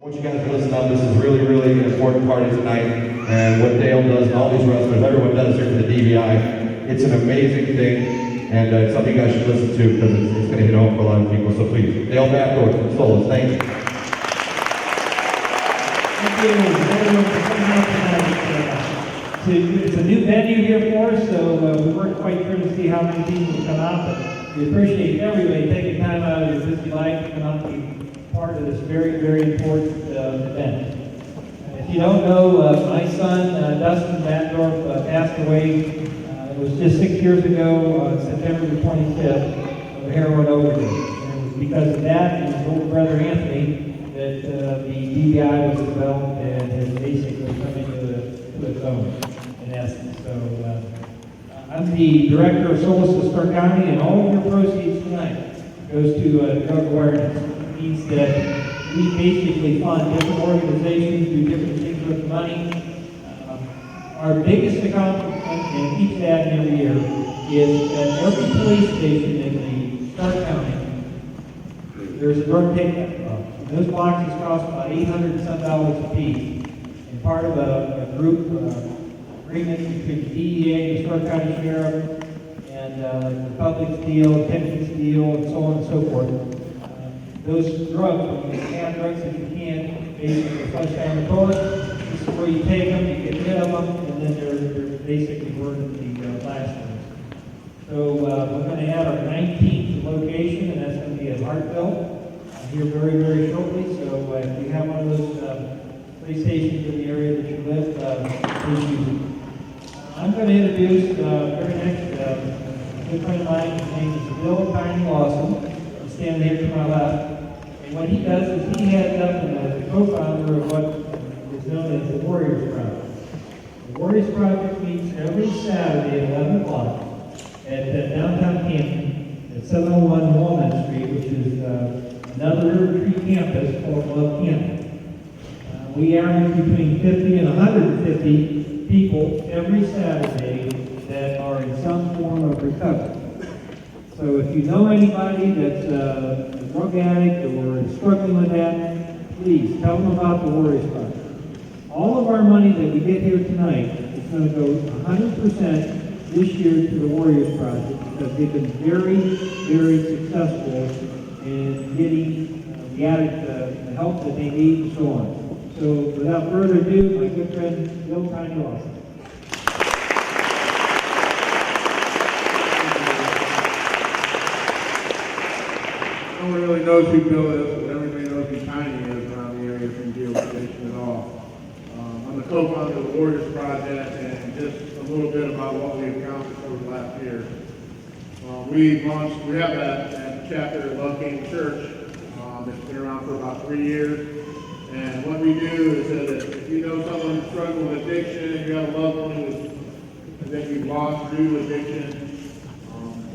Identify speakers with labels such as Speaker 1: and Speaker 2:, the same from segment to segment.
Speaker 1: I want you guys to listen up. This is really, really an important party tonight. And what Dale does and all these wrestlers, everyone does here for the DVI, it's an amazing thing. And it's something you guys should listen to because it's going to hit home for a lot of people. So please, Dale Backdoor, Solos, thank you.
Speaker 2: Thank you everyone for coming out tonight. It's a new venue here for us, so we worked quite through to see how many people will come out. But we appreciate everybody taking time out of your busy life to come out and be part of this very, very important event. If you don't know, my son, Dustin Backdorf, passed away. It was just 6 years ago, on September the 25th, of a heroin overdose. And it was because of that and his older brother Anthony that the DVI was developed and has basically come into its own, in essence. So I'm the director of Solis of Stark County, and all of your proceeds tonight goes to drug awareness. It means that we basically fund different organizations, do different things with the money. Our biggest accomplishment, and keeps that every year, is at every police station in the Stark County, there's a drug take-up box. And those boxes cost about $800 and some a piece. And part of a group agreement between the DEA, the Stark County Sheriff, and the public deal, Pensions deal, and so on and so forth. Those drugs, when you have drugs that you can, basically flush down the toilet. This is where you take them, you get rid of them, and then they're basically burned in the blast furnace. So we're going to have our 19th location, and that's going to be at Hartville here very, very shortly. So if you have one of those police stations in the area that you live, please use it. I'm going to introduce very next a good friend of mine. His name is Bill Tiny Lawson. He's standing here to my left. And what he does is he heads up and is the co-founder of what is known as the Warriors Project. The Warriors Project meets every Saturday at 11 o'clock at downtown Canton at 701 Walnut Street, which is another River Tree campus called Love Canton. We average between 50 and 150 people every Saturday that are in some form of recovery. So if you know anybody that's a drug addict or is struggling with that, please tell them about the Warriors Project. All of our money that we get here tonight is going to go 100% this year to the Warriors Project because they've been very, very successful in getting the addict the help that they need and so on. So without further ado, my good friend Bill Tiny Lawson.
Speaker 3: No one really knows who Bill is, but everybody knows who Tiny is around the area from deal with addiction at all. I'm the co-founder of the Warriors Project, and just a little bit about what we've accomplished over the last year. We have that chapter at Love Canton Church. It's been around for about 3 years. And what we do is that if you know someone who's struggling with addiction, and you have a loved one that you've lost due to addiction,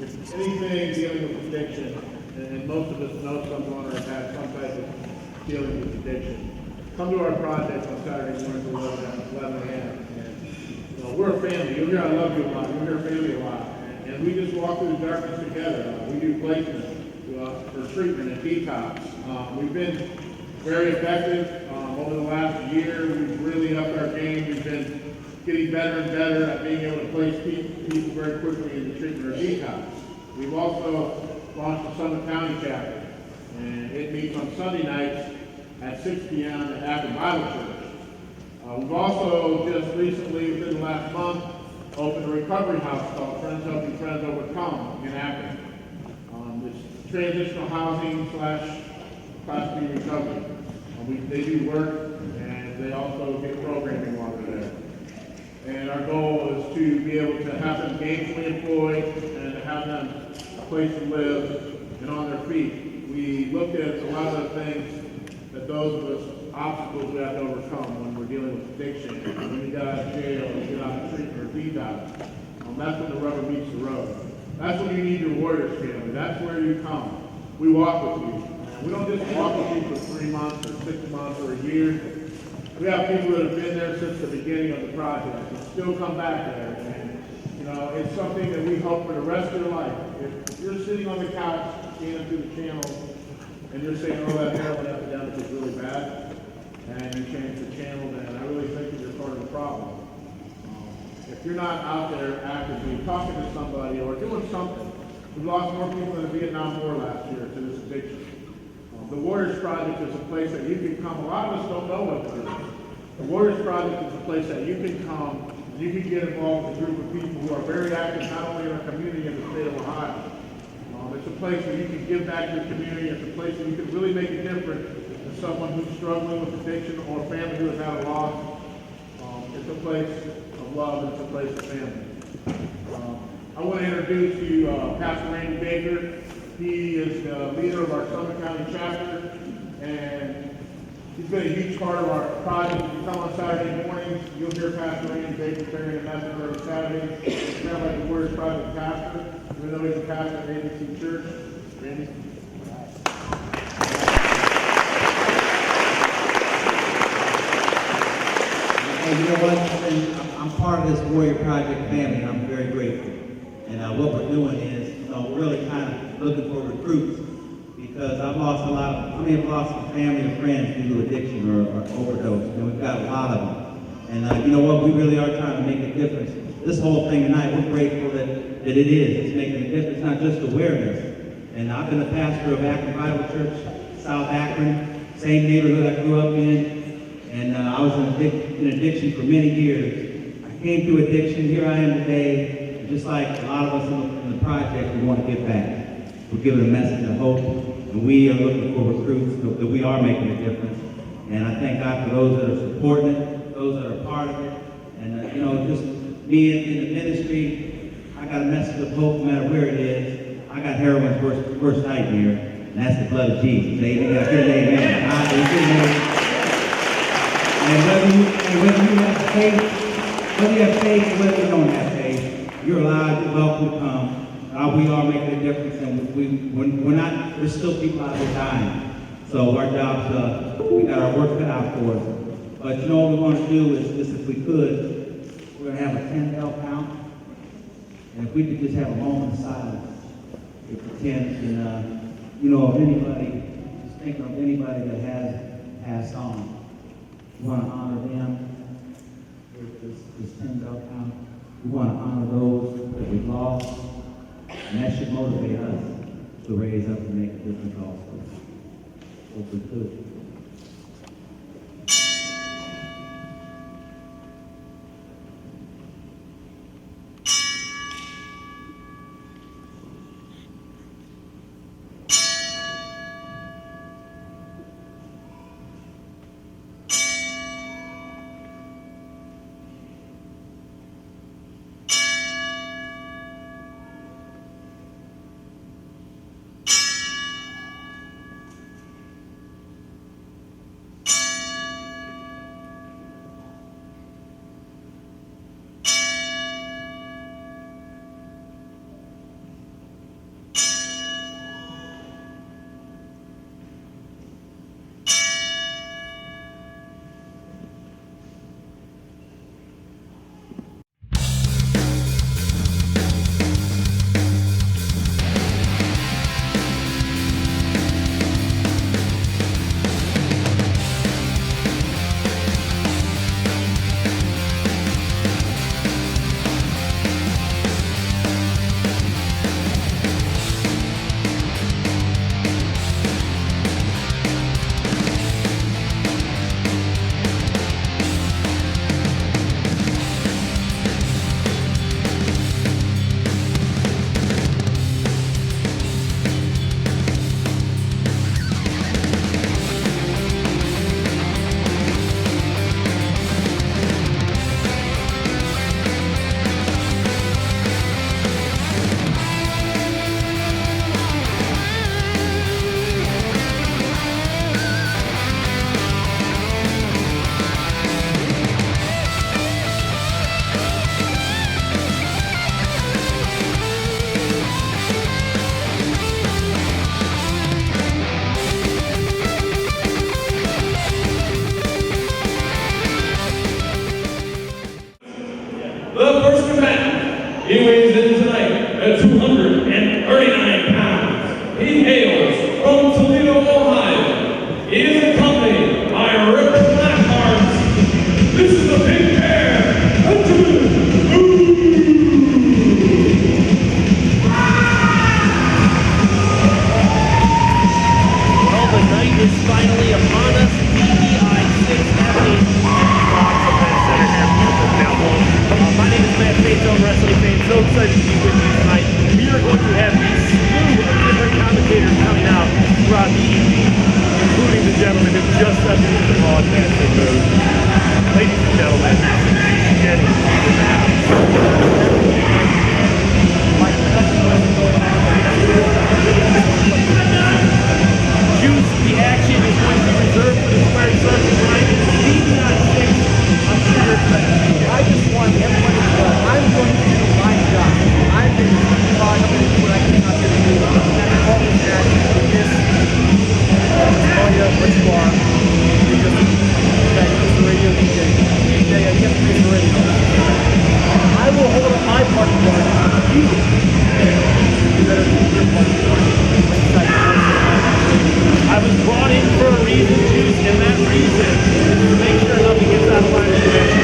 Speaker 3: if anything dealing with addiction, and most of us know someone or have had some type of dealing with addiction, come to our project on Saturday mornings at 11 a.m. And we're a family. You'll hear I love you a lot. You'll hear family a lot. And we just walk through the darkness together. We do placement for treatment and detox. We've been very effective over the last year. We've really upped our game. We've been getting better and better at being able to place people very quickly into treatment or detox. We've also launched the Summit County chapter, and it meets on Sunday nights at 6 p.m. at Akron Bible Church. We've also just recently, within the last month, opened a recovery house called Friends Helping Friends Overcome in Akron. It's transitional housing / Class B recovery. They do work, and they also get programming while they're there. And our goal is to be able to have them gainfully employed and to have them a place to live and on their feet. We looked at a lot of the things that those of us, obstacles we have to overcome when we're dealing with addiction. When you get out of jail, or you get out of treatment or detox, that's when the rubber meets the road. That's when you need your Warriors family. That's where you come. We walk with you. We don't just walk with you for 3 months or 6 months or a year. We have people that have been there since the beginning of the project and still come back there. And, it's something that we hope for the rest of your life. If you're sitting on the couch, scanning through the channel, and you're saying, oh, that heroin epidemic is really bad, and you change the channel, then I really think that you're part of the problem. If you're not out there actively talking to somebody or doing something, we lost more people in the Vietnam War last year to this addiction. The Warriors Project is a place that you can come. A lot of us don't know what to do. The Warriors Project is a place that you can come and you can get involved with a group of people who are very active not only in our community in the state of Ohio. It's a place where you can give back to the community. It's a place where you can really make a difference to someone who's struggling with addiction or a family who has had a loss. It's a place of love and it's a place of family. I want to introduce you Pastor Randy Baker. He is the leader of our Summit County chapter, and he's been a huge part of our project. If you come on Saturday mornings, you'll hear Pastor Randy Baker carrying a message every Saturday. He's kind of like the Warriors Project pastor, even though he's a pastor at ABC Church. Randy?
Speaker 4: And you know what? I'm part of this Warrior Project family, and I'm very grateful. And what we're doing is, we're really kind of looking for recruits, because I've lost a lot of, I've lost some family and friends due to addiction or overdose, and we've got a lot of them. And you know what? We really are trying to make a difference. This whole thing tonight, we're grateful that it is. It's making a difference, not just awareness. And I've been a pastor of Akron Bible Church, South Akron, same neighborhood I grew up in. And I was in addiction for many years. I came through addiction. Here I am today. And just like a lot of us in the project, we want to give back. We're giving a message of hope. And we are looking for recruits that we are making a difference. And I thank God for those that are supporting it, those that are part of it. And, you know, just being in the ministry, I got a message of hope no matter where it is. I got heroin's worst nightmare, and that's the blood of Jesus. Amen. Get an amen. And whether you have faith, and whether you don't have faith, you're allowed, you're welcome to come. We are making a difference, and there's still people out there dying. So our job's we got our work cut out for us. But you know what we want to do is if we could, we're going to have a 10-bell count. And if we could just have a moment of silence with the 10, and you know, if anybody, just thinking of anybody that has passed on. We want to honor them with this 10-bell count. We want to honor those that we've lost. And that should motivate us to raise up and make a difference also. So if we could.
Speaker 5: The first combatant, he weighs in tonight at 239 pounds. He hails from Toledo, Ohio. He is accompanied by Rick
Speaker 6: excited to be with you tonight. We are going to have a slew of different commentators coming out throughout the evening, including the gentleman who just stepped into the broadcasting booth. Ladies and gentlemen, Jenny in the house. Juice, the action is going to be reserved for the squared circle tonight. DBI 6, I'm sure you're excited.
Speaker 7: I just want everybody to know I'm going to do my job. I'm going to do I'm going to do what I came out here to do. I'm going to call this match with this. Tell you what you are. You're just a radio DJ. DJ, I get to the radio. I will hold up my part of the bar. You better do your part of the bar.
Speaker 6: I was brought in for a reason, Juice, and that reason is to make sure nothing gets out of line with the match.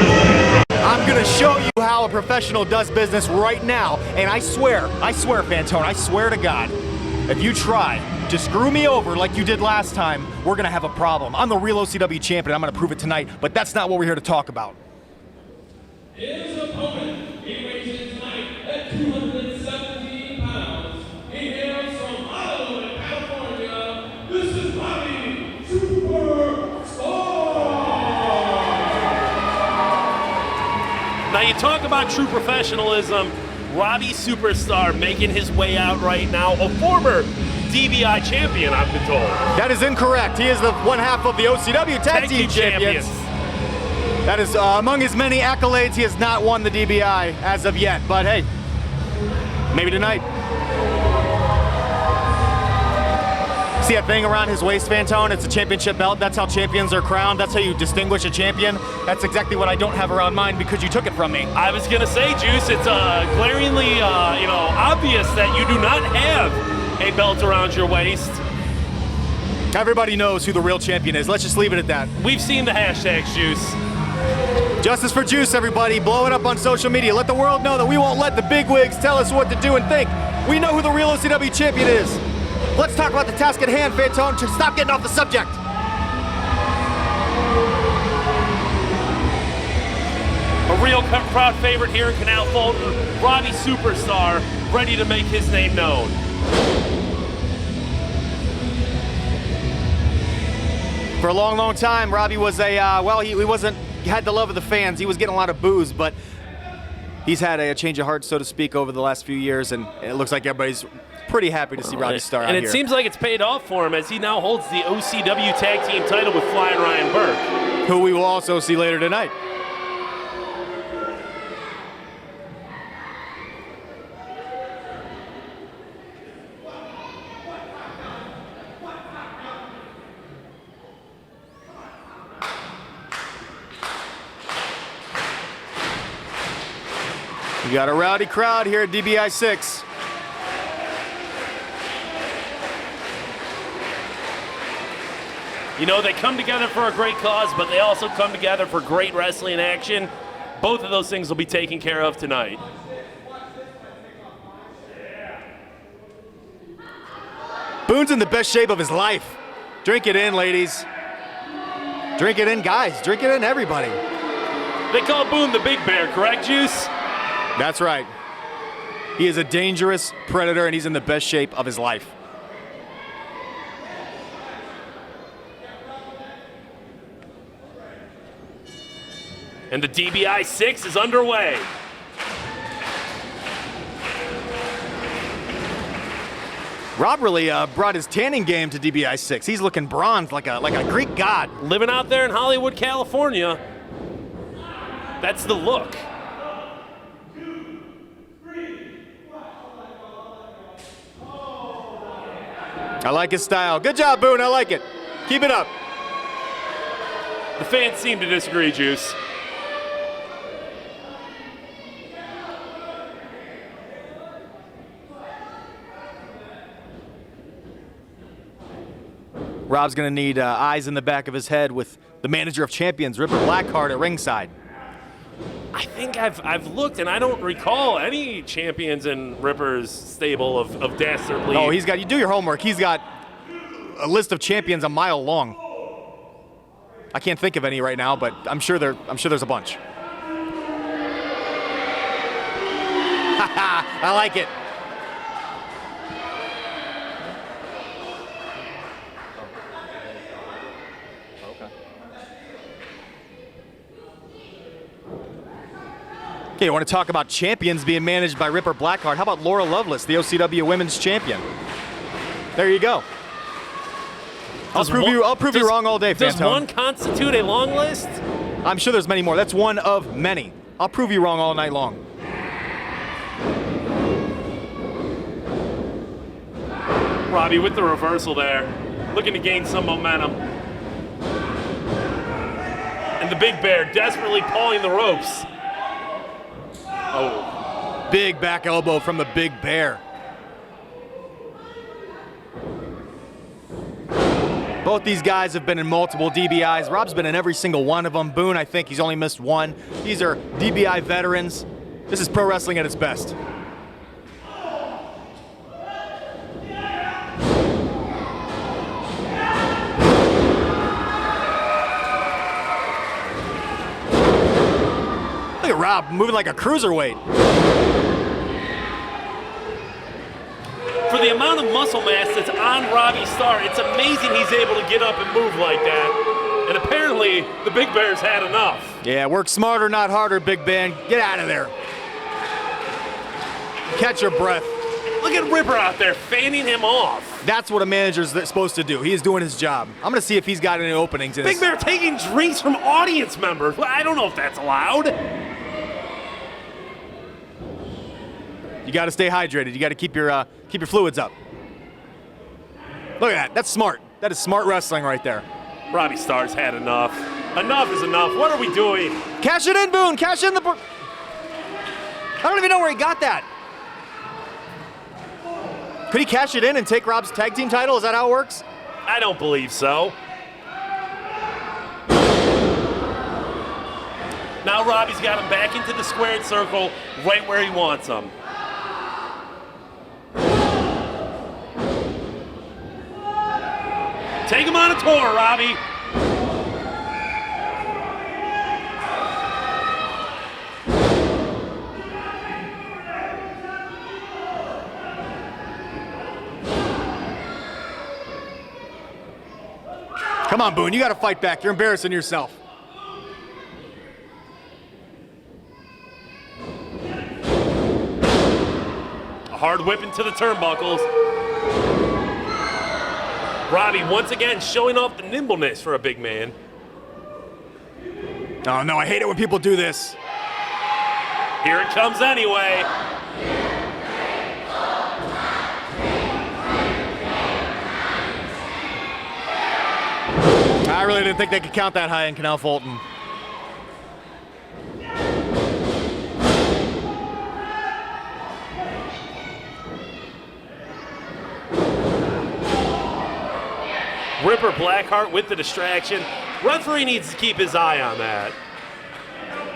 Speaker 7: I'm going to show you how a professional does business right now. And I swear, Fantone, I swear to God, if you try to screw me over like you did last time, we're going to have a problem. I'm the real OCW champion. I'm going to prove it tonight, but that's not what we're here to talk about.
Speaker 5: His opponent, he weighs in tonight at 217 pounds. He hails from Honolulu, California. This is Robbie Superstar.
Speaker 6: Now you talk about true professionalism. Robbie Superstar making his way out right now, a former DBI champion, I've been told.
Speaker 7: That is incorrect. He is the one half of the OCW Tag Team Champions. That is among his many accolades. He has not won the DBI as of yet, but hey, maybe tonight. See that thing around his waist, Fantone? It's a championship belt. That's how champions are crowned. That's how you distinguish a champion. That's exactly what I don't have around mine because you took it from me.
Speaker 6: I was gonna say, Juice, it's glaringly, obvious that you do not have a belt around your waist.
Speaker 7: Everybody knows who the real champion is. Let's just leave it at that.
Speaker 6: We've seen the hashtags, Juice.
Speaker 7: Justice for Juice, everybody. Blow it up on social media. Let the world know that we won't let the bigwigs tell us what to do and think. We know who the real OCW champion is. Let's talk about the task at hand, Fantone. Stop getting off the subject.
Speaker 6: A real crowd favorite here in Canal Fulton, Robbie Superstar, ready to make his name known.
Speaker 7: For a long, long time, Robbie was he had the love of the fans. He was getting a lot of boos, but he's had a change of heart, so to speak, over the last few years, and it looks like everybody's pretty happy to see Robbie Star out here.
Speaker 6: And it seems like it's paid off for him as he now holds the OCW Tag Team title with Flying Ryan Burke,
Speaker 7: who we will also see later tonight. We got a rowdy crowd here at DBI 6.
Speaker 6: You know, they come together for a great cause, but they also come together for great wrestling action. Both of those things will be taken care of tonight.
Speaker 7: Boone's in the best shape of his life. Drink it in, ladies. Drink it in, guys. Drink it in, everybody.
Speaker 6: They call Boone the Big Bear, correct, Juice?
Speaker 7: That's right. He is a dangerous predator, and he's in the best shape of his life.
Speaker 6: And the DBI 6 is underway.
Speaker 7: Rob really brought his tanning game to DBI 6. He's looking bronzed like a Greek god.
Speaker 6: Living out there in Hollywood, California. That's the look.
Speaker 7: I like his style. Good job, Boone. I like it. Keep it up.
Speaker 6: The fans seem to disagree, Juice.
Speaker 7: Rob's going to need eyes in the back of his head with the manager of champions, Ripper Blackheart, at ringside.
Speaker 6: I think I've looked, and I don't recall any champions in Ripper's stable of Dastardly.
Speaker 7: Oh, he's got, you do your homework. He's got a list of champions a mile long. I can't think of any right now, but I'm sure there's a bunch.
Speaker 8: I like it. Okay, you want to talk about champions being managed by Ripper Blackheart? How about Laura Lovelace, the OCW Women's Champion? There you go. I'll prove you wrong all day, Fantone.
Speaker 5: Does one constitute a long list?
Speaker 8: I'm sure there's many more. That's one of many. I'll prove you wrong all night long.
Speaker 5: Robbie with the reversal there, looking to gain some momentum. And the Big Bear desperately pawing the ropes. Oh.
Speaker 8: Big back elbow from the Big Bear. Both these guys have been in multiple DBIs. Rob's been in every single one of them. Boone, I think he's only missed one. These are DBI veterans. This is pro wrestling at its best. Look at Rob moving like a cruiserweight.
Speaker 5: For the amount of muscle mass that's on Robbie Starr, it's amazing he's able to get up and move like that. And apparently, the Big Bear's had enough.
Speaker 8: Yeah, work smarter, not harder, Big Ben. Get out of there. Catch your breath.
Speaker 5: Look at Ripper out there fanning him off.
Speaker 8: That's what a manager's supposed to do. He is doing his job. I'm going to see if he's got any openings in
Speaker 5: Big Bear taking drinks from audience members. Well, I don't know if that's allowed.
Speaker 8: You got to stay hydrated. You got to keep your fluids up. Look at that. That's smart. That is smart wrestling right there.
Speaker 5: Robbie Starr's had enough. Enough is enough. What are we doing?
Speaker 8: Cash it in, Boone. Cash in the... I don't even know where he got that. Could he cash it in and take Rob's tag team title? Is that how it works?
Speaker 5: I don't believe so. Now Robbie's got him back into the squared circle, right where he wants him. Take him on a tour, Robbie.
Speaker 8: Come on, Boone. You got to fight back. You're embarrassing yourself.
Speaker 5: A hard whip into the turnbuckles. Robbie once again showing off the nimbleness for a big man.
Speaker 8: Oh, no, I hate it when people do this.
Speaker 5: Here it comes anyway.
Speaker 8: I really didn't think they could count that high in Canal Fulton.
Speaker 5: Ripper Blackheart with the distraction. Referee needs to keep his eye on that.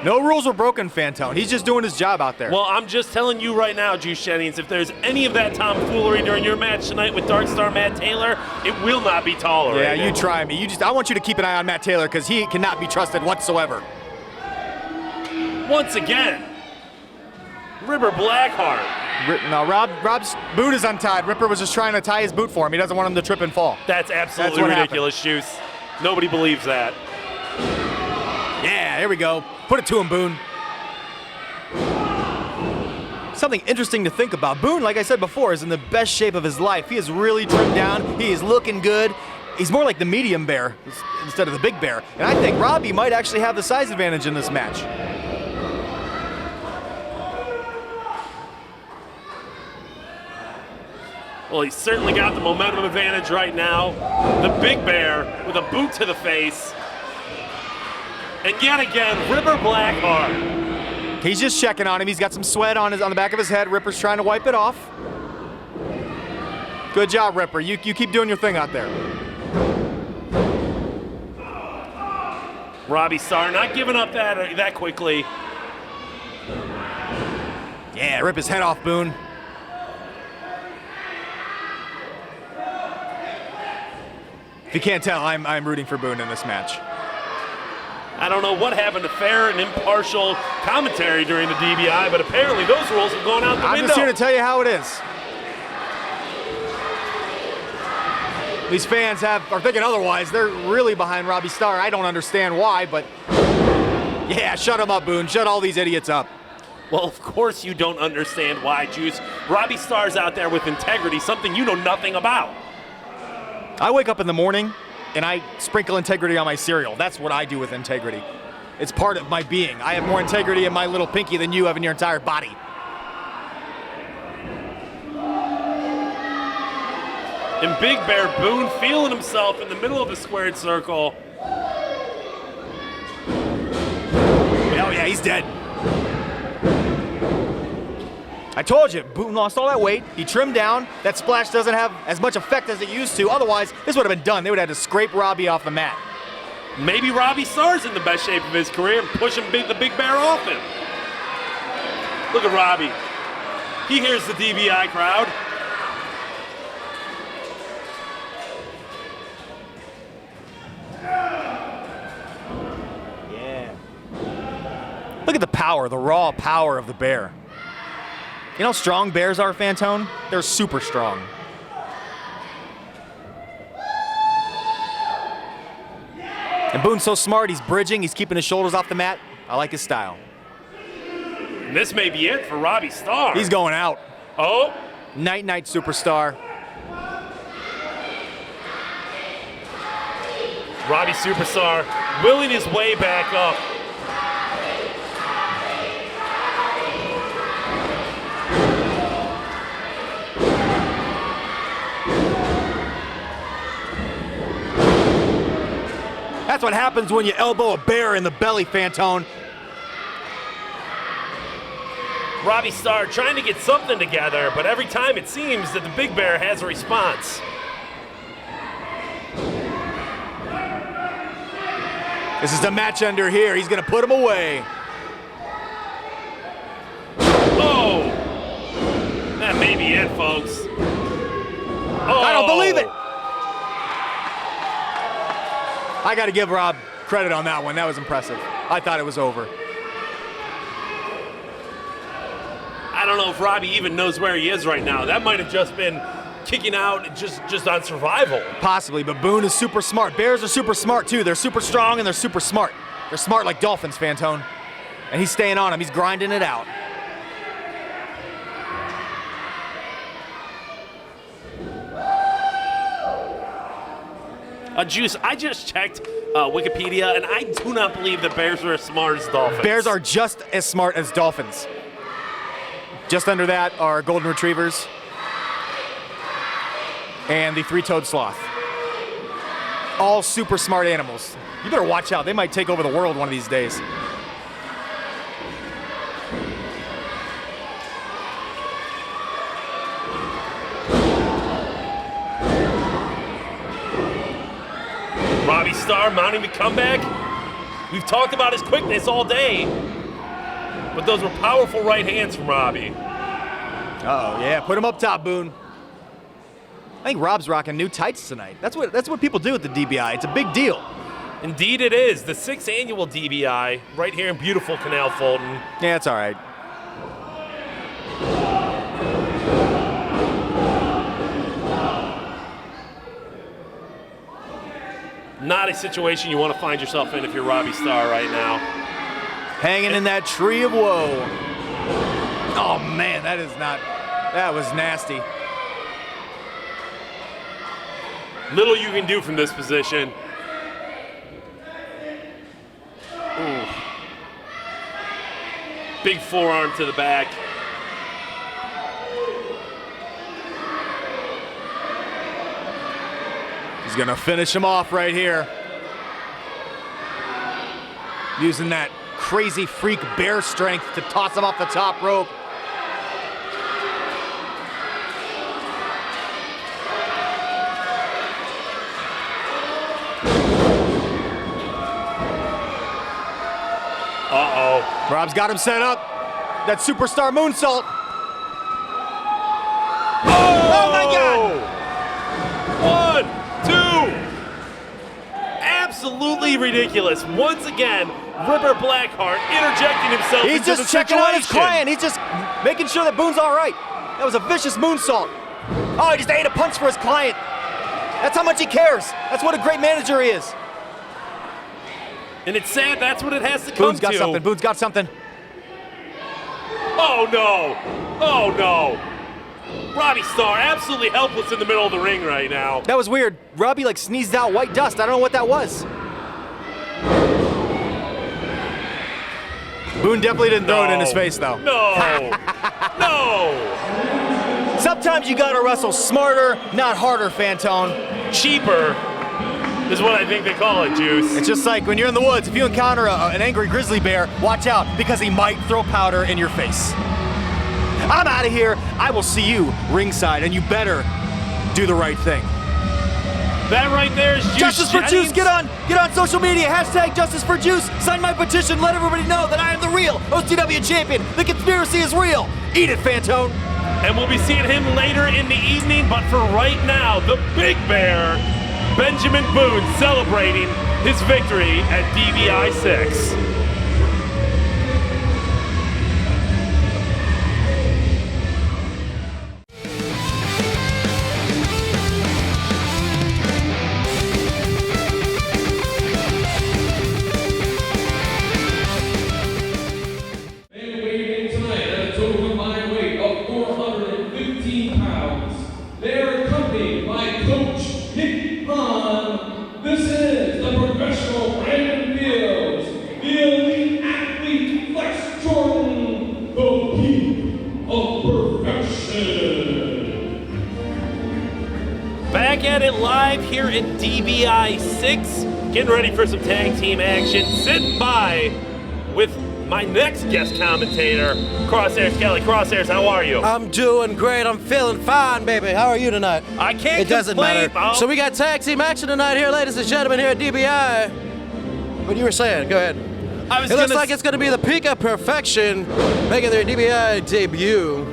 Speaker 8: No rules were broken, Fantone. He's just doing his job out there.
Speaker 5: Well, I'm just telling you right now, Juice Jennings, if there's any of that tomfoolery during your match tonight with Dark Star Matt Taylor, it will not be tolerated.
Speaker 8: Yeah, you try me. I want you to keep an eye on Matt Taylor because he cannot be trusted whatsoever.
Speaker 5: Once again, Ripper Blackheart.
Speaker 8: No, Rob's boot is untied. Ripper was just trying to tie his boot for him. He doesn't want him to trip and fall.
Speaker 5: That's absolutely ridiculous, Juice. Nobody believes that.
Speaker 8: Yeah, here we go. Put it to him, Boone. Something interesting to think about. Boone, like I said before, is in the best shape of his life. He is really trimmed down. He is looking good. He's more like the medium bear instead of the big bear. And I think Robbie might actually have the size advantage in this match.
Speaker 5: Well, he's certainly got the momentum advantage right now. The big bear with a boot to the face. And yet again, Ripper Blackheart.
Speaker 8: He's just checking on him. He's got some sweat on the back of his head. Ripper's trying to wipe it off. Good job, Ripper. You keep doing your thing out there.
Speaker 5: Robbie Starr not giving up that quickly.
Speaker 8: Yeah, rip his head off, Boone. If you can't tell, I'm rooting for Boone in this match.
Speaker 5: I don't know what happened to fair and impartial commentary during the DBI, but apparently those rules have gone out the
Speaker 8: I'm
Speaker 5: window.
Speaker 8: just here to tell you how it is. These fans are thinking otherwise. They're really behind Robbie Starr. I don't understand why, but yeah, shut him up, Boone. Shut all these idiots up.
Speaker 5: Well, of course you don't understand why, Juice. Robbie Starr's out there with integrity, something you know nothing about.
Speaker 8: I wake up in the morning and I sprinkle integrity on my cereal. That's what I do with integrity. It's part of my being. I have more integrity in my little pinky than you have in your entire body.
Speaker 5: And Big Bear Boone feeling himself in the middle of the squared circle.
Speaker 8: Oh yeah, he's dead. I told you, Boone lost all that weight. He trimmed down. That splash doesn't have as much effect as it used to. Otherwise, this would have been done. They would have had to scrape Robbie off the mat.
Speaker 5: Maybe Robbie Starr's in the best shape of his career and pushing the Big Bear off him. Look at Robbie. He hears the DBI crowd.
Speaker 8: Yeah. Look at the power, the raw power of the bear. You know how strong bears are, Fantone? They're super strong. And Boone's so smart, he's bridging, he's keeping his shoulders off the mat. I like his style.
Speaker 5: And this may be it for Robbie Starr.
Speaker 8: He's going out.
Speaker 5: Oh,
Speaker 8: Night-night, superstar.
Speaker 5: Robbie Superstar willing his way back up.
Speaker 8: That's what happens when you elbow a bear in the belly, Fantone.
Speaker 5: Robbie Starr trying to get something together, but every time it seems that the Big Bear has a response.
Speaker 8: This is the match ender here. He's gonna put him away.
Speaker 5: Oh! That may be it, folks. Oh.
Speaker 8: I don't believe it. I gotta give Rob credit on that one. That was impressive. I thought it was over.
Speaker 5: I don't know if Robbie even knows where he is right now. That might have just been kicking out just on survival.
Speaker 8: Possibly, but Boone is super smart. Bears are super smart too. They're super strong and they're super smart. They're smart like dolphins, Fantone. And he's staying on him. He's grinding it out.
Speaker 5: Juice, I just checked Wikipedia, and I do not believe that bears are as smart as dolphins.
Speaker 8: Bears are just as smart as dolphins. Just under that are golden retrievers and the three-toed sloth. All super smart animals. You better watch out. They might take over the world one of these days.
Speaker 5: Robbie Starr mounting the comeback. We've talked about his quickness all day, but those were powerful right hands from Robbie.
Speaker 8: Oh yeah, put him up top, Boone. I think Rob's rocking new tights tonight. That's what people do at the DBI. It's a big deal.
Speaker 5: Indeed it is. The 6th annual DBI right here in beautiful Canal Fulton.
Speaker 8: Yeah, it's all right.
Speaker 5: Not a situation you want to find yourself in if you're Robbie Starr right now.
Speaker 8: Hanging in that tree of woe. Oh man, that was nasty.
Speaker 5: Little you can do from this position. Ooh. Big forearm to the back.
Speaker 8: He's gonna finish him off right here. Using that crazy freak bear strength to toss him off the top rope.
Speaker 5: Uh-oh.
Speaker 8: Rob's got him set up. That superstar moonsault.
Speaker 5: Oh
Speaker 8: my God!
Speaker 5: 1, 2. absolutely ridiculous. Once again, Ripper Blackheart interjecting himself
Speaker 8: He's
Speaker 5: into
Speaker 8: just
Speaker 5: the
Speaker 8: checking on his
Speaker 5: situation.
Speaker 8: client. He's just making sure that Boone's all right. That was a vicious moonsault. Oh, he just ate a punch for his client. That's how much he cares. That's what a great manager he is.
Speaker 5: And it's sad that's what it has to come
Speaker 8: Boone's got
Speaker 5: to.
Speaker 8: something. Boone's got something.
Speaker 5: Oh no! Oh no! Robbie Starr absolutely helpless in the middle of the ring right now.
Speaker 8: That was weird. Robbie like sneezed out white dust. I don't know what that was. Boone definitely didn't throw it in his face though.
Speaker 5: No! No!
Speaker 8: Sometimes you gotta wrestle smarter, not harder, Fantone.
Speaker 5: Cheaper is what I think they call it, Juice.
Speaker 8: It's just like when you're in the woods, if you encounter an angry grizzly bear, watch out because he might throw powder in your face. I'm out of here. I will see you ringside, and you better do the right thing.
Speaker 5: That right there is Juice
Speaker 8: Justice for Juice,
Speaker 5: Jennings.
Speaker 8: get on social media, hashtag Justice for Juice, sign my petition, let everybody know that I am the real OTW champion. The conspiracy is real. Eat it, Fantone.
Speaker 5: And we'll be seeing him later in the evening, but for right now, the Big Bear, Benjamin Boone, celebrating his victory at DBI 6.
Speaker 9: They weighed in tonight at a total combined weight of 415 pounds. They are accompanied by Coach Nick Hahn. This is the professional Brandon Fields, the elite athlete Flex Jordan, the peak of perfection.
Speaker 5: Back at it live here at DBI 6. Getting ready for some tag team action. Sitting by with my next guest commentator, Crosshairs Kelly. Crosshairs, how are you?
Speaker 10: I'm doing great. I'm feeling fine, baby. How are you tonight?
Speaker 5: I can't
Speaker 10: It doesn't
Speaker 5: complain.
Speaker 10: matter. So we got tag team action tonight here, ladies and gentlemen, here at DBI. What you were saying? Go ahead.
Speaker 5: I was
Speaker 10: It looks
Speaker 5: gonna
Speaker 10: like it's going to be the peak of perfection, making their DBI debut.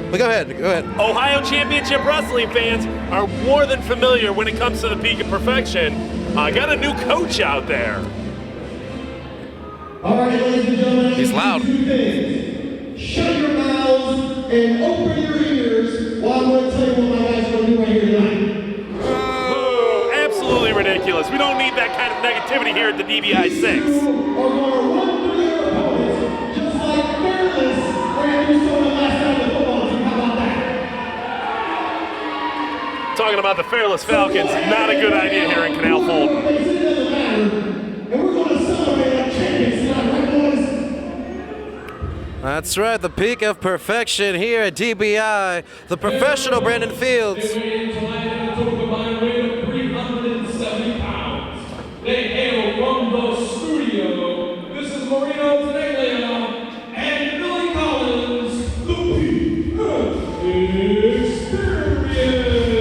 Speaker 10: But go ahead. Go ahead.
Speaker 5: Ohio Championship Wrestling fans are more than familiar when it comes to the peak of perfection. I got a new coach out there.
Speaker 1: All right, ladies and gentlemen.
Speaker 10: He's loud.
Speaker 1: Two things. Shut your mouths and open your ears while I'm going to tell you what my guys are going to do right here tonight.
Speaker 5: Boo, absolutely ridiculous. We don't need that kind of negativity here at the DBI 6.
Speaker 1: Are going to run through their opponents just like Fearless ran through someone last night in the football team. How about that?
Speaker 5: Talking about the Fearless Falcons, not a good idea here in Canal Fulton.
Speaker 1: It doesn't matter. And we're going to celebrate our champions tonight, right, boys?
Speaker 10: That's right. The peak of perfection here at DBI. The professional Brandon Fields.
Speaker 9: They weighed in tonight at a total combined weight of 370 pounds. They hail from the studio. This is Marino Teneglia and Billy Collins, the Peak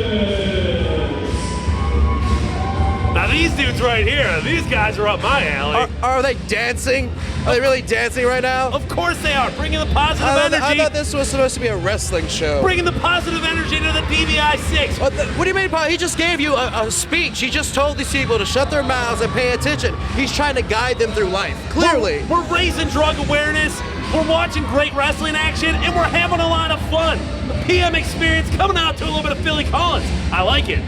Speaker 9: Experience.
Speaker 5: Now these dudes right here, these guys are up my alley.
Speaker 10: Are they dancing? Are they really dancing right now?
Speaker 5: Of course they are, bringing the positive
Speaker 10: I
Speaker 5: energy.
Speaker 10: thought this was supposed to be a wrestling show.
Speaker 5: Bringing the positive energy to the DBI 6.
Speaker 10: What do you mean, Paul? He just gave you a speech. He just told these people to shut their mouths and pay attention. He's trying to guide them through life. Clearly.
Speaker 5: We're raising drug awareness, we're watching great wrestling action, and we're having a lot of fun. The PM Experience coming out to a little bit of Philly Collins. I like it.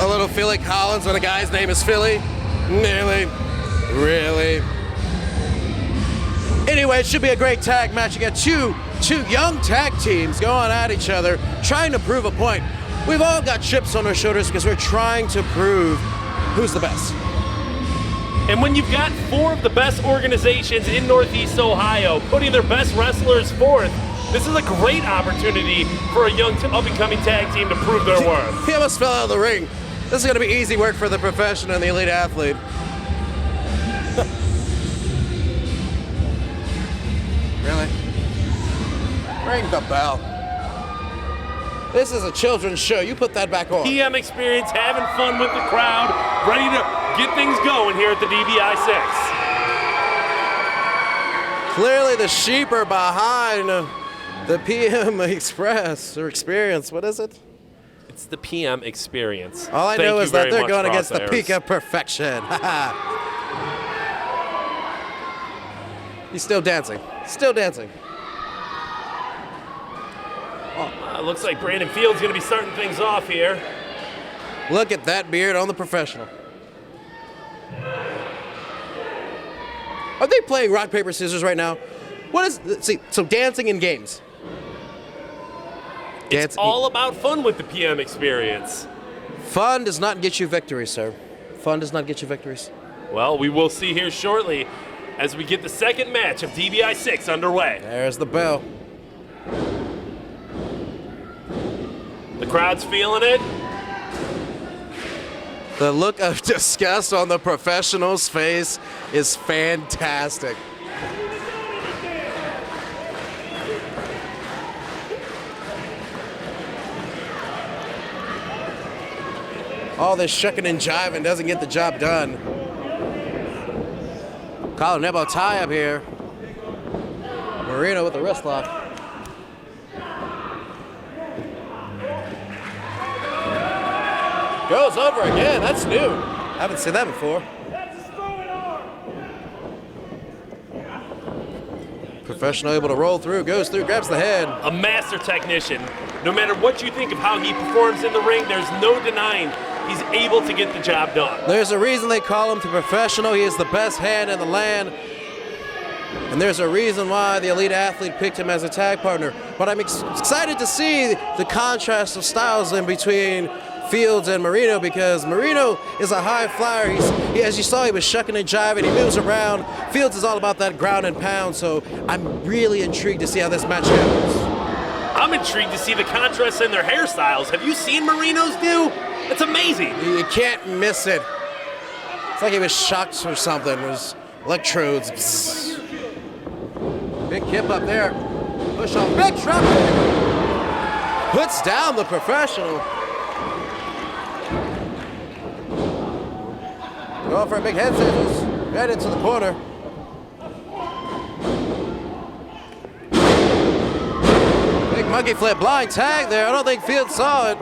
Speaker 10: A little Philly Collins when a guy's name is Philly? Really? Anyway, it should be a great tag match. You got two young tag teams going at each other, trying to prove a point. We've all got chips on our shoulders because we're trying to prove who's the best.
Speaker 5: And when you've got four of the best organizations in Northeast Ohio putting their best wrestlers forth, this is a great opportunity for a young up-and-coming tag team to prove their worth.
Speaker 10: He almost fell out of the ring. This is going to be easy work for the professional and the elite athlete. Really? Ring the bell. This is a children's show. You put that back on.
Speaker 5: PM Experience having fun with the crowd, ready to get things going here at the DBI 6.
Speaker 10: Clearly the sheep are behind the PM Express or Experience. What is it?
Speaker 5: It's the PM experience.
Speaker 10: All I
Speaker 5: Thank
Speaker 10: know
Speaker 5: you
Speaker 10: is that
Speaker 5: very
Speaker 10: they're
Speaker 5: much,
Speaker 10: going against the
Speaker 5: Crosshairs.
Speaker 10: peak of perfection. He's still dancing. Still dancing.
Speaker 5: Looks like Brandon Fields going to be starting things off here.
Speaker 10: Look at that beard on the professional. Are they playing rock, paper, scissors right now? What is, see, so dancing in games.
Speaker 5: It's all about fun with the PM experience.
Speaker 10: Fun does not get you victories, sir. Fun does not get you victories.
Speaker 5: Well, we will see here shortly as we get the second match of DBI 6 underway.
Speaker 10: There's the bell.
Speaker 5: The crowd's feeling it.
Speaker 10: The look of disgust on the professional's face is fantastic. All this shucking and jiving doesn't get the job done. Collar Nebo tie up here. Marino with the wrist lock. Goes over again. That's new. Haven't seen that before. Professional able to roll through, goes through, grabs the head.
Speaker 5: A master technician. No matter what you think of how he performs in the ring, there's no denying he's able to get the job done.
Speaker 10: There's a reason they call him the professional. He is the best hand in the land. And there's a reason why the elite athlete picked him as a tag partner. But I'm excited to see the contrast of styles in between Fields and Marino, because Marino is a high flyer. As you saw, he was shucking and jiving. He moves around. Fields is all about that ground and pound. So I'm really intrigued to see how this match happens.
Speaker 5: I'm intrigued to see the contrast in their hairstyles. Have you seen Marino's do? It's amazing.
Speaker 10: You can't miss it. It's like he was shocked or something. It was electrodes. Psst. Big kip up there. Push off. Big drop. Puts down the professional. Going for a big head scissors. Right into the corner. Big monkey flip. Blind tag there. I don't think Fields saw it.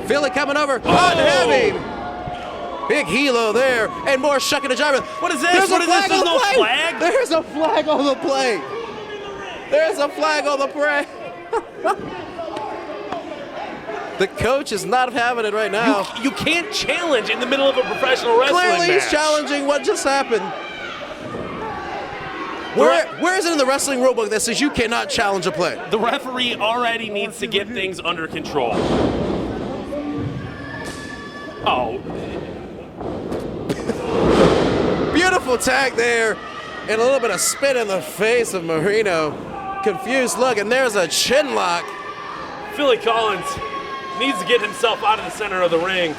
Speaker 10: Feel it coming over. Hot and heavy. Big helo there. And more shucking and jiving.
Speaker 5: What is this?
Speaker 10: There's
Speaker 5: What
Speaker 10: a
Speaker 5: is this?
Speaker 10: flag
Speaker 5: There's
Speaker 10: on the
Speaker 5: no
Speaker 10: play.
Speaker 5: flag?
Speaker 10: There's a flag on the play. There's a flag on the play. The coach is not having it right now.
Speaker 5: You can't challenge in the middle of a professional wrestling
Speaker 10: Clearly
Speaker 5: match.
Speaker 10: he's challenging what just happened. Where is it in the wrestling rulebook that says you cannot challenge a play?
Speaker 5: The referee already needs to get things under control. Oh.
Speaker 10: Beautiful tag there, and a little bit of spit in the face of Marino. Confused look, and there's a chin lock.
Speaker 5: Philly Collins needs to get himself out of the center of the ring.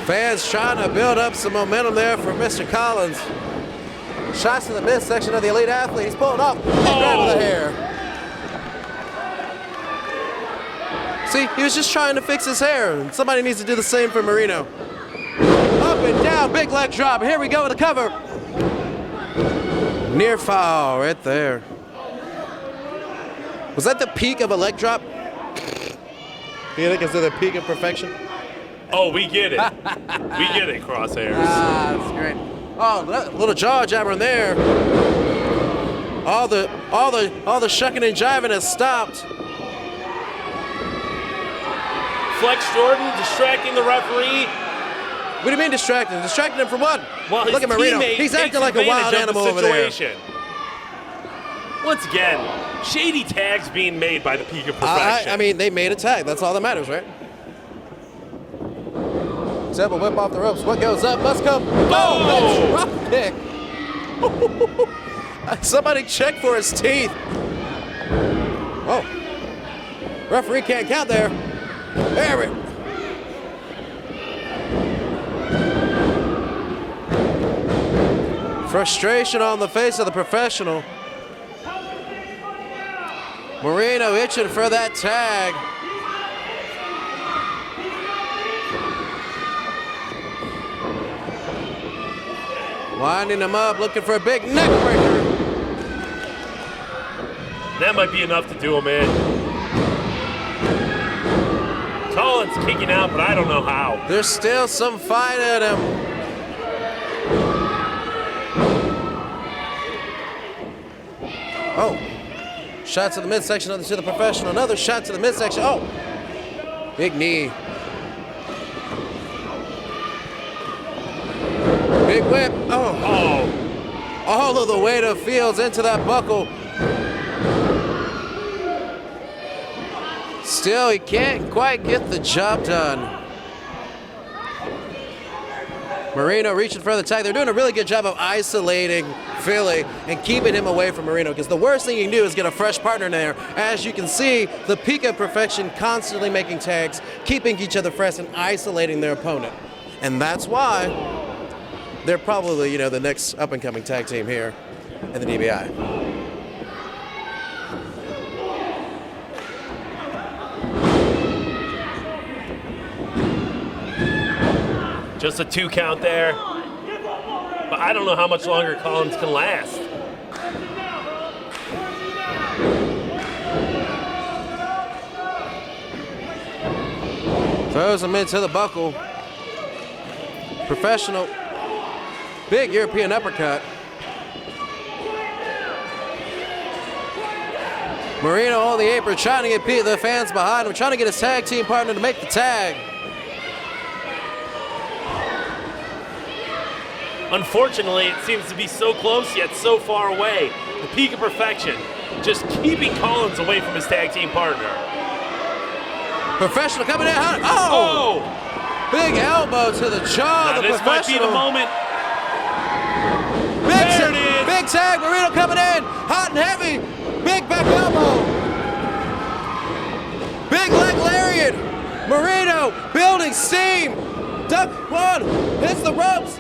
Speaker 10: Fans trying to build up some momentum there for Mr. Collins. Shots in the midsection of the elite athlete. He's pulling off. Grab with the hair. See, he was just trying to fix his hair. And somebody needs to do the same for Marino. Up and down, big leg drop. Here we go with the cover. Near foul right there. Was that the peak of a leg drop? You think it's the peak of perfection?
Speaker 5: Oh, we get it. We get it, Crosshairs.
Speaker 10: Ah, that's great. Oh, little jaw jabber in there. All the shucking and jiving has stopped.
Speaker 5: Flex Jordan distracting the referee.
Speaker 10: What do you mean distracting? Distracting him from what?
Speaker 5: Well, his
Speaker 10: look at Marino.
Speaker 5: teammate
Speaker 10: He's
Speaker 5: takes
Speaker 10: acting like a wild
Speaker 5: advantage of the
Speaker 10: animal over there.
Speaker 5: situation. Once again, shady tags being made by the peak of perfection.
Speaker 10: I mean, they made a tag. That's all that matters, right? Temple whip off the ropes. What goes up must come. Oh, drop kick. Somebody check for his teeth. Oh. Referee can't count there. There it. Frustration on the face of the professional. Marino itching for that tag. Winding him up, looking for a big neck breaker.
Speaker 5: That might be enough to do him in. Collins kicking out, but I don't know how.
Speaker 10: There's still some fight in him. Oh, shot to the midsection, another to the professional, another shot to the midsection. Oh, big knee. Big whip. Oh. All of the weight of Fields into that buckle. Still, he can't quite get the job done. Marino reaching for the tag. They're doing a really good job of isolating Philly and keeping him away from Marino, because the worst thing you can do is get a fresh partner in there. As you can see, the peak of perfection constantly making tags, keeping each other fresh and isolating their opponent. And that's why they're probably, the next up-and-coming tag team here in the DBI.
Speaker 5: Just a 2 count there. But I don't know how much longer Collins can last.
Speaker 10: Throws him into the buckle. Professional. Big European uppercut. Marino on the apron, trying to get the fans behind him, trying to get his tag team partner to make the tag.
Speaker 5: Unfortunately, it seems to be so close yet so far away. The peak of perfection, just keeping Collins away from his tag team partner.
Speaker 10: Professional coming in. Oh! Big elbow to the jaw.
Speaker 5: Now,
Speaker 10: The
Speaker 5: this might be the moment.
Speaker 10: There it is. Big tag. Marino coming in. Hot and heavy. Big back elbow. Big leg lariat. Marino building steam. Duck one. Hits the ropes.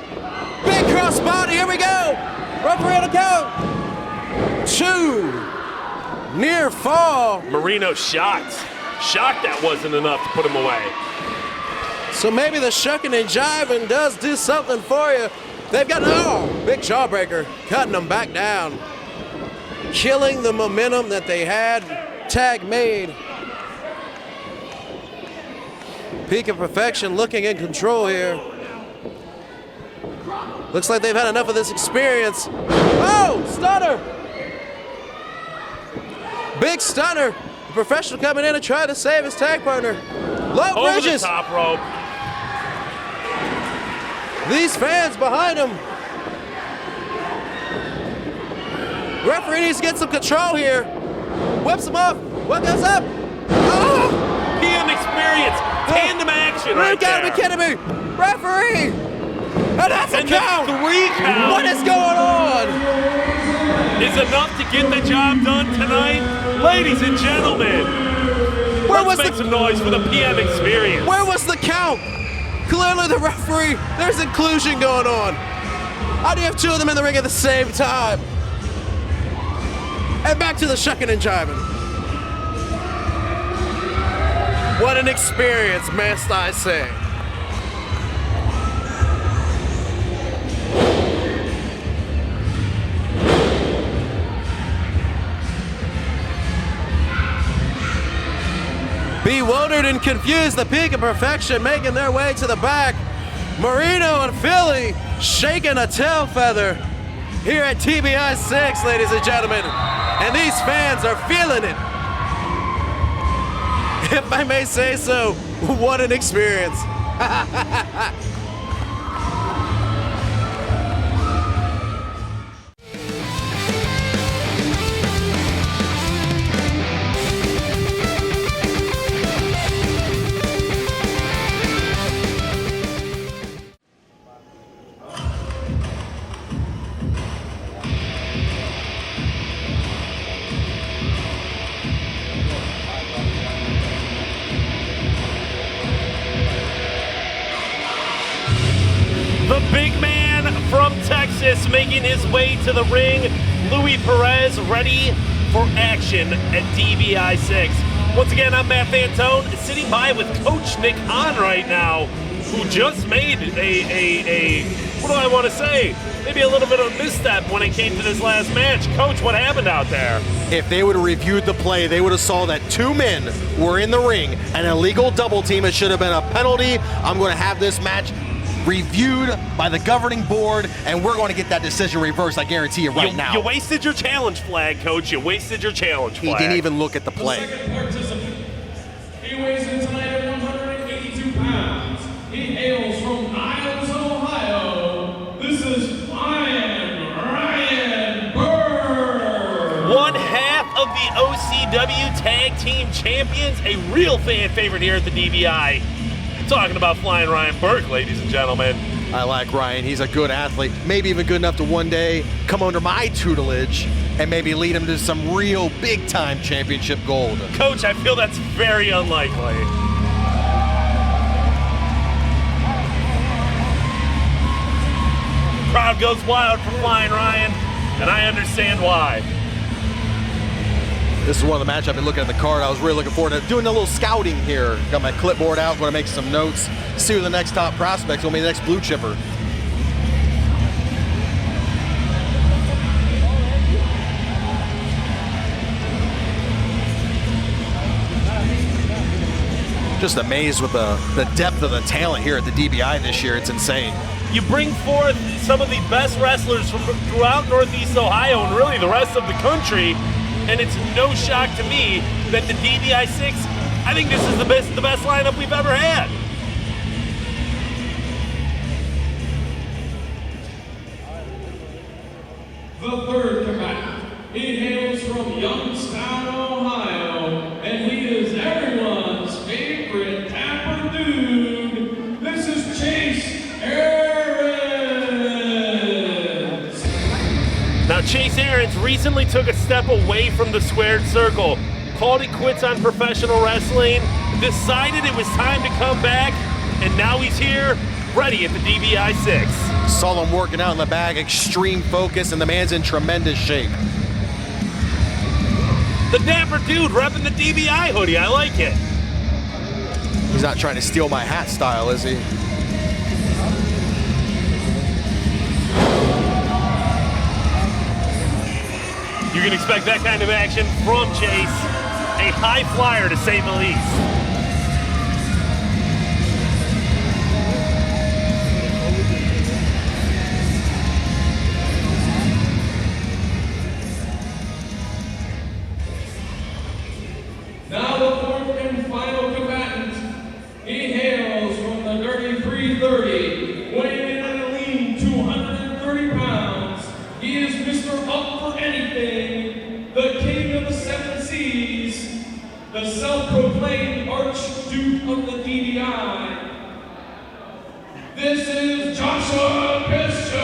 Speaker 10: Big cross body. Here we go. Referee on the count. 2. Near fall.
Speaker 5: Marino shocked. Shocked that wasn't enough to put him away.
Speaker 10: So maybe the shucking and jiving does do something for you. They've got big jawbreaker, cutting them back down, killing the momentum that they had. Tag made. Peak of perfection, looking in control here. Looks like they've had enough of this experience. Oh, stunner! Big stunner. The professional coming in and trying to save his tag partner. Low
Speaker 5: Over
Speaker 10: bridges.
Speaker 5: the top rope.
Speaker 10: These fans behind him. Referee needs to get some control here. Whips him up. What goes up? Oh!
Speaker 5: PM experience. Tandem action right
Speaker 10: You gotta
Speaker 5: there.
Speaker 10: be kidding me. Referee. And that's a
Speaker 5: And
Speaker 10: count.
Speaker 5: the 3 count.
Speaker 10: What is going on?
Speaker 5: Is enough to get the job done tonight? Ladies and gentlemen, let's make some noise for the PM experience.
Speaker 10: Where was the count? Clearly the referee, there's inclusion going on. How do you have 2 of them in the ring at the same time? And back to the shucking and jiving. What an experience, must I say. Bewildered and confused, the peak of perfection making their way to the back. Marino and Philly shaking a tail feather here at TBI 6, ladies and gentlemen. And these fans are feeling it. If I may say so, what an experience.
Speaker 5: The big man from Texas making his way to the ring, Louis Perez, ready for action at DBI 6. Once again, I'm Matt Fantone, sitting by with Coach Nick Hahn right now, who just made a what do I want to say? Maybe a little bit of a misstep when it came to this last match. Coach, what happened out there?
Speaker 8: If they would have reviewed the play, they would have saw that 2 men were in the ring, an illegal double team. It should have been a penalty. I'm going to have this match reviewed by the governing board, and we're going to get that decision reversed, I guarantee you right now.
Speaker 5: You wasted your challenge flag, Coach. You wasted your challenge
Speaker 8: He
Speaker 5: flag.
Speaker 8: didn't even look at the
Speaker 9: The
Speaker 8: play.
Speaker 9: second participant, he weighs in tonight at 182 pounds. He hails from Niles, Ohio. This is Ryan Burr.
Speaker 5: One half of the OCW Tag Team Champions, a real fan favorite here at the DBI. Talking about Flying Ryan Burke, ladies and gentlemen.
Speaker 8: I like Ryan. He's a good athlete. Maybe even good enough to one day come under my tutelage and maybe lead him to some real big-time championship gold.
Speaker 5: Coach, I feel that's very unlikely. Crowd goes wild for Flying Ryan, and I understand why.
Speaker 8: This is one of the matches I've been looking at the card. I was really looking forward to doing a little scouting here. Got my clipboard out, going to make some notes, see who the next top prospects will be, the next blue chipper. Just amazed with the depth of the talent here at the DBI this year. It's insane.
Speaker 5: You bring forth some of the best wrestlers from throughout Northeast Ohio and really the rest of the country, and it's no shock to me that the DBI 6, I think this is the best lineup we've ever had.
Speaker 9: The third combatant, he hails from Youngstown, Ohio, and he is everyone's favorite tapper dude. This is Chase Aarons.
Speaker 5: Now Chase Aarons recently took a step away from the squared circle, called it quits on professional wrestling, decided it was time to come back, and now he's here, ready at the DBI 6.
Speaker 8: Saw him working out in the back, extreme focus, and the man's in tremendous shape.
Speaker 5: The dapper dude repping the DBI hoodie, I like it.
Speaker 8: He's not trying to steal my hat style, is he?
Speaker 5: You can expect that kind of action from Chase. A high flyer, to say the least.
Speaker 9: Now the fourth and final combatant, he hails from the Dirty 330, weighing in at a lean 230 pounds. He is Mr. Up for Anything, the King of the Seven Seas, the self-proclaimed Archduke of the DBI. This is Joshua Bishop.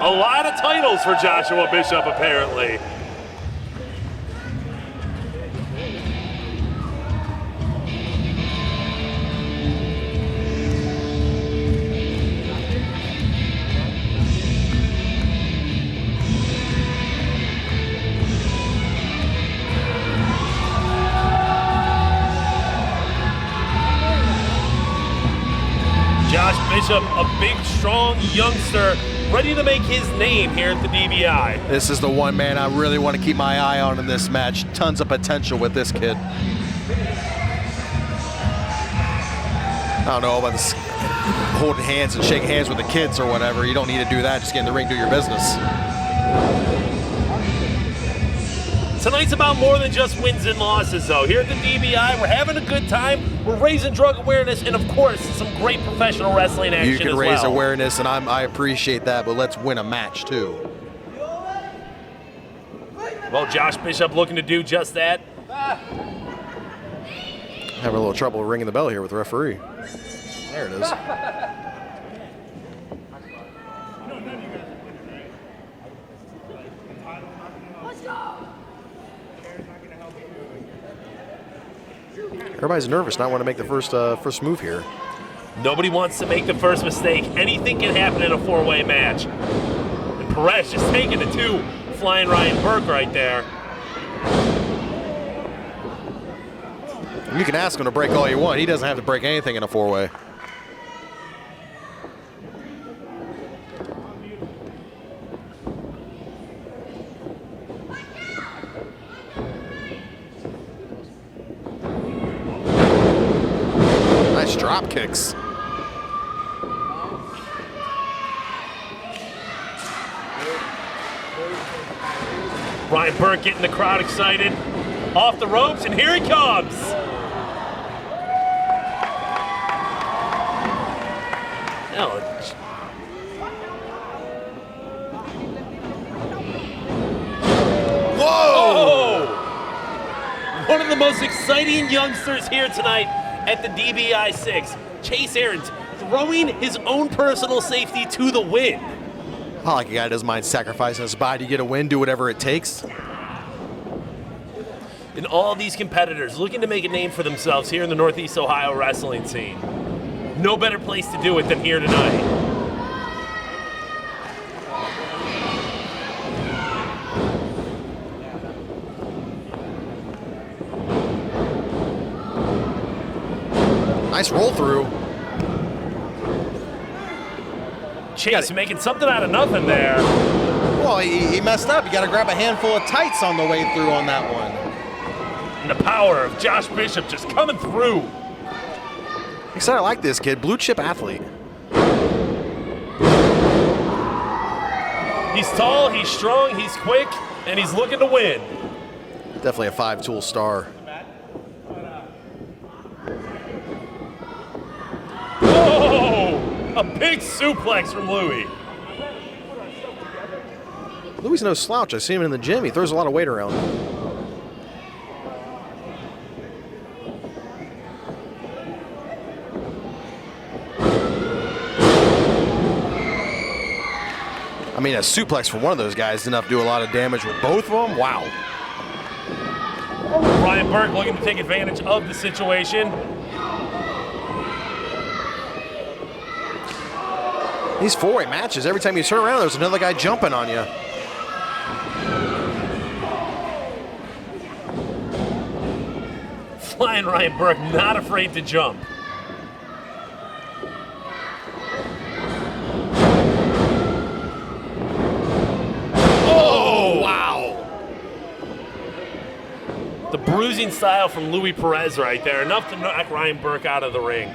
Speaker 5: A lot of titles for Joshua Bishop, apparently. Josh Bishop, a big, strong youngster, ready to make his name here at the DBI.
Speaker 8: This is the one man I really want to keep my eye on in this match. Tons of potential with this kid. I don't know about this holding hands and shaking hands with the kids or whatever. You don't need to do that. Just get in the ring, do your business.
Speaker 5: Tonight's about more than just wins and losses, though. Here at the DBI, we're having a good time. We're raising drug awareness, and of course, some great professional wrestling action
Speaker 8: You can
Speaker 5: as
Speaker 8: raise
Speaker 5: well.
Speaker 8: awareness, and I appreciate that, but let's win a match too.
Speaker 5: Well, Josh Bishop looking to do just that.
Speaker 8: Having a little trouble ringing the bell here with the referee. There it is. Everybody's nervous, not want to make the first move here.
Speaker 5: Nobody wants to make the first mistake. Anything can happen in a four-way match. And Perez just taking it to Flying Ryan Burke right there.
Speaker 8: You can ask him to break all you want. He doesn't have to break anything in a four-way. drop kicks.
Speaker 5: Ryan Burke getting the crowd excited. Off the ropes, and here he comes. Oh,
Speaker 8: Whoa!
Speaker 5: one of the most exciting youngsters here tonight at the DBI 6. Chase Aarons throwing his own personal safety to the wind.
Speaker 8: I like a guy that doesn't mind sacrificing his body to get a win, do whatever it takes.
Speaker 5: And all these competitors looking to make a name for themselves here in the Northeast Ohio wrestling scene. No better place to do it than here tonight.
Speaker 8: Nice roll through.
Speaker 5: Chase making something out of nothing there.
Speaker 8: Well, he messed up. You got to grab a handful of tights on the way through on that one.
Speaker 5: And the power of Josh Bishop just coming through.
Speaker 8: I said I like this kid, blue chip athlete.
Speaker 5: He's tall, he's strong, he's quick, and he's looking to win.
Speaker 8: Definitely a 5-tool star.
Speaker 5: Oh, a big suplex from Louis.
Speaker 8: Louis no slouch. I see him in the gym. He throws a lot of weight around. I mean, a suplex from one of those guys is enough to do a lot of damage with both of them. Wow.
Speaker 5: Ryan Burke looking to take advantage of the situation.
Speaker 8: These 4-way matches, every time you turn around, there's another guy jumping on you.
Speaker 5: Flying Ryan Burke, not afraid to jump. Oh, wow. The bruising style from Louis Perez right there, enough to knock Ryan Burke out of the ring.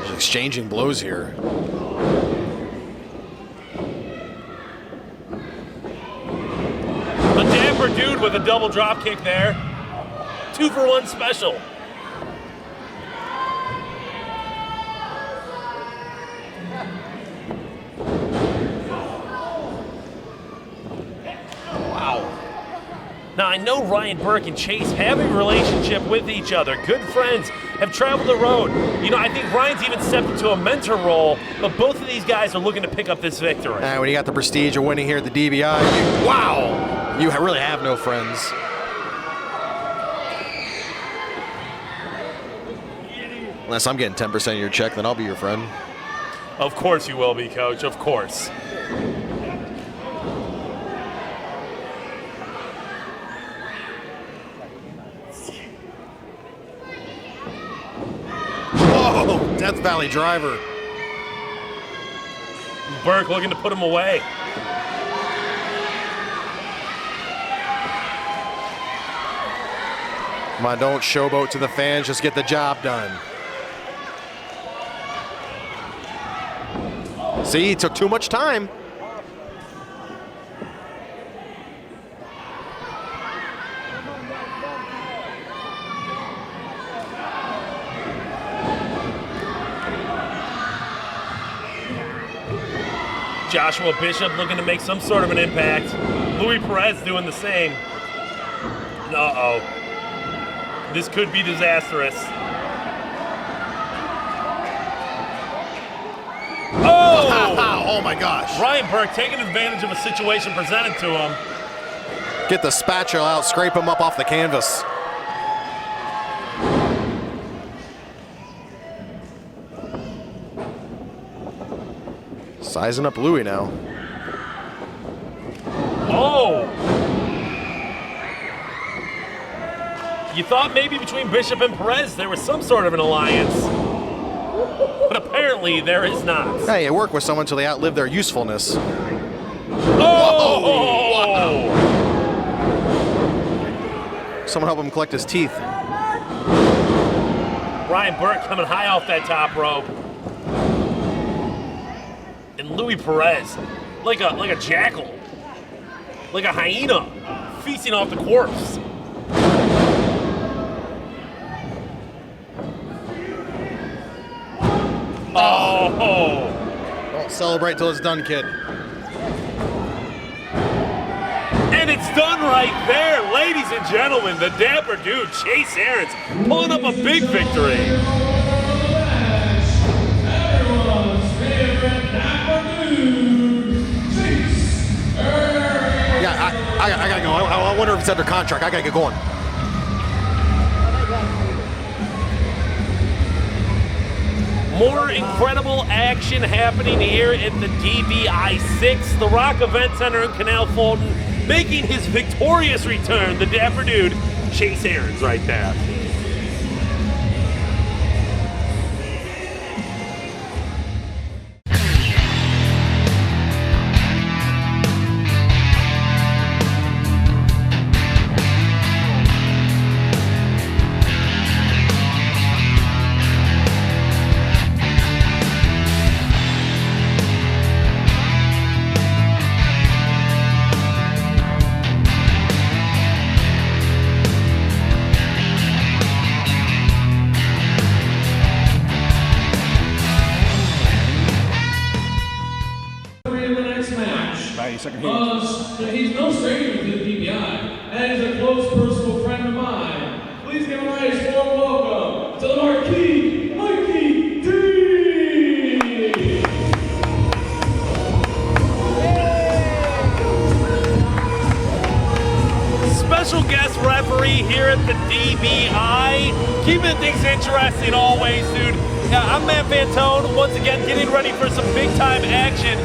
Speaker 8: Just exchanging blows here.
Speaker 5: The Dapper Dude with a double drop kick there. 2-for-1 special. Wow. Now, I know Ryan Burke and Chase have a relationship with each other. Good friends, have traveled the road. You know, I think Ryan's even stepped into a mentor role, but both of these guys are looking to pick up this victory.
Speaker 8: When you got the prestige of winning here at the DBI, wow, you really have no friends. Unless I'm getting 10% of your check, then I'll be your friend.
Speaker 5: Of course you will be, Coach, of course.
Speaker 8: Oh, Death Valley driver.
Speaker 5: Burke looking to put him away.
Speaker 8: Come on, don't showboat to the fans, just get the job done. See, he took too much time.
Speaker 5: Joshua Bishop looking to make some sort of an impact. Louis Perez doing the same. Uh-oh. This could be disastrous. Oh!
Speaker 8: Oh my gosh.
Speaker 5: Ryan Burke taking advantage of a situation presented to him.
Speaker 8: Get the spatula out, scrape him up off the canvas. Sizing up Louis now.
Speaker 5: Oh! You thought maybe between Bishop and Perez there was some sort of an alliance. But apparently there is not.
Speaker 8: Hey, you work with someone until they outlive their usefulness.
Speaker 5: Oh! Oh!
Speaker 8: Someone help him collect his teeth.
Speaker 5: Brian Burke coming high off that top rope. And Louis Perez, like a jackal, like a hyena, feasting off the corpse. Oh!
Speaker 8: Don't celebrate till it's done, kid.
Speaker 5: And it's done right there, ladies and gentlemen. The dapper dude, Chase Aarons, pulling up a big victory.
Speaker 9: Everyone's favorite dapper dude, Chase Aarons.
Speaker 8: Yeah, I gotta go. I wonder if it's under contract. I gotta get going.
Speaker 5: More incredible action happening here at the DBI 6, the Rock Event Center in Canal Fulton, making his victorious return, the dapper dude, Chase Aarons right there.
Speaker 9: In the next match, he's no stranger to the DBI, and he's a close personal friend of mine. Please give a nice warm welcome to the Marquis, Mikey D.
Speaker 5: Special guest referee here at the DBI, keeping things interesting always, dude. I'm Matt Fantone, once again getting ready for some big-time action.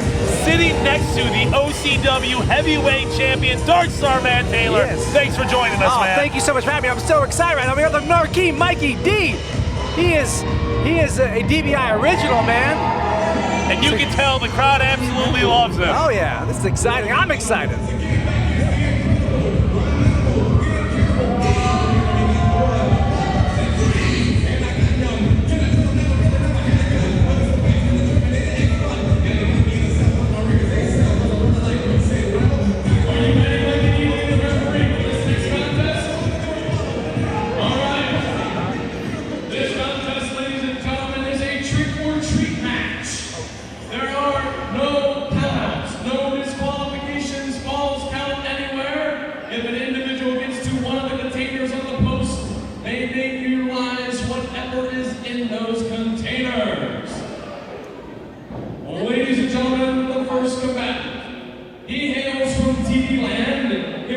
Speaker 5: Sitting next to the OCW heavyweight champion, Dark Star Matt Taylor.
Speaker 7: Yes.
Speaker 5: Thanks for joining us, Matt.
Speaker 7: Thank you so much for having me. I'm so excited right now. We got the Marquis Mikey D. He is a DBI original, man.
Speaker 5: And you can tell the crowd absolutely loves him.
Speaker 7: Oh yeah, this is exciting. I'm excited.
Speaker 9: This contest, ladies and gentlemen, is a trick or treat match. There are no countouts, no disqualifications, falls count anywhere. If an individual gets to one of the containers on the post, they may utilize whatever is in those containers. Ladies and gentlemen, the first combatant. He hails from TV land,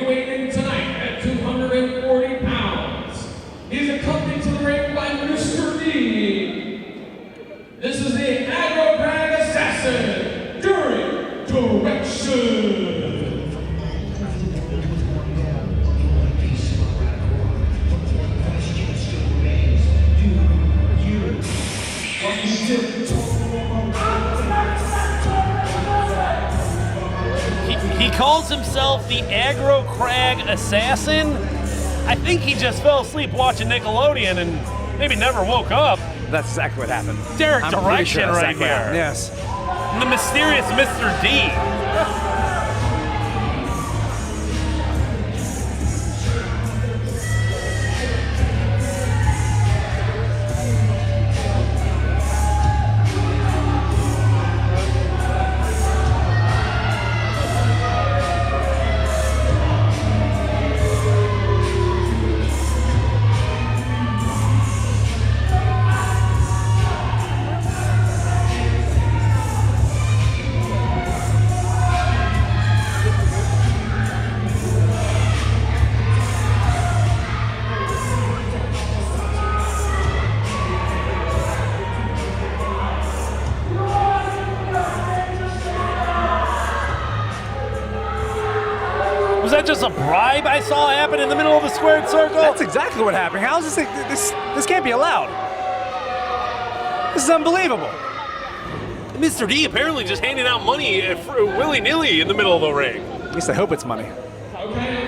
Speaker 9: weighing tonight at 240 pounds. He's accompanied to the ring by Mr. D. This is the Aggro Crag Assassin during direction.
Speaker 5: He calls himself the Aggro Crag Assassin. I think he just fell asleep watching Nickelodeon and maybe never woke up.
Speaker 7: That's exactly what happened.
Speaker 5: Derek
Speaker 7: I'm pretty
Speaker 5: Direction
Speaker 7: sure that's
Speaker 5: right
Speaker 7: exactly what happened.
Speaker 5: here.
Speaker 7: Yes.
Speaker 5: The mysterious Mr. D. Was that just a bribe I saw happen in the middle of the squared circle?
Speaker 7: That's exactly what happened. How is this? This can't be allowed. This is unbelievable.
Speaker 5: Mr. D apparently just handing out money willy-nilly in the middle of the ring.
Speaker 7: At least I hope it's money.
Speaker 9: Okay.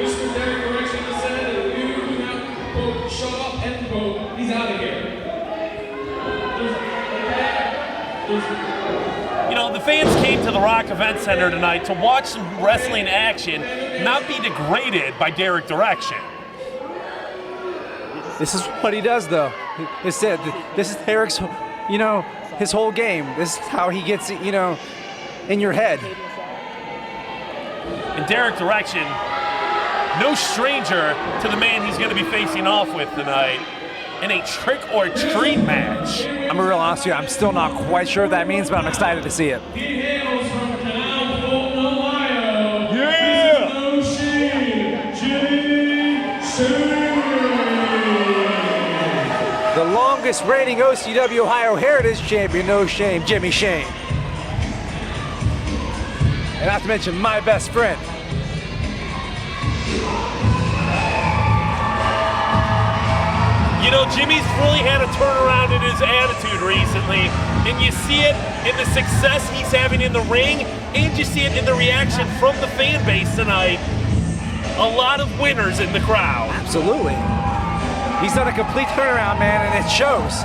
Speaker 9: Mr. Derek Direction has said that you do not, quote, shut up, end quote, he's out of here.
Speaker 5: You know, the fans came to the Rock Event Center tonight to watch some wrestling action, not be degraded by Derek Direction.
Speaker 7: This is what he does, though. This is Eric's, his whole game. This is how he gets, in your head.
Speaker 5: And Derek Direction, no stranger to the man he's going to be facing off with tonight in a trick or treat match.
Speaker 7: I'm gonna be real honest with you, I'm still not quite sure what that means, but I'm excited to see it.
Speaker 9: He hails from Canal, Fulton, Ohio.
Speaker 5: Yeah!
Speaker 9: This is No Shame, Jimmy Shane.
Speaker 7: The longest reigning OCW Ohio Heritage Champion, No Shame, Jimmy Shane. And not to mention my best friend.
Speaker 5: You know, Jimmy's really had a turnaround in his attitude recently, and you see it in the success he's having in the ring, and you see it in the reaction from the fan base tonight. A lot of winners in the crowd.
Speaker 7: Absolutely. He's done a complete turnaround, man, and it shows.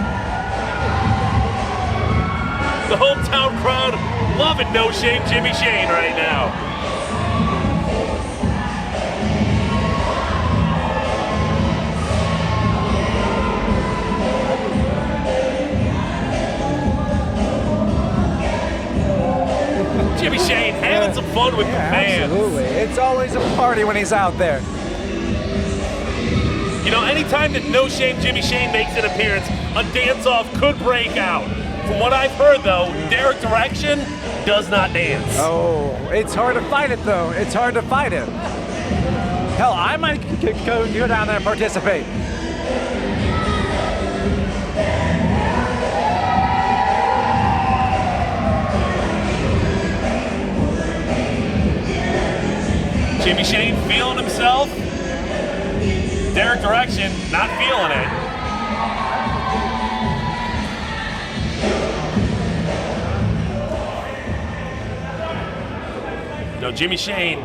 Speaker 5: The hometown crowd loving No Shame Jimmy Shane right now. Jimmy Shane having some fun with the fans.
Speaker 7: Absolutely. It's always a party when he's out there.
Speaker 5: You know, anytime that No Shame Jimmy Shane makes an appearance, a dance-off could break out. From what I've heard, though, Derek Direction does not dance.
Speaker 7: Oh, it's hard to fight it, though. It's hard to fight it. Hell, I might go down there and participate.
Speaker 5: Jimmy Shane feeling himself. Derek Direction not feeling it. No, Jimmy Shane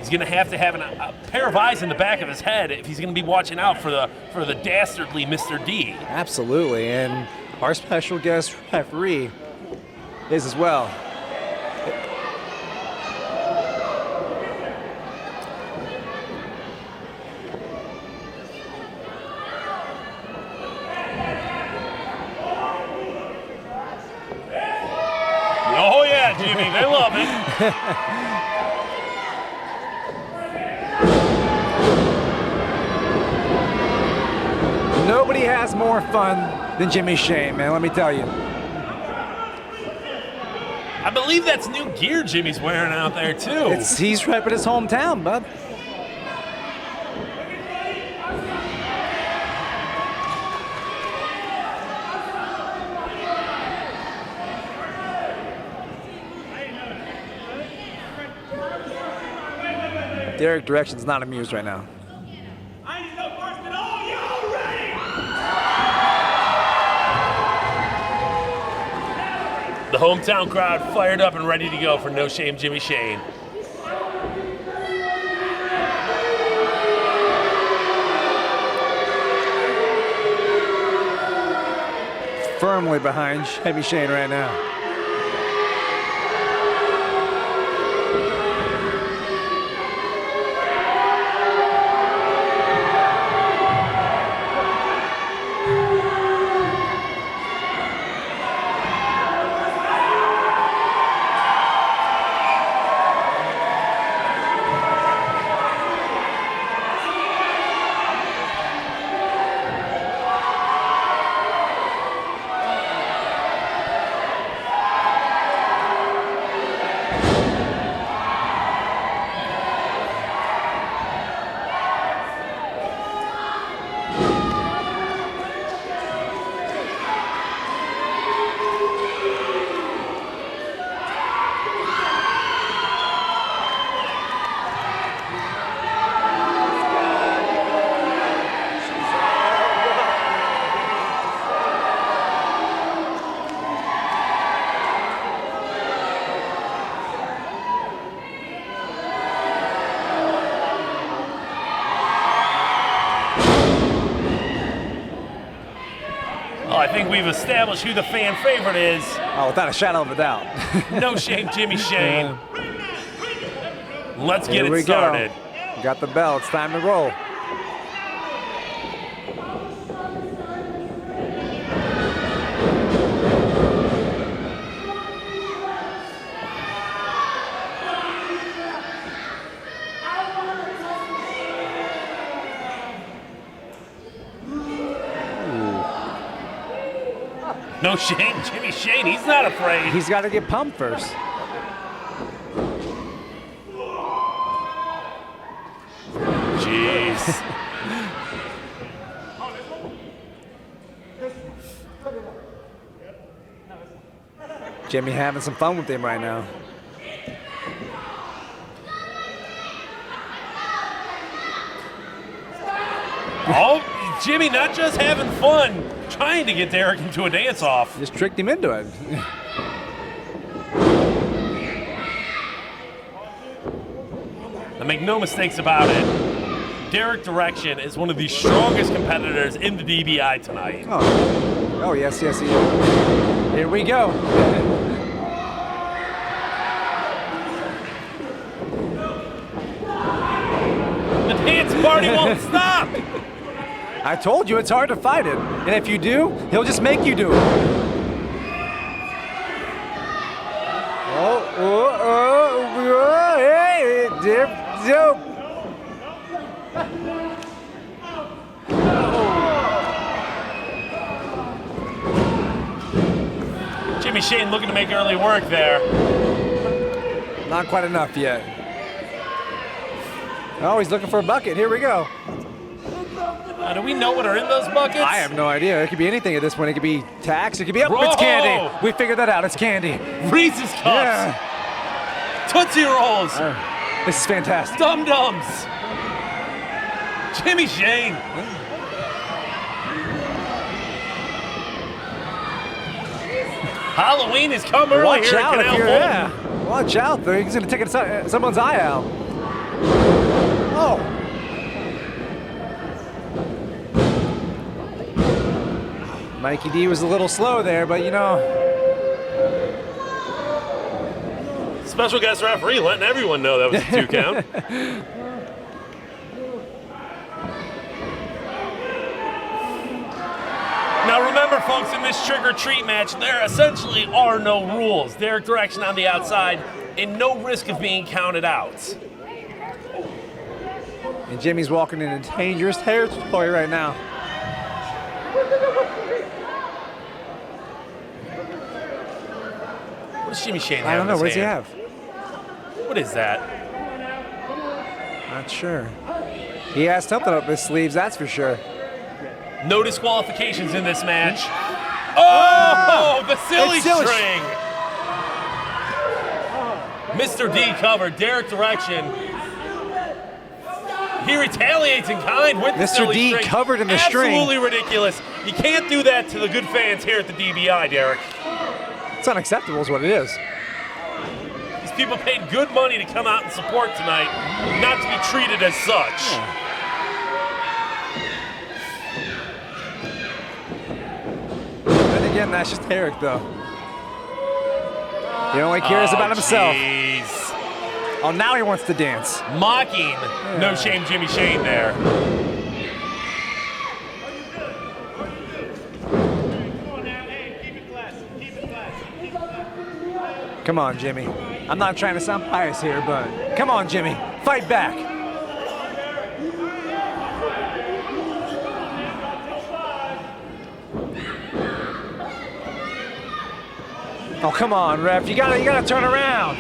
Speaker 5: is going to have a pair of eyes in the back of his head if he's going to be watching out for the dastardly Mr. D.
Speaker 7: Absolutely, and our special guest referee is as well.
Speaker 5: Oh yeah, Jimmy, they love it.
Speaker 7: Nobody has more fun than Jimmy Shane, man, let me tell you.
Speaker 5: I believe that's new gear Jimmy's wearing out there too.
Speaker 7: He's repping his hometown, bud. Derek Direction's not amused right now.
Speaker 5: The hometown crowd fired up and ready to go for No Shame Jimmy Shane.
Speaker 7: Firmly behind Jimmy Shane right now.
Speaker 5: think we've established who the fan favorite is.
Speaker 7: Oh, without a shadow of a doubt.
Speaker 5: No shame, Jimmy Shane. Let's get
Speaker 7: Here we
Speaker 5: it started.
Speaker 7: go. Got the bell. It's time to roll.
Speaker 5: No shame, Jimmy Shane. He's not afraid.
Speaker 7: He's got to get pumped first.
Speaker 5: Jeez.
Speaker 7: Jimmy having some fun with him right now.
Speaker 5: Oh, Jimmy not just having fun, trying to get Derek into a dance-off.
Speaker 7: Just tricked him into it.
Speaker 5: And make no mistakes about it, Derek Direction is one of the strongest competitors in the DBI tonight.
Speaker 7: Oh yes, yes, he is. Here we go.
Speaker 5: The dance party won't stop.
Speaker 7: I told you it's hard to fight it. And if you do, he'll just make you do it. Hey, dip, dip.
Speaker 5: Jimmy Shane looking to make early work there.
Speaker 7: Not quite enough yet. Oh, he's looking for a bucket. Here we go.
Speaker 5: Do we know what are in those buckets?
Speaker 7: I have no idea. It could be anything at this point. It could be tax. It could be,
Speaker 5: Whoa!
Speaker 7: it's candy. We figured that out. It's candy.
Speaker 5: Reese's Cups.
Speaker 7: Yeah.
Speaker 5: Tootsie Rolls.
Speaker 7: This is fantastic.
Speaker 5: Dum Dums. Jimmy Shane. Halloween is coming early
Speaker 7: Watch
Speaker 5: here
Speaker 7: out
Speaker 5: at
Speaker 7: if
Speaker 5: Canal
Speaker 7: you're,
Speaker 5: Fulton.
Speaker 7: yeah. Watch out. Though. He's going to take someone's eye out. Oh. Mikey D was a little slow there, but you know.
Speaker 5: Special guest referee letting everyone know that was a 2 count. Now remember, folks, in this trick-or-treat match, there essentially are no rules. Derek Direction on the outside and no risk of being counted out.
Speaker 7: And Jimmy's walking into dangerous territory right now.
Speaker 5: What does Jimmy Shane have
Speaker 7: I don't
Speaker 5: in
Speaker 7: know.
Speaker 5: his
Speaker 7: What does he
Speaker 5: hand?
Speaker 7: have?
Speaker 5: What is that?
Speaker 7: Not sure. He has something up his sleeves, that's for sure.
Speaker 5: No disqualifications in this match. Oh, the silly
Speaker 7: It's silly
Speaker 5: string. Mr. D covered. Derek Direction. He retaliates in kind with the
Speaker 7: Mr.
Speaker 5: silly
Speaker 7: D
Speaker 5: string.
Speaker 7: covered in the string.
Speaker 5: Absolutely ridiculous. You can't do that to the good fans here at the DBI, Derek.
Speaker 7: It's unacceptable is what it is.
Speaker 5: These people paid good money to come out and support tonight, not to be treated as such.
Speaker 7: And again, that's just Derek, though. He only cares about himself.
Speaker 5: Jeez.
Speaker 7: Oh, now he wants to dance.
Speaker 5: Mocking No Shame Jimmy Shane there.
Speaker 7: Come on, Jimmy. I'm not trying to sound pious here, but come on, Jimmy. Fight back. Oh, come on, ref. You gotta turn around.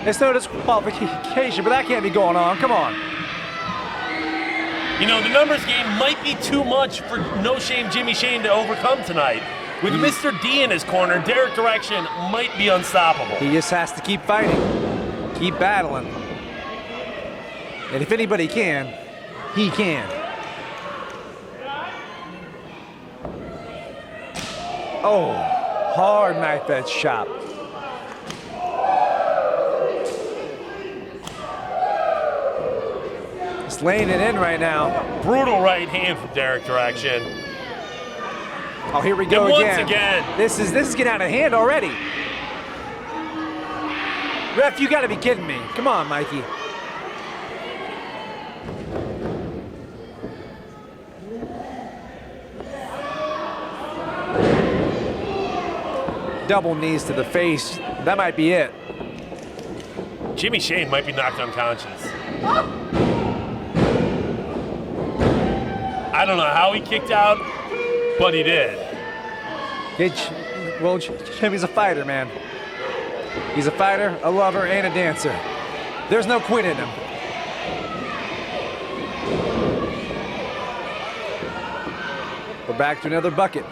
Speaker 7: It's no disqualification, but that can't be going on. Come on.
Speaker 5: You know, the numbers game might be too much for No Shame Jimmy Shane to overcome tonight. With Mr. D in his corner, Derek Direction might be unstoppable.
Speaker 7: He just has to keep fighting, keep battling. And if anybody can, he can. Oh, hard knife edge chop. Just laying it in right now.
Speaker 5: Brutal right hand from Derek Direction.
Speaker 7: Oh, here we go
Speaker 5: And
Speaker 7: again.
Speaker 5: once again.
Speaker 7: This is getting out of hand already. Ref, you gotta be kidding me. Come on, Mikey. Double knees to the face. That might be it.
Speaker 5: Jimmy Shane might be knocked unconscious. I don't know how he kicked out, but he did.
Speaker 7: Well, Jimmy's a fighter, man. He's a fighter, a lover, and a dancer. There's no quit in him. We're back to another bucket.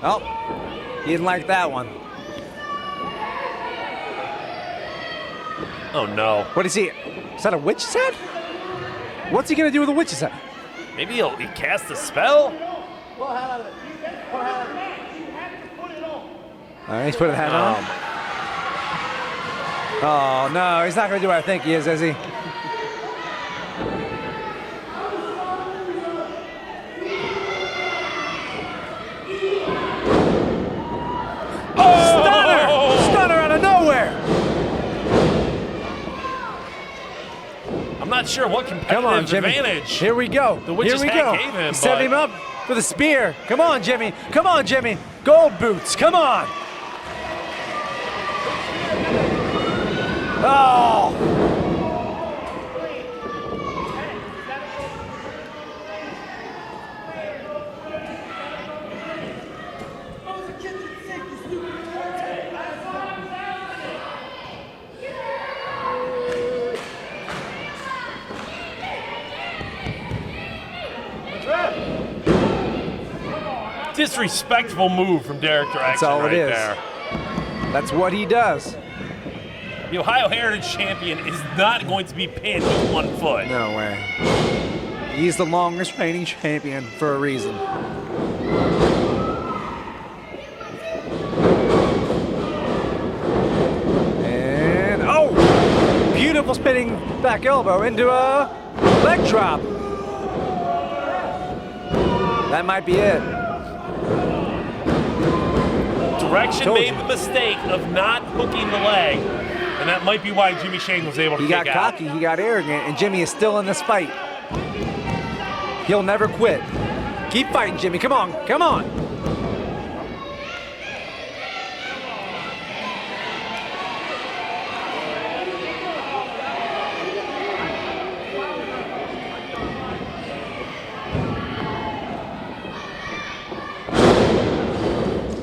Speaker 7: Oh, he didn't like that one.
Speaker 5: Oh no.
Speaker 7: What is he? Is that a witch's head? What's he gonna do with a witch's head?
Speaker 5: Maybe he cast a spell?
Speaker 7: He's putting the hat on. Oh no, he's not gonna do what I think he is he? Stunner out of nowhere!
Speaker 5: I'm not sure what competitive
Speaker 7: Come on, Jimmy.
Speaker 5: advantage.
Speaker 7: Here we go.
Speaker 5: The witch's
Speaker 7: Here we
Speaker 5: hat
Speaker 7: go.
Speaker 5: gave him,
Speaker 7: He set
Speaker 5: but-
Speaker 7: him up for the spear. Come on, Jimmy. Come on, Jimmy. Gold boots. Come on. Oh.
Speaker 5: Disrespectful move from Derek Direction.
Speaker 7: That's all
Speaker 5: right
Speaker 7: it is.
Speaker 5: There.
Speaker 7: That's what he does.
Speaker 5: The Ohio Heritage Champion is not going to be pinned with 1 foot.
Speaker 7: No way. He's the longest reigning champion for a reason. And oh! Beautiful spinning back elbow into a leg drop. That might be it.
Speaker 5: Direction
Speaker 7: Told
Speaker 5: made
Speaker 7: you.
Speaker 5: the mistake of not hooking the leg, and that might be why Jimmy Shane was able to
Speaker 7: He
Speaker 5: kick
Speaker 7: got
Speaker 5: out.
Speaker 7: cocky, he got arrogant, and Jimmy is still in this fight. He'll never quit. Keep fighting, Jimmy. Come on, come on.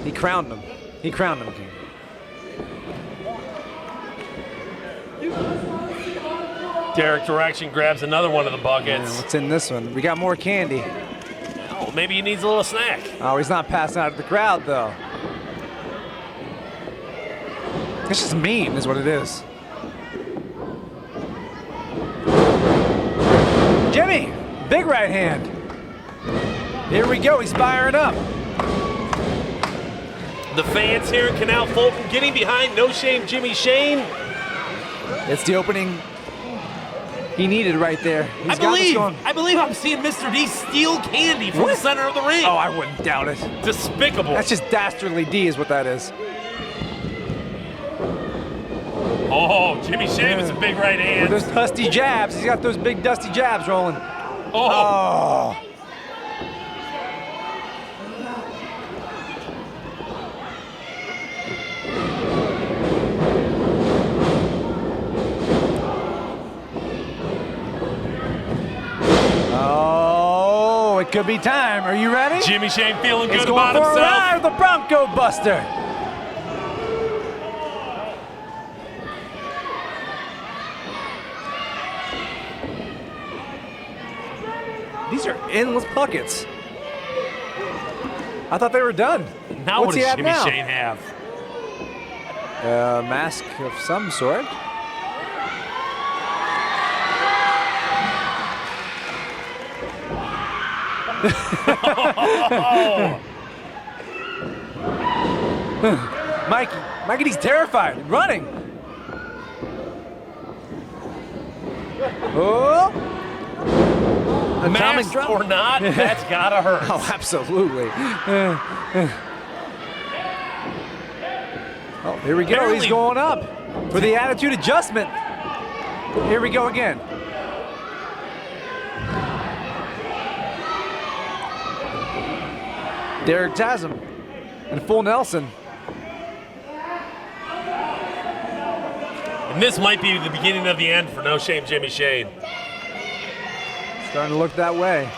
Speaker 7: He crowned him. He crowned him, King.
Speaker 5: Derek Direction grabs another one of the
Speaker 7: Yeah,
Speaker 5: buckets.
Speaker 7: what's in this one? We got more candy.
Speaker 5: Oh, maybe he needs a little snack.
Speaker 7: Oh, he's not passing out to the crowd, though. It's just mean, is what it is. Jimmy, big right hand. Here we go, he's firing up.
Speaker 5: The fans here in Canal Fulton getting behind No Shame Jimmy Shane.
Speaker 7: It's the opening he needed right there. He's got this going.
Speaker 5: I believe I'm seeing Mr. D steal candy from the center of the ring.
Speaker 7: Oh, I wouldn't doubt it.
Speaker 5: Despicable.
Speaker 7: That's just dastardly D is what that is.
Speaker 5: Oh, Jimmy Shane with some big right
Speaker 7: With
Speaker 5: hands.
Speaker 7: those dusty jabs, he's got those big dusty jabs rolling.
Speaker 5: Oh.
Speaker 7: Oh. Oh, it could be time. Are you ready?
Speaker 5: Jimmy Shane feeling
Speaker 7: He's
Speaker 5: good
Speaker 7: going
Speaker 5: about
Speaker 7: for a
Speaker 5: himself.
Speaker 7: ride, the Bronco Buster. These are endless buckets. I thought they were done.
Speaker 5: Now
Speaker 7: What's
Speaker 5: what
Speaker 7: he
Speaker 5: does
Speaker 7: have
Speaker 5: Jimmy
Speaker 7: now?
Speaker 5: Shane have?
Speaker 7: A mask of some sort. Mikey, he's terrified, running. Oh,
Speaker 5: Masked or not, that's gotta hurt.
Speaker 7: Oh, absolutely. Oh, here we go.
Speaker 5: Apparently-
Speaker 7: He's going up for the attitude adjustment. Here we go again. Derek Tasm and full Nelson.
Speaker 5: And this might be the beginning of the end for No Shame Jimmy Shane.
Speaker 7: Starting to look that way.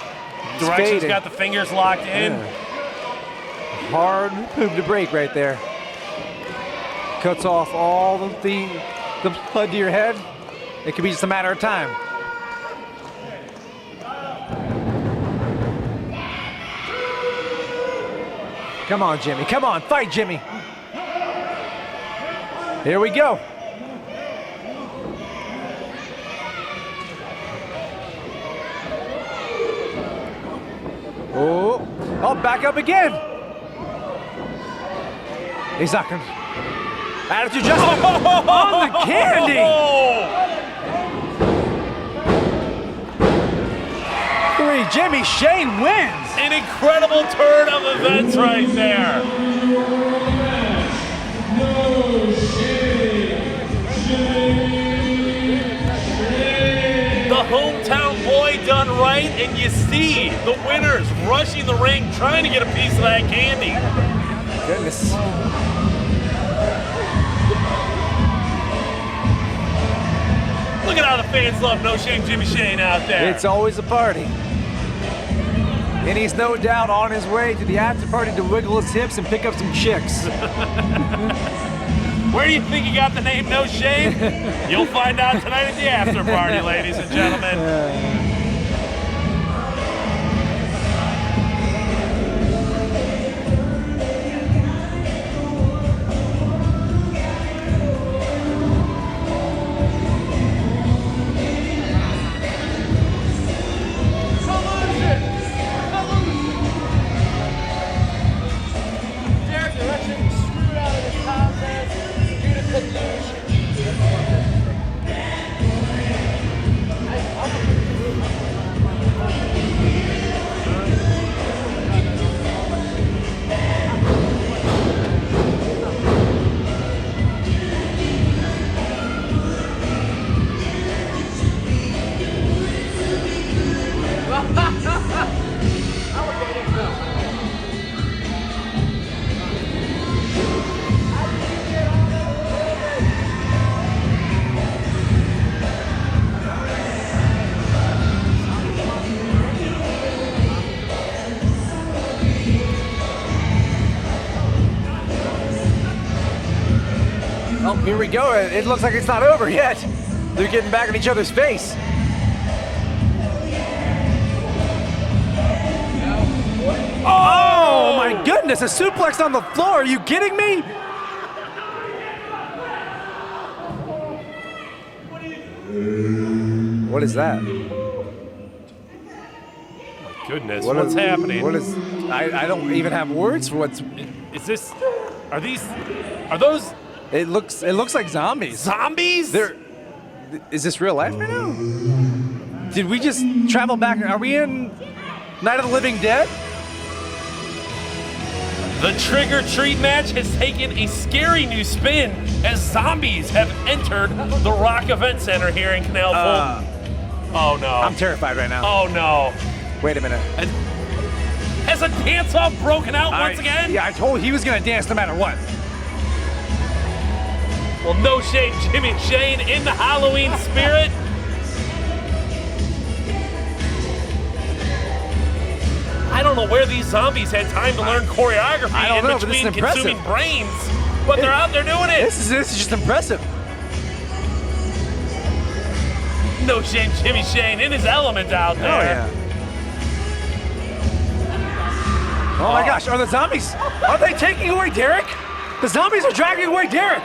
Speaker 7: He's
Speaker 5: Direction's
Speaker 7: fading.
Speaker 5: got the fingers locked in.
Speaker 7: Yeah. Hard move to break right there. Cuts off all the blood to your head. It could be just a matter of time. Come on, Jimmy. Come on, fight, Jimmy. Here we go. Oh, back up again. He's not going to. Attitude adjustment on the candy. Three, Jimmy Shane wins.
Speaker 5: An incredible turn of events right there. The hometown boy done right, and you see the winners rushing the ring, trying to get a piece of that candy.
Speaker 7: Goodness.
Speaker 5: Look at how the fans love No Shame Jimmy Shane out there.
Speaker 7: It's always a party. And he's no doubt on his way to the after party to wiggle his hips and pick up some chicks.
Speaker 5: Where do you think he got the name No Shame? You'll find out tonight at the after party, ladies and gentlemen.
Speaker 7: Oh, here we go. It looks like it's not over yet. They're getting back in each other's face. Oh my goodness, a suplex on the floor. Are you kidding me? What is that?
Speaker 5: Goodness, what's happening?
Speaker 7: What is? I don't even have words for what's.
Speaker 5: Is this? Are those
Speaker 7: It looks like zombies.
Speaker 5: zombies?
Speaker 7: Is this real life right now? Did we just travel back? Are we in Night of the Living Dead?
Speaker 5: The Trick or Treat match has taken a scary new spin as zombies have entered the Rock Event Center here in Canal Fulton. Oh no.
Speaker 7: I'm terrified right now.
Speaker 5: Oh no.
Speaker 7: Wait a minute.
Speaker 5: Has a dance-off broken out once again?
Speaker 7: Yeah, I told you he was gonna dance no matter what.
Speaker 5: Well, No Shame Jimmy Shane in the Halloween spirit. I don't know where these zombies had time to learn choreography
Speaker 7: I don't
Speaker 5: in
Speaker 7: know, but this is
Speaker 5: between consuming
Speaker 7: impressive.
Speaker 5: brains, but they're out there doing it.
Speaker 7: This is just impressive.
Speaker 5: No Shame Jimmy Shane in his element out there.
Speaker 7: Oh yeah. Oh my gosh, are the zombies? Are they taking away Derek? The zombies are dragging away Derek.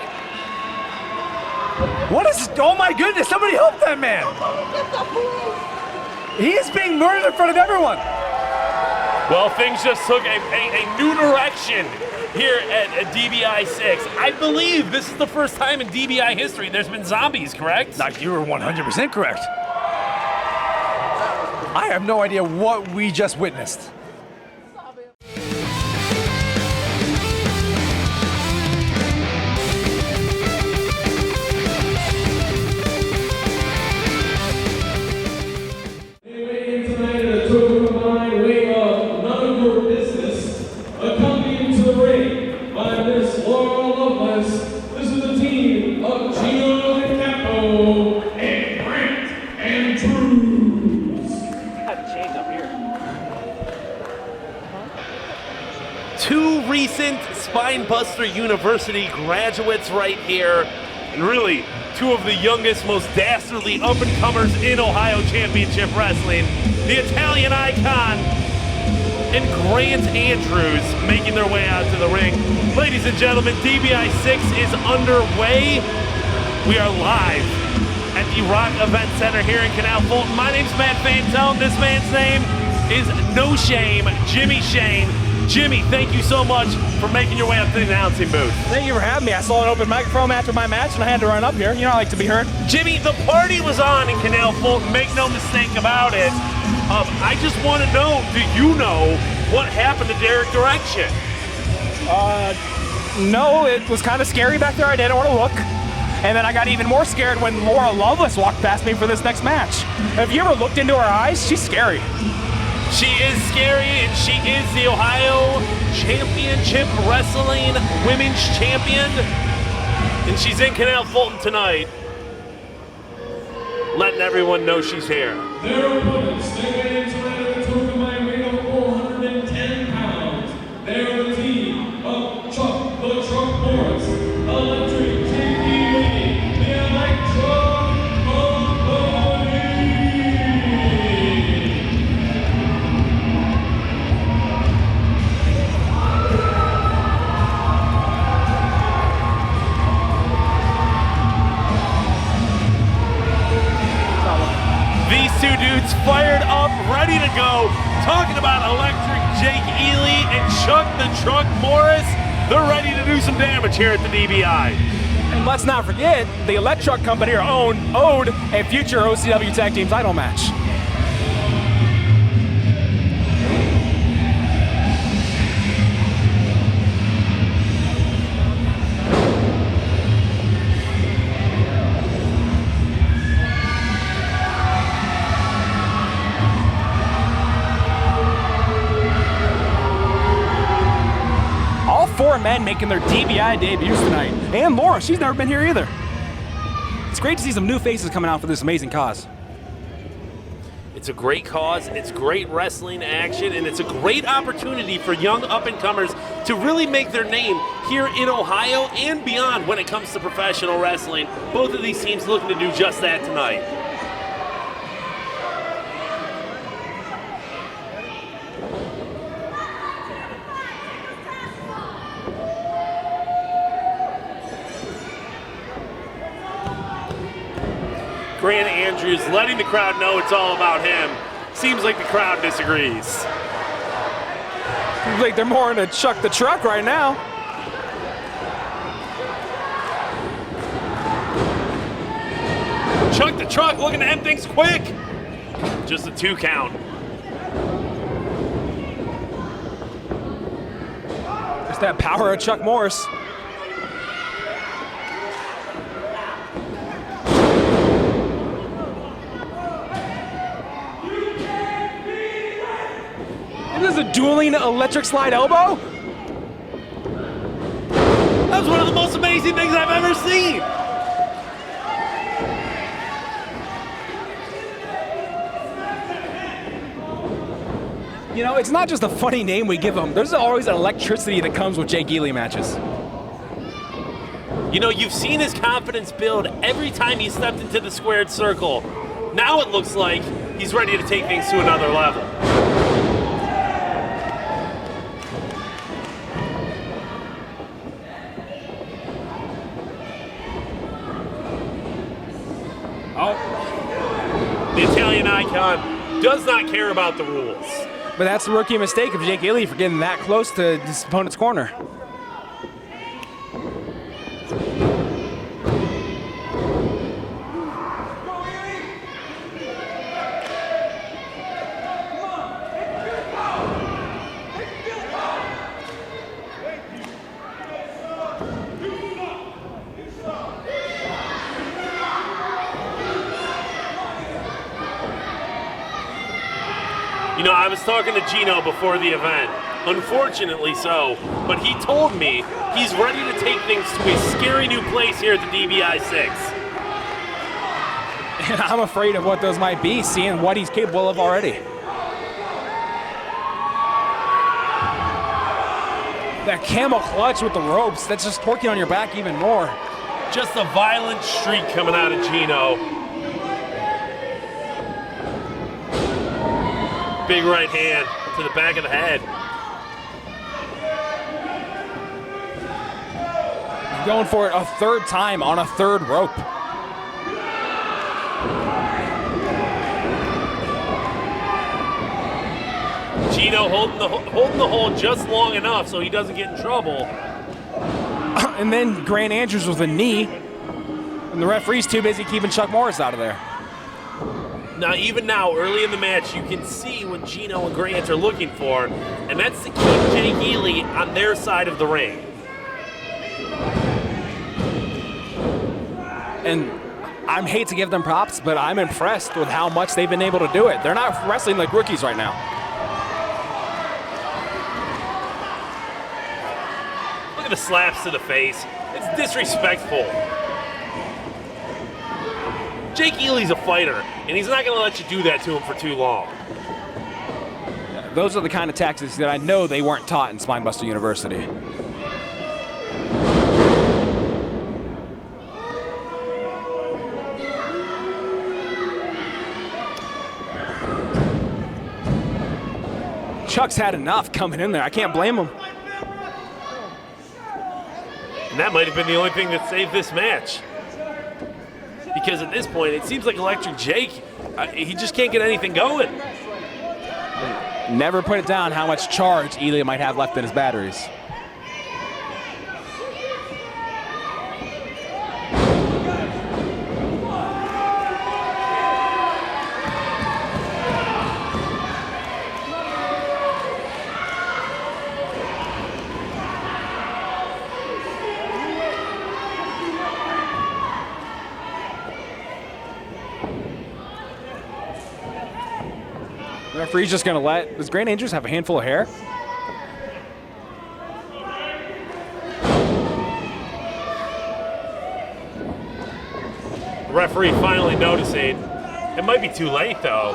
Speaker 7: What is? Oh my goodness! Somebody help that man! He is being murdered in front of everyone.
Speaker 5: Well, things just took a new direction here at DBI 6. I believe this is the first time in DBI history there's been zombies, correct?
Speaker 7: You were 100% correct. I have no idea what we just witnessed.
Speaker 9: Weighing tonight at a total combined weight of none of your business, accompanied to the ring by Miss Laura Lovelace. This is the team of Gino DiCapo and Grant Andrews.
Speaker 5: Two recent Spinebuster University graduates right here, and really two of the youngest, most dastardly up-and-comers in Ohio Championship Wrestling. The Italian Icon and Grant Andrews making their way out to the ring. Ladies and gentlemen, DBI 6 is underway. We are live at the Rock Event Center here in Canal Fulton. My name's Matt Fantone. This man's name is No Shame, Jimmy Shane. Jimmy, thank you so much for making your way up to the announcing booth.
Speaker 11: Thank you for having me. I saw an open microphone after my match, and I had to run up here. You know, I like to be heard.
Speaker 5: Jimmy, the party was on in Canal Fulton, make no mistake about it. I just want to know, do you know what happened to Derek Direction?
Speaker 11: No, it was kind of scary back there. I didn't want to look. And then I got even more scared when Laura Lovelace walked past me for this next match. Have you ever looked into her eyes? She's scary.
Speaker 5: She is scary, and she is the Ohio Championship Wrestling Women's Champion. And she's in Canal Fulton tonight, letting everyone know she's here.
Speaker 9: Their opponents, they weigh in tonight at a total combined weight of 410 pounds. They are the team of Chuck the Truck Morris, Electric JP Lee, the Electro Company.
Speaker 5: These two dudes fired up, ready to go. Talking about Electric Jake Ely and Chuck the Truck Morris. They're ready to do some damage here at the DBI.
Speaker 11: And let's not forget, the Electruck Company are owed a future OCW Tag Team title match. All four men making their DBI debuts tonight. And Laura, she's never been here either. It's great to see some new faces coming out for this amazing cause.
Speaker 5: It's a great cause, it's great wrestling action, and it's a great opportunity for young up-and-comers to really make their name here in Ohio and beyond when it comes to professional wrestling. Both of these teams looking to do just that tonight. Grant Andrews letting the crowd know it's all about him. Seems like the crowd disagrees.
Speaker 11: Seems like they're more into Chuck the Truck right now.
Speaker 5: Chuck the Truck looking to end things quick. Just a 2 count.
Speaker 11: Just that power of Chuck Morris. This is a dueling electric slide elbow?
Speaker 5: That was one of the most amazing things I've ever seen.
Speaker 11: You know, it's not just a funny name we give him. There's always an electricity that comes with Jake Ely matches.
Speaker 5: You know, you've seen his confidence build every time he stepped into the squared circle. Now it looks like he's ready to take things to another level. The Italian Icon does not care about the rules.
Speaker 11: But that's the rookie mistake of Jake Ely for getting that close to his opponent's corner.
Speaker 5: You know, I was talking to Gino before the event, unfortunately so, but he told me he's ready to take things to a scary new place here at the DBI 6.
Speaker 11: And I'm afraid of what those might be, seeing what he's capable of already. That camel clutch with the ropes, that's just torquing on your back even more.
Speaker 5: Just a violent streak coming out of Gino. Big right hand to the back of the head.
Speaker 11: Going for it a third time on a third rope.
Speaker 5: Gino holding the hold just long enough so he doesn't get in trouble.
Speaker 11: And then Grant Andrews with a knee, and the referee's too busy keeping Chuck Morris out of there.
Speaker 5: Now, even now, early in the match, you can see what Gino and Grant are looking for, and that's to keep Jake Ely on their side of the ring.
Speaker 11: And I hate to give them props, but I'm impressed with how much they've been able to do it. They're not wrestling like rookies right now.
Speaker 5: Look at the slaps to the face. It's disrespectful. Jake Ely's a fighter, and he's not going to let you do that to him for too long.
Speaker 11: Those are the kind of tactics that I know they weren't taught in Spinebuster University. Chuck's had enough coming in there. I can't blame him.
Speaker 5: And that might have been the only thing that saved this match. Because at this point, it seems like Electric Jake, he just can't get anything going.
Speaker 11: Never put it down how much charge Ely might have left in his batteries. The referee's just going to let, does Grant Andrews have a handful of hair?
Speaker 5: The referee finally noticing. It might be too late, though.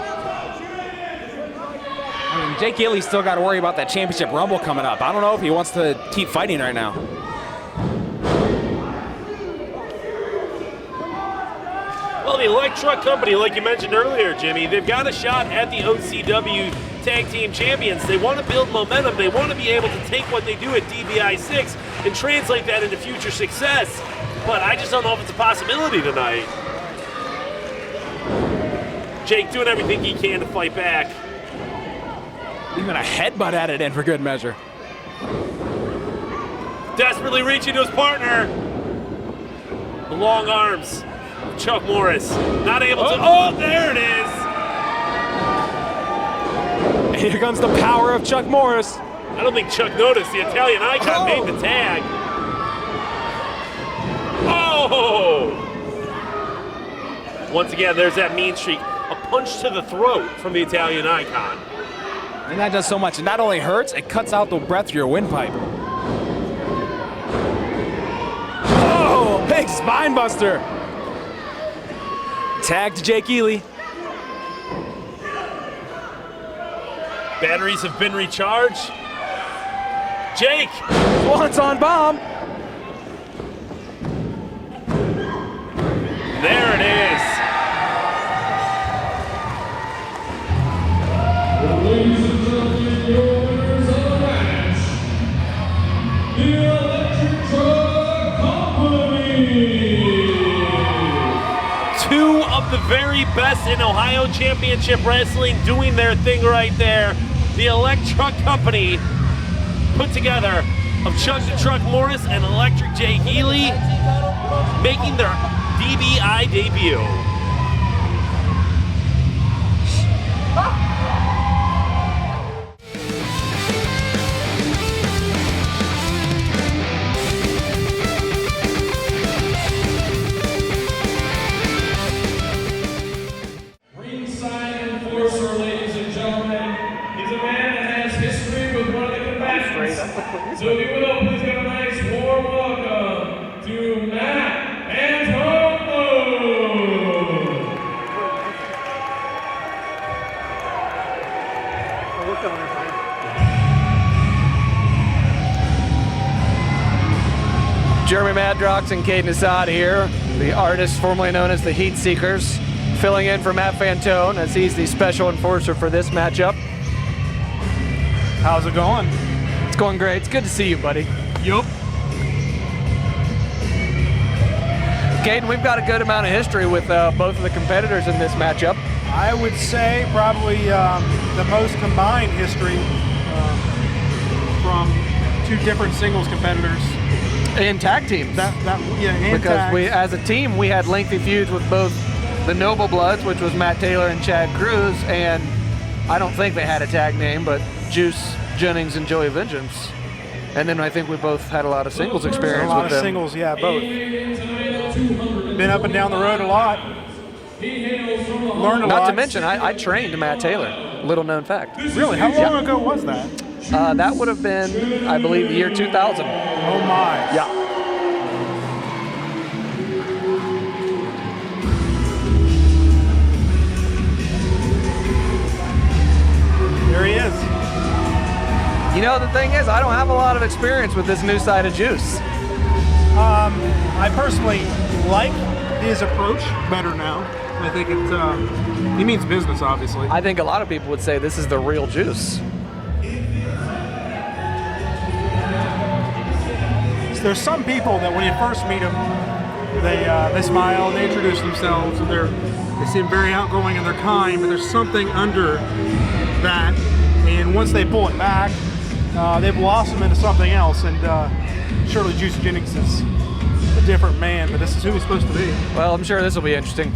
Speaker 11: I mean, Jake Ely's still got to worry about that championship rumble coming up. I don't know if he wants to keep fighting right now.
Speaker 5: Well, the Electruck Company, like you mentioned earlier, Jimmy, they've got a shot at the OCW Tag Team Champions. They want to build momentum. They want to be able to take what they do at DBI 6 and translate that into future success. But I just don't know if it's a possibility tonight. Jake doing everything he can to fight back.
Speaker 11: Even a headbutt at it in for good measure.
Speaker 5: Desperately reaching to his partner. The long arms. Chuck Morris, not able to, oh, there it is!
Speaker 11: Here comes the power of Chuck Morris.
Speaker 5: I don't think Chuck noticed the Italian Icon made the tag. Oh! Once again, there's that mean streak. A punch to the throat from the Italian Icon.
Speaker 11: And that does so much. It not only hurts, it cuts out the breath through your windpipe. Oh, big spine buster. Tag to Jake Ely.
Speaker 5: Batteries have been recharged. Jake!
Speaker 11: Swanton bomb.
Speaker 5: There it is.
Speaker 9: Ladies and gentlemen, your winners of the match, the Electric Truck Company.
Speaker 5: Two of the very best in Ohio Championship Wrestling doing their thing right there. The Electruck Company put together of Chuck the Truck Morris and Electric Jake Ely making their DBI debut.
Speaker 9: Ringside enforcer, ladies and gentlemen,
Speaker 12: Jeremy Madrox and Caden Assad here, the artists formerly known as the Heat Seekers, filling in for Matt Fantone as he's the special enforcer for this matchup.
Speaker 11: How's it going?
Speaker 12: It's going great. It's good to see you, buddy.
Speaker 11: Yup.
Speaker 12: Caden, we've got a good amount of history with both of the competitors in this matchup.
Speaker 11: I would say probably the most combined history from two different singles competitors.
Speaker 12: And tag teams.
Speaker 11: And
Speaker 12: because
Speaker 11: tags.
Speaker 12: we, as a team, we had lengthy feuds with both the Noble Bloods, which was Matt Taylor and Chad Cruz, and I don't think they had a tag name, but Juice Jennings and Joey Vengeance. And then I think we both had a lot of singles experience
Speaker 11: A lot
Speaker 12: with
Speaker 11: of
Speaker 12: them.
Speaker 11: singles, yeah, both. Been up and down the road a lot. Learned a lot.
Speaker 12: Not to mention, I trained Matt Taylor. Little known fact.
Speaker 11: Really? How long ago was that?
Speaker 12: That would have been, I believe, the year 2000.
Speaker 11: Oh my.
Speaker 12: Yeah.
Speaker 11: There he is.
Speaker 12: You know, the thing is, I don't have a lot of experience with this new side of Juice.
Speaker 11: I personally like his approach better now. I think he means business, obviously.
Speaker 12: I think a lot of people would say this is the real Juice.
Speaker 11: There's some people that when you first meet them, they smile, they introduce themselves, and they seem very outgoing and they're kind, but there's something under that, and once they pull it back, they blossom into something else, and surely Juice Jennings is a different man, but this is who he's supposed to be.
Speaker 12: Well, I'm sure this will be interesting.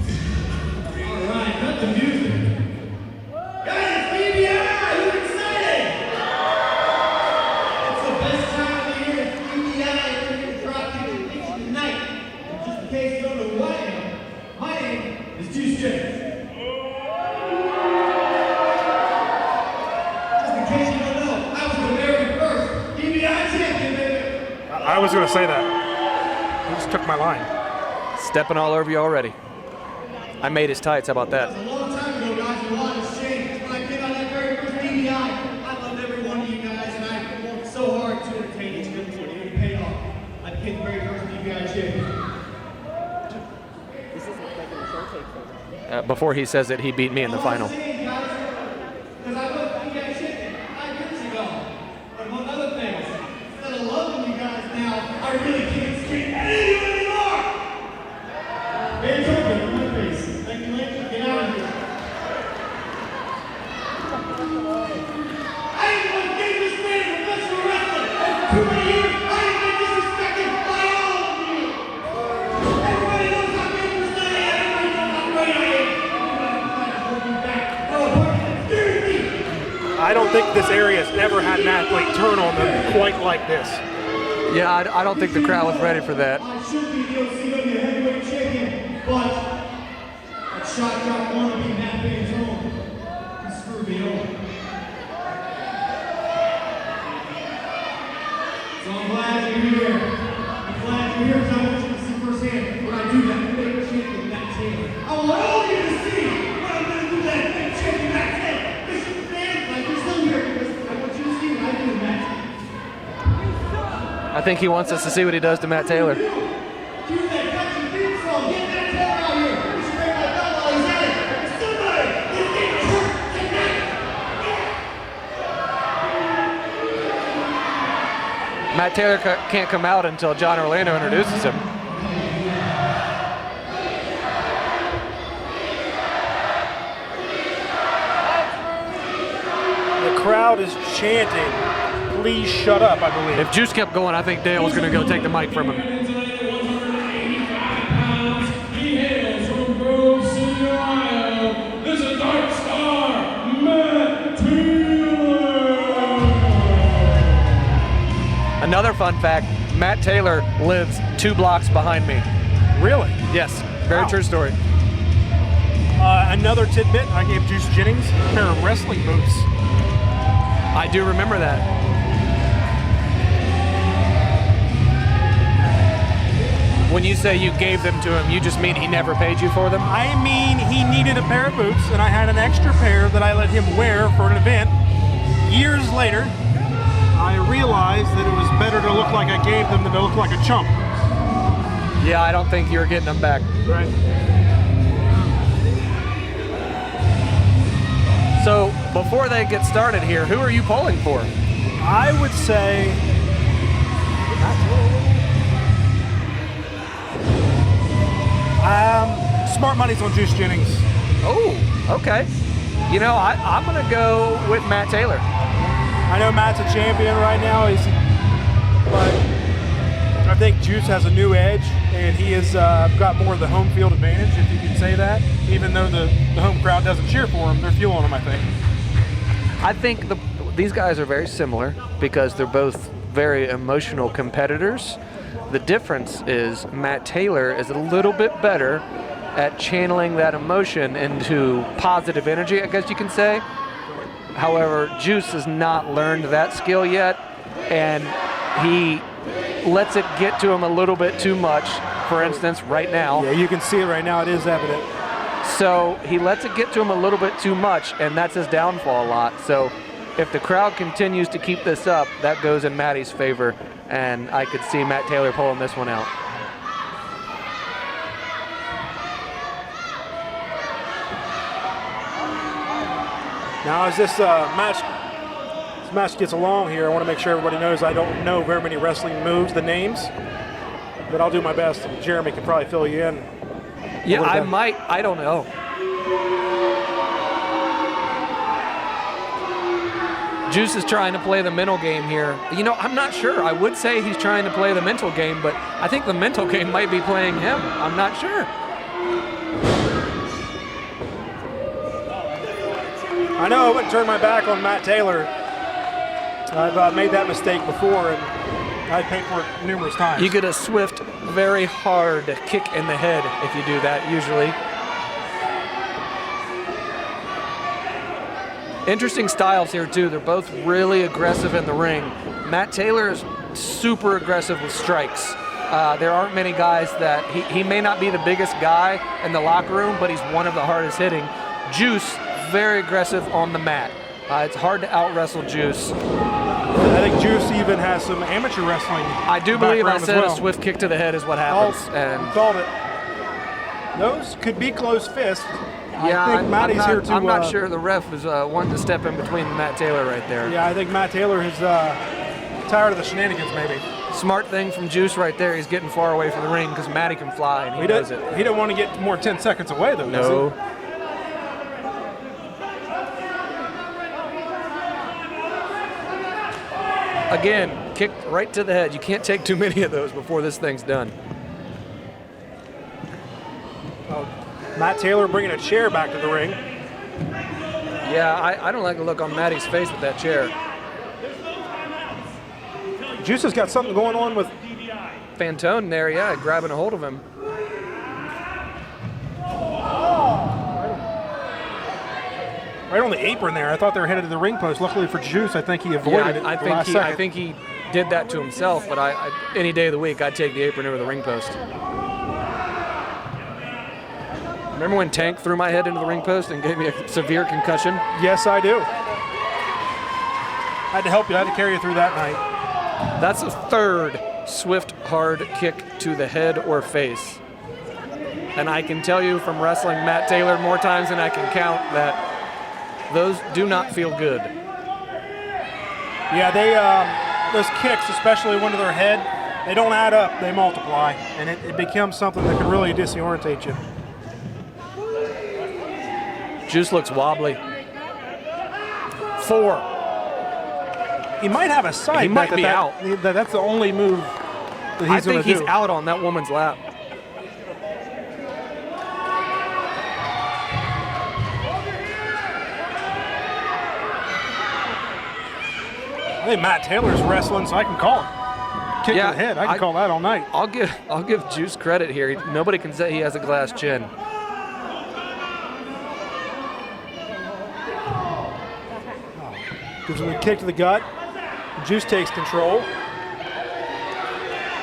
Speaker 11: I was going to say that. He just took my line.
Speaker 12: Stepping all over you already. I made his tights. How about that?
Speaker 13: A long time ago, guys, a lot has changed. When I came out of that very first DBI, I loved every one of you guys, and I worked so hard to entertain each and every one of you. It paid off. I became the very first DBI champion.
Speaker 12: Before he says it, he beat me in the final.
Speaker 13: Because I was DBI champion 5 years ago. But among other things, instead of loving you guys now, I really can't stand any of you anymore. Hey, Tobin, in my face. Thank you, Lance. Get out of here. I ain't gonna give this man professional wrestling. For 2 years, I ain't been disrespected by all of you. Everybody knows how good this guy is. Everybody knows how great I am. Everybody's looking back. Oh, seriously.
Speaker 11: I don't think this area has ever had an athlete turn on them quite like this.
Speaker 12: Yeah, I don't think the crowd was ready for that.
Speaker 13: I should be the OCW heavyweight champion, but that shot drop wannabe Matt Fantone, he screwed me over. So I'm glad you're here. I'm glad you're here because I want you to see firsthand when I do that fake champion Matt Taylor. I want all of you to see what I'm going to do that fake champion Matt Taylor. Mr. Fans, like you're still here because I want you to see what I do to Matt Taylor.
Speaker 12: I think he wants us to see what he does to Matt Taylor. Matt Taylor can't come out until John Orlando introduces him.
Speaker 11: The crowd is chanting, "Please shut up," I believe.
Speaker 12: If Juice kept going, I think Dale was going to go take the mic from him.
Speaker 9: He hails from Grove City, Ohio. This is Dark Star, Matt Taylor.
Speaker 12: Another fun fact, Matt Taylor lives 2 blocks behind me.
Speaker 11: Really?
Speaker 12: Yes, very true story.
Speaker 11: Another tidbit, I gave Juice Jennings a pair of wrestling boots.
Speaker 12: I do remember that. When you say you gave them to him, you just mean he never paid you for them?
Speaker 11: I mean, he needed a pair of boots, and I had an extra pair that I let him wear for an event. Years later, I realized that it was better to look like I gave them than to look like a chump.
Speaker 12: Yeah, I don't think you're getting them back.
Speaker 11: Right.
Speaker 12: So before they get started here, who are you pulling for?
Speaker 11: I would say smart money's on Juice Jennings.
Speaker 12: Oh, okay. You know, I'm going to go with Matt Taylor.
Speaker 11: I know Matt's a champion right now, but I think Juice has a new edge, and he has got more of the home field advantage, if you can say that. Even though the home crowd doesn't cheer for him, they're fueling him, I think.
Speaker 12: I think these guys are very similar because they're both very emotional competitors. The difference is Matt Taylor is a little bit better at channeling that emotion into positive energy, I guess you can say. However, Juice has not learned that skill yet, and he lets it get to him a little bit too much. For instance, right now.
Speaker 11: Yeah, you can see it right now. It is evident.
Speaker 12: So he lets it get to him a little bit too much, and that's his downfall a lot. So if the crowd continues to keep this up, that goes in Matty's favor, and I could see Matt Taylor pulling this one out.
Speaker 11: Now, as this match gets along here, I want to make sure everybody knows I don't know very many wrestling moves, the names, but I'll do my best. And Jeremy can probably fill you in.
Speaker 12: Yeah, I might. I don't know. Juice is trying to play the mental game here. You know, I'm not sure. I would say he's trying to play the mental game, but I think the mental game might be playing him. I'm not sure.
Speaker 11: I know I wouldn't turn my back on Matt Taylor. I've made that mistake before, and I've paid for it numerous times.
Speaker 12: You get a swift, very hard kick in the head if you do that, usually. Interesting styles here, too. They're both really aggressive in the ring. Matt Taylor is super aggressive with strikes. There aren't many guys that he may not be the biggest guy in the locker room, but he's one of the hardest hitting. Juice, very aggressive on the mat. It's hard to out-wrestle Juice.
Speaker 11: I think Juice even has some amateur wrestling.
Speaker 12: I do believe I said
Speaker 11: well.
Speaker 12: a swift kick to the head is what happens.
Speaker 11: Called it. Those could be close fists.
Speaker 12: Yeah,
Speaker 11: I think Matty's here to.
Speaker 12: I'm not sure the ref was wanting to step in between Matt Taylor right there.
Speaker 11: Yeah, I think Matt Taylor is tired of the shenanigans, maybe.
Speaker 12: Smart thing from Juice right there. He's getting far away from the ring because Matty can fly, and he knows it.
Speaker 11: He don't want to get more 10 seconds away, though, does
Speaker 12: No.
Speaker 11: he?
Speaker 12: Again, kicked right to the head. You can't take too many of those before this thing's done.
Speaker 11: Oh, Matt Taylor bringing a chair back to the ring.
Speaker 12: Yeah, I don't like the look on Matty's face with that chair.
Speaker 11: Juice has got something going on with
Speaker 12: Fantone there, yeah, grabbing a hold of him.
Speaker 11: right on the apron there. I thought they were headed to the ring post. Luckily for Juice, I think he avoided it.
Speaker 12: I think he did that to himself, but any day of the week, I'd take the apron over the ring post. Remember when Tank threw my head into the ring post and gave me a severe concussion?
Speaker 11: Yes, I do. I had to help you. I had to carry you through that night.
Speaker 12: That's a third swift, hard kick to the head or face. And I can tell you from wrestling Matt Taylor more times than I can count that those do not feel good.
Speaker 11: Yeah, those kicks, especially one to their head, they don't add up, they multiply. And it becomes something that can really disorientate you.
Speaker 12: Juice looks wobbly. 4.
Speaker 11: He might have a sight.
Speaker 12: He might be out.
Speaker 11: That's the only move that he's going to do.
Speaker 12: I think he's out on that woman's lap.
Speaker 11: I think Matt Taylor's wrestling, so I can call it. Kick to the head. I can call that all night.
Speaker 12: I'll give Juice credit here. Nobody can say he has a glass chin.
Speaker 11: Gives him a kick to the gut. Juice takes control.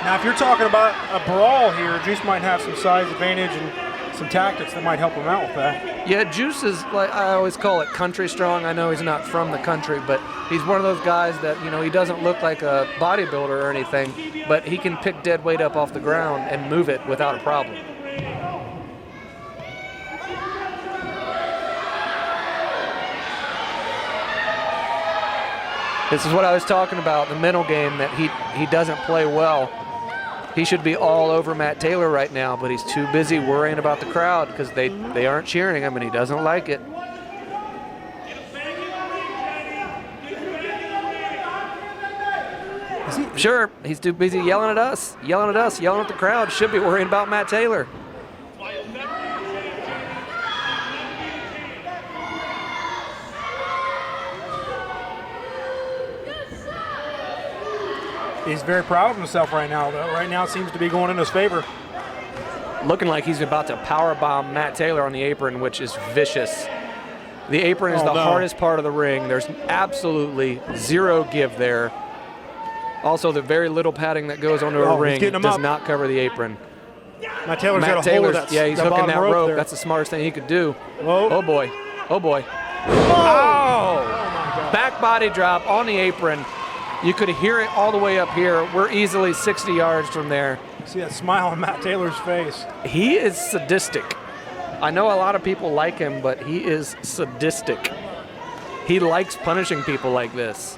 Speaker 11: Now, if you're talking about a brawl here, Juice might have some size advantage and some tactics that might help him out with that.
Speaker 12: Yeah, Juice is, like I always call it, country strong. I know he's not from the country, but He's one of those guys that, you know, he doesn't look like a bodybuilder or anything, but he can pick dead weight up off the ground and move it without a problem. This is what I was talking about, the mental game, that he doesn't play well. He should be all over Matt Taylor right now, but he's too busy worrying about the crowd because they aren't cheering him and he doesn't like it. Sure, he's too busy yelling at us, yelling at the crowd. Should be worrying about Matt Taylor.
Speaker 11: He's very proud of himself right now, though. Right now it seems to be going in his favor.
Speaker 12: Looking like he's about to powerbomb Matt Taylor on the apron, which is vicious. The apron is the hardest part of the ring. There's absolutely zero give there. Also, the very little padding that goes onto a ring does not cover the apron.
Speaker 11: Matt Taylor's got a hold of that.
Speaker 12: Yeah, he's hooking that rope. That's the smartest thing he could do. Oh boy. Oh boy. Oh! Back body drop on the apron. You could hear it all the way up here. We're easily 60 yards from there.
Speaker 11: See that smile on Matt Taylor's face.
Speaker 12: He is sadistic. I know a lot of people like him, but he is sadistic. He likes punishing people like this.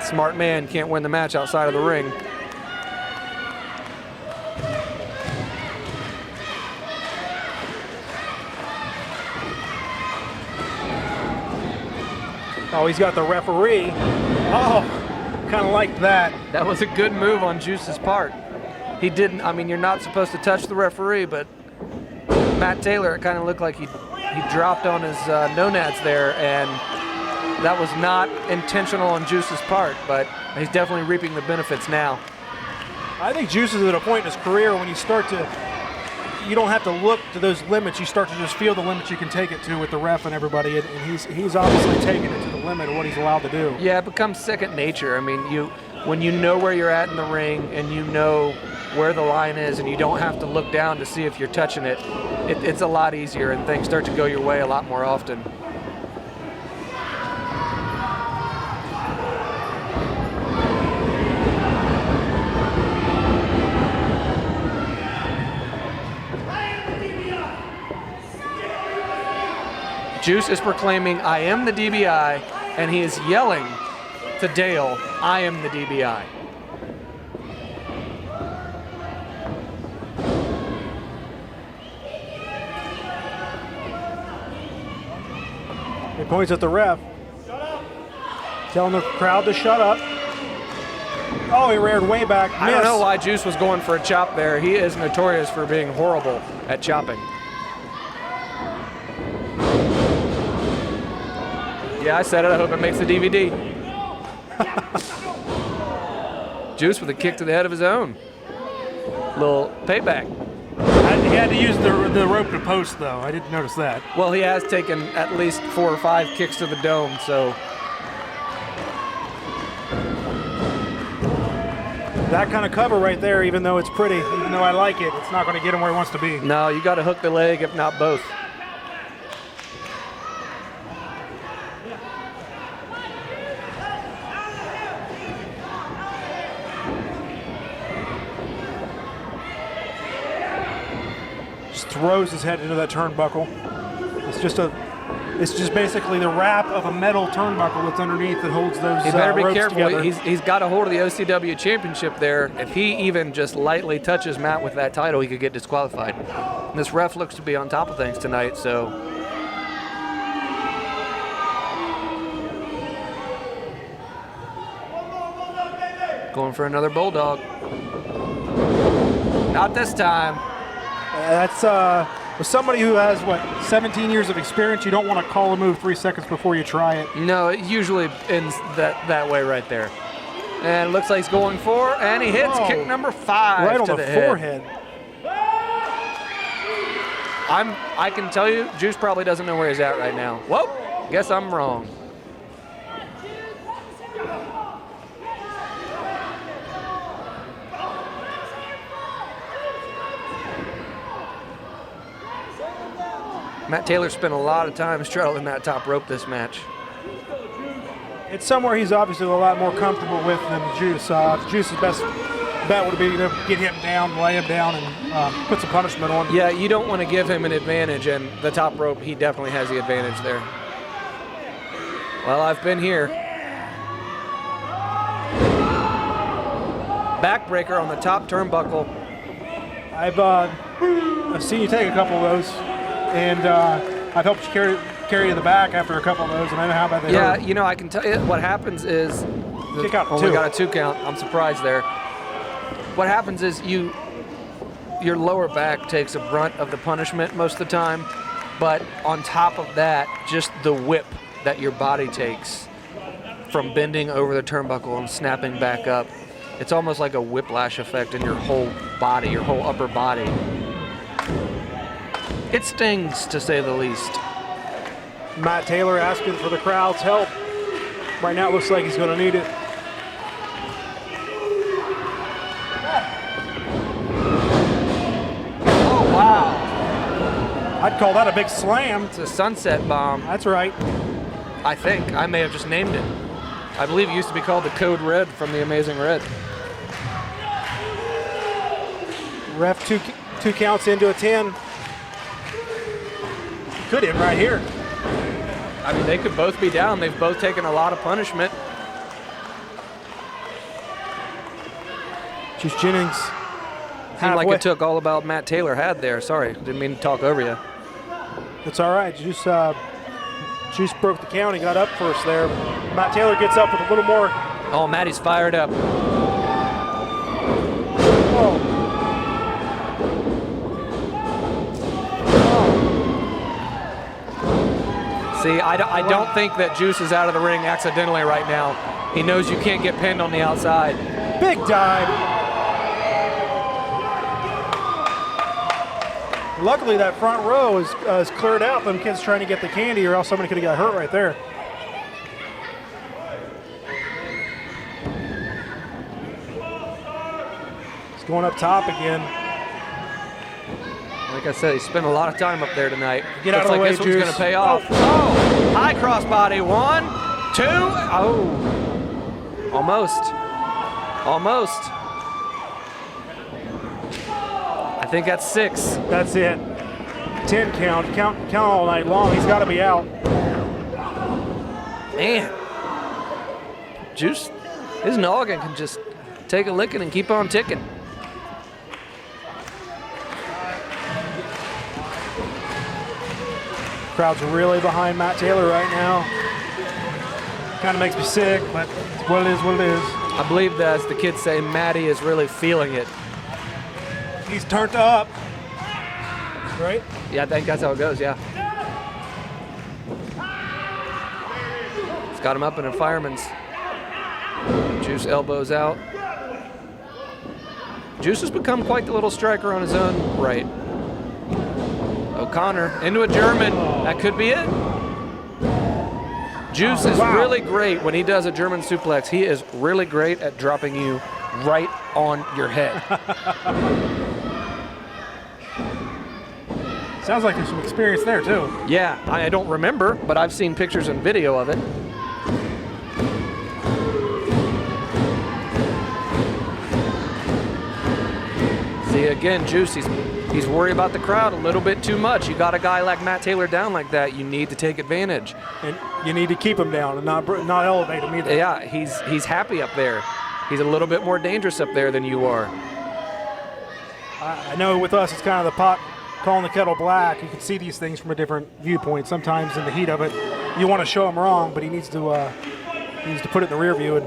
Speaker 12: Smart man can't win the match outside of the ring.
Speaker 11: Oh, he's got the referee. Oh, kind of like that.
Speaker 12: That was a good move on Juice's part. He didn't, I mean, you're not supposed to touch the referee, but Matt Taylor, it kind of looked like he dropped on his no-nats there, and that was not intentional on Juice's part, but he's definitely reaping the benefits now.
Speaker 11: I think Juice is at a point in his career when you start to, you don't have to look to those limits. You start to just feel the limits you can take it to with the ref and everybody, and he's obviously taking it to the limit of what he's allowed to do.
Speaker 12: Yeah, it becomes second nature. I mean, when you know where you're at in the ring and you know where the line is and you don't have to look down to see if you're touching it, it's a lot easier and things start to go your way a lot more often. Juice is proclaiming, "I am the DBI," and he is yelling to Dale, "I am the DBI."
Speaker 11: He points at the ref, telling the crowd to shut up. Oh, he reared way back.
Speaker 12: I don't know why Juice was going for a chop there. He is notorious for being horrible at chopping. Yeah, I said it. I hope it makes the DVD. Juice with a kick to the head of his own. Little payback.
Speaker 11: He had to use the rope to post, though. I didn't notice that.
Speaker 12: Well, he has taken at least 4 or 5 kicks to the dome, so.
Speaker 11: That kind of cover right there, even though it's pretty, even though I like it, it's not going to get him where he wants to be.
Speaker 12: No, you got to hook the leg, if not both.
Speaker 11: Throws his head into that turnbuckle. It's just basically the wrap of a metal turnbuckle that's underneath that holds those
Speaker 12: He better be
Speaker 11: ropes
Speaker 12: careful.
Speaker 11: together.
Speaker 12: He's got a hold of the OCW championship there. If he even just lightly touches Matt with that title, he could get disqualified. And this ref looks to be on top of things tonight, so. Going for another bulldog. Not this time.
Speaker 11: That's with somebody who has, 17 years of experience, you don't want to call a move 3 seconds before you try it.
Speaker 12: No, it usually ends that way right there. And it looks like he's going for, and he hits kick number 5
Speaker 11: right on
Speaker 12: to
Speaker 11: the
Speaker 12: head.
Speaker 11: forehead.
Speaker 12: I can tell you, Juice probably doesn't know where he's at right now. Whoa, guess I'm wrong. Matt Taylor spent a lot of time straddling that top rope this match.
Speaker 11: It's somewhere he's obviously a lot more comfortable with than Juice. Juice's best bet would be to get him down, lay him down, and put some punishment on him.
Speaker 12: Yeah, you don't want to give him an advantage, and the top rope, he definitely has the advantage there. Well, I've been here. Backbreaker on the top turnbuckle.
Speaker 11: I've seen you take a couple of those, and I've helped you carry to the back after a couple of those, and I know how bad they
Speaker 12: Yeah,
Speaker 11: hurt.
Speaker 12: you know, I can tell you what happens is
Speaker 11: Kick out
Speaker 12: only
Speaker 11: two.
Speaker 12: got a 2 count. I'm surprised there. What happens is your lower back takes a brunt of the punishment most of the time, but on top of that, just the whip that your body takes from bending over the turnbuckle and snapping back up. It's almost like a whiplash effect in your whole body, your whole upper body. It stings, to say the least.
Speaker 11: Matt Taylor asking for the crowd's help. Right now it looks like he's going to need it.
Speaker 12: Oh, wow.
Speaker 11: I'd call that a big slam.
Speaker 12: It's a sunset bomb.
Speaker 11: That's right.
Speaker 12: I think. I may have just named it. I believe it used to be called the Code Red from The Amazing Red.
Speaker 11: Ref two counts into a 10. Could end right here.
Speaker 12: I mean, they could both be down. They've both taken a lot of punishment.
Speaker 11: Juice Jennings.
Speaker 12: Seemed like it took all about Matt Taylor had there. Sorry, didn't mean to talk over you.
Speaker 11: It's all right. Juice broke the count. He got up first there. Matt Taylor gets up with a little more.
Speaker 12: Oh, Matty's fired up.
Speaker 11: Oh.
Speaker 12: See, I don't think that Juice is out of the ring accidentally right now. He knows you can't get pinned on the outside.
Speaker 11: Big dive. Luckily, that front row is cleared out. Them kids trying to get the candy, or else somebody could have got hurt right there. It's going up top again.
Speaker 12: Like I said, he spent a lot of time up there tonight.
Speaker 11: Get out of the
Speaker 12: like
Speaker 11: way,
Speaker 12: this one's
Speaker 11: Juice.
Speaker 12: going to pay off. Oh, high crossbody. 1, 2. Oh, almost. Almost. I think that's 6.
Speaker 11: That's it. 10 count. Count all night long. He's got to be out.
Speaker 12: Man. Juice, his noggin can just take a licking and keep on ticking.
Speaker 11: Crowd's really behind Matt Taylor right now. Kind of makes me sick, but it's what it is, what it is.
Speaker 12: I believe that, as the kids say, Matty is really feeling it.
Speaker 11: He's turned up. Right?
Speaker 12: Yeah, I think that's how it goes, yeah. It's got him up in a fireman's. Juice elbows out. Juice has become quite the little striker on his own right. O'Connor into a German. That could be it. Juice is really great when he does a German suplex. He is really great at dropping you right on your head.
Speaker 11: Sounds like there's some experience there, too.
Speaker 12: Yeah, I don't remember, but I've seen pictures and video of it. See, again, Juice, he's worried about the crowd a little bit too much. You got a guy like Matt Taylor down like that, you need to take advantage.
Speaker 11: And you need to keep him down and not elevate him either.
Speaker 12: Yeah, he's happy up there. He's a little bit more dangerous up there than you are.
Speaker 11: I know with us, it's kind of the pot calling the kettle black. You can see these things from a different viewpoint. Sometimes in the heat of it, you want to show him wrong, but he needs to put it in the rear view and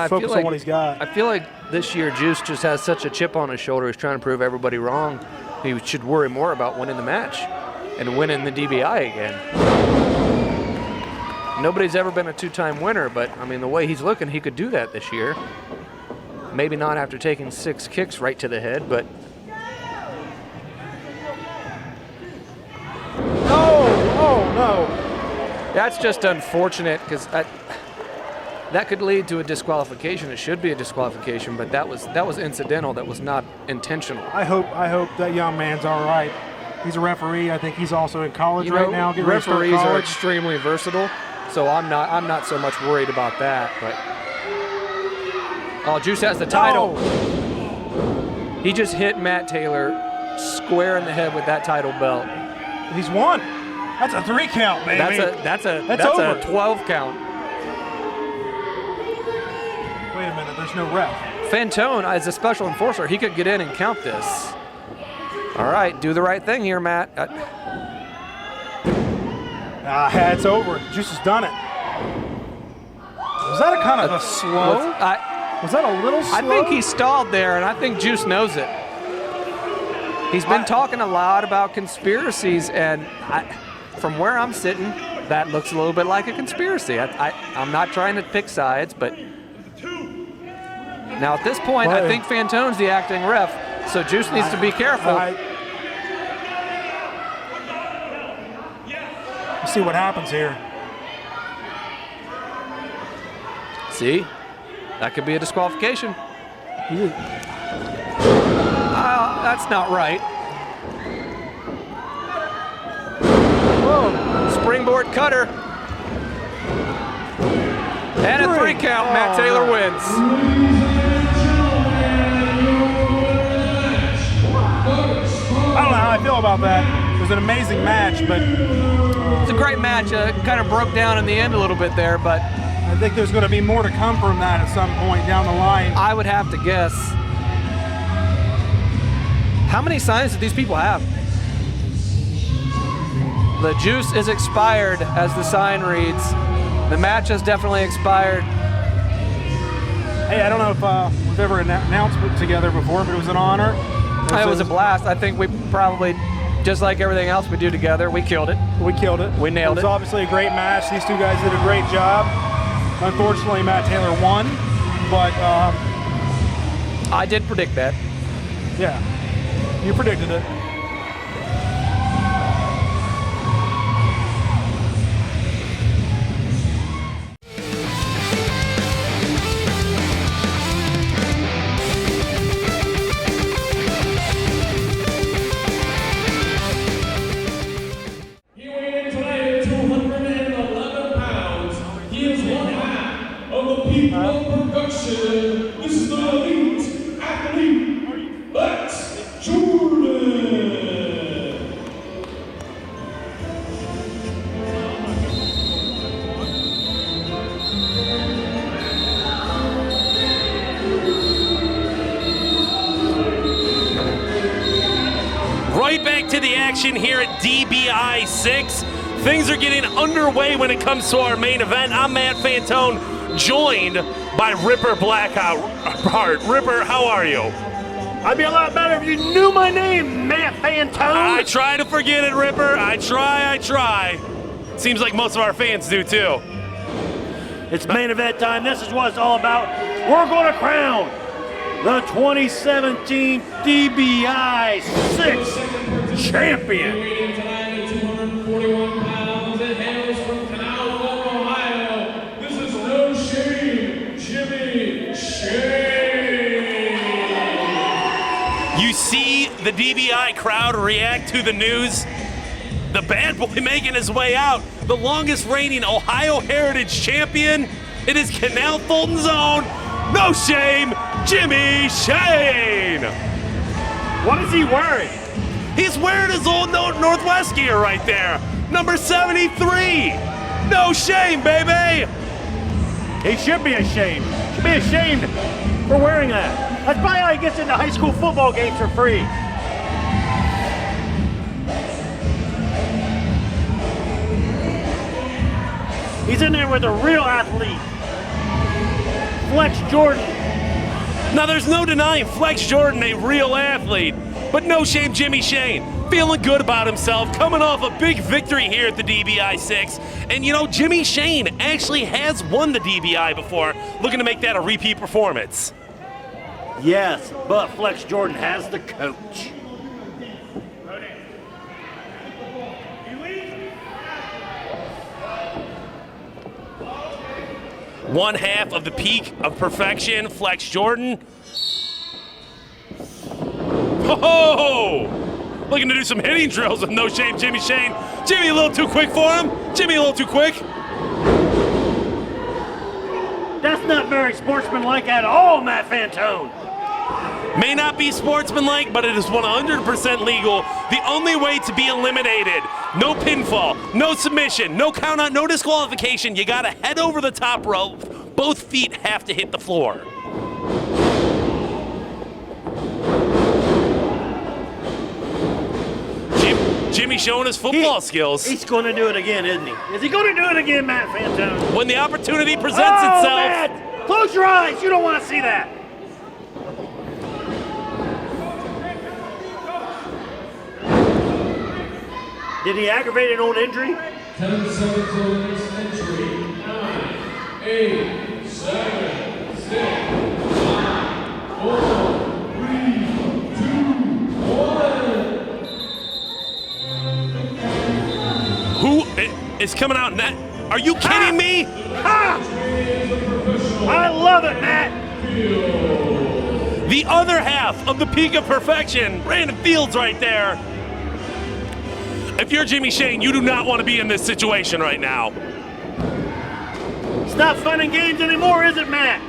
Speaker 11: focus on what he's got.
Speaker 12: I feel like this year Juice just has such a chip on his shoulder. He's trying to prove everybody wrong. He should worry more about winning the match and winning the DBI again. Nobody's ever been a 2-time winner, but I mean, the way he's looking, he could do that this year. Maybe not after taking 6 kicks right to the head, but
Speaker 11: no.
Speaker 12: That's just unfortunate, because that could lead to a disqualification. It should be a disqualification, but that was incidental. That was not intentional.
Speaker 11: I hope that young man's all right. He's a referee. I think he's also in college
Speaker 12: You
Speaker 11: right
Speaker 12: know,
Speaker 11: now. getting ready to start
Speaker 12: referees are
Speaker 11: college.
Speaker 12: extremely versatile, so I'm not so much worried about that. But oh, Juice has the title. He just hit Matt Taylor square in the head with that title belt.
Speaker 11: He's won. That's a 3 count, baby.
Speaker 12: That's
Speaker 11: That's
Speaker 12: a
Speaker 11: over.
Speaker 12: 12 count.
Speaker 11: Wait a minute, there's no ref.
Speaker 12: Fantone, as a special enforcer, he could get in and count this. All right, do the right thing here, Matt.
Speaker 11: It's over. Juice has done it. Was that a kind of a slow? Was that a little slow?
Speaker 12: I think he stalled there, and I think Juice knows it. He's been talking a lot about conspiracies, and from where I'm sitting, that looks a little bit like a conspiracy. I'm not trying to pick sides, but now at this point, I think Fantone's the acting ref, so Juice needs to be careful.
Speaker 11: Let's see what happens here.
Speaker 12: See? That could be a disqualification. That's not right. Whoa. Springboard cutter. And a 3 count. Matt Taylor wins.
Speaker 11: I don't know how I feel about that. It was an amazing match, but
Speaker 12: it's a great match. Kind of broke down in the end a little bit there, but
Speaker 11: I think there's going to be more to come from that at some point down the line.
Speaker 12: I would have to guess. How many signs do these people have? The juice is expired, as the sign reads. The match has definitely expired.
Speaker 11: Hey, I don't know if we've ever announced it together before, but it was an honor.
Speaker 12: It was a blast. I think we probably, just like everything else we do together, we killed it.
Speaker 11: We killed it.
Speaker 12: We nailed
Speaker 11: it.
Speaker 12: it.
Speaker 11: It was obviously a great match. These two guys did a great job. Unfortunately, Matt Taylor won, but
Speaker 12: I did predict that.
Speaker 11: Yeah, you predicted it.
Speaker 9: He weighed in tonight at 211 pounds. He is one half of the people of production. This is the elite athlete, Flex Jordan.
Speaker 5: Right back to the action here at DBI 6. Things are getting underway when it comes to our main event. I'm Matt Fantone, joined by Ripper Blackheart. Ripper, how are you?
Speaker 6: I'd be a lot better if you knew my name, Matt Fantone.
Speaker 5: I try to forget it, Ripper. I try. Seems like most of our fans do too.
Speaker 6: It's main event time. This is what it's all about. We're going to crown the 2017 DBI 6 champion.
Speaker 9: Weighed in tonight at 241 pounds and hails from Canal Fork, Ohio. This is No Shame, Jimmy Shane.
Speaker 5: You see the DBI crowd react to the news. The bad boy making his way out. The longest reigning Ohio Heritage champion. It is Canal Fulton's own No Shame, Jimmy Shane.
Speaker 6: What is he wearing?
Speaker 5: He's wearing his old Northwest gear right there. Number 73. No shame, baby.
Speaker 6: He should be ashamed. Should be ashamed for wearing that. That's probably how he gets into high school football games for free. He's in there with a real athlete, Flex Jordan.
Speaker 5: Now, there's no denying Flex Jordan, a real athlete, but No Shame Jimmy Shane, feeling good about himself, coming off a big victory here at the DBI 6. And you know, Jimmy Shane actually has won the DBI before, looking to make that a repeat performance.
Speaker 6: Yes, but Flex Jordan has the coach.
Speaker 5: One half of the peak of perfection, Flex Jordan. Oh! looking to do some hitting drills with No Shame Jimmy Shane. Jimmy a little too quick for him. Jimmy a little too quick.
Speaker 6: That's not very sportsmanlike at all, Matt Fantone.
Speaker 5: May not be sportsmanlike, but it is 100% legal. The only way to be eliminated. No pinfall, no submission, no count out, no disqualification. You gotta head over the top rope. Both feet have to hit the floor. Jimmy showing his football skills.
Speaker 6: He's going to do it again, isn't he? Is he going to do it again, Matt Fantone?
Speaker 5: When the opportunity presents
Speaker 6: Oh,
Speaker 5: itself.
Speaker 6: Matt! Close your eyes. You don't want to see that. Did he aggravate an old injury?
Speaker 9: 10 seconds till the next entry. 9, 8, 7, 6, 5, 4, 3, 2, 1.
Speaker 5: Who is coming out net? Are you kidding me?
Speaker 6: Ha! I love it, Matt.
Speaker 5: The other half of the peak of perfection. Brandon Fields right there. If you're Jimmy Shane, you do not want to be in this situation right now.
Speaker 6: It's not fun and games anymore, is it, Matt?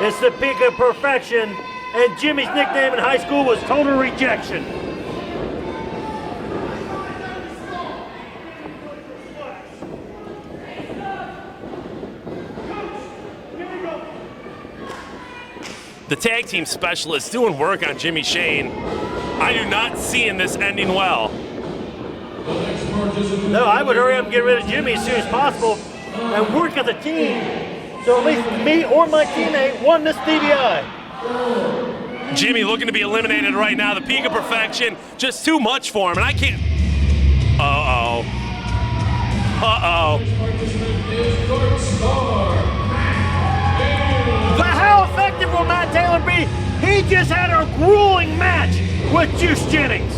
Speaker 6: It's the peak of perfection, and Jimmy's nickname in high school was total rejection.
Speaker 5: The tag team specialist doing work on Jimmy Shane. I do not see this ending well.
Speaker 6: No, I would hurry up and get rid of Jimmy as soon as possible and work as a team. So at least me or my teammate won this DBI.
Speaker 5: Jimmy looking to be eliminated right now. The peak of perfection, just too much for him, and I can't. Uh-oh. Uh-oh.
Speaker 6: But how effective will Matt Taylor be? He just had a grueling match with Juice Jennings.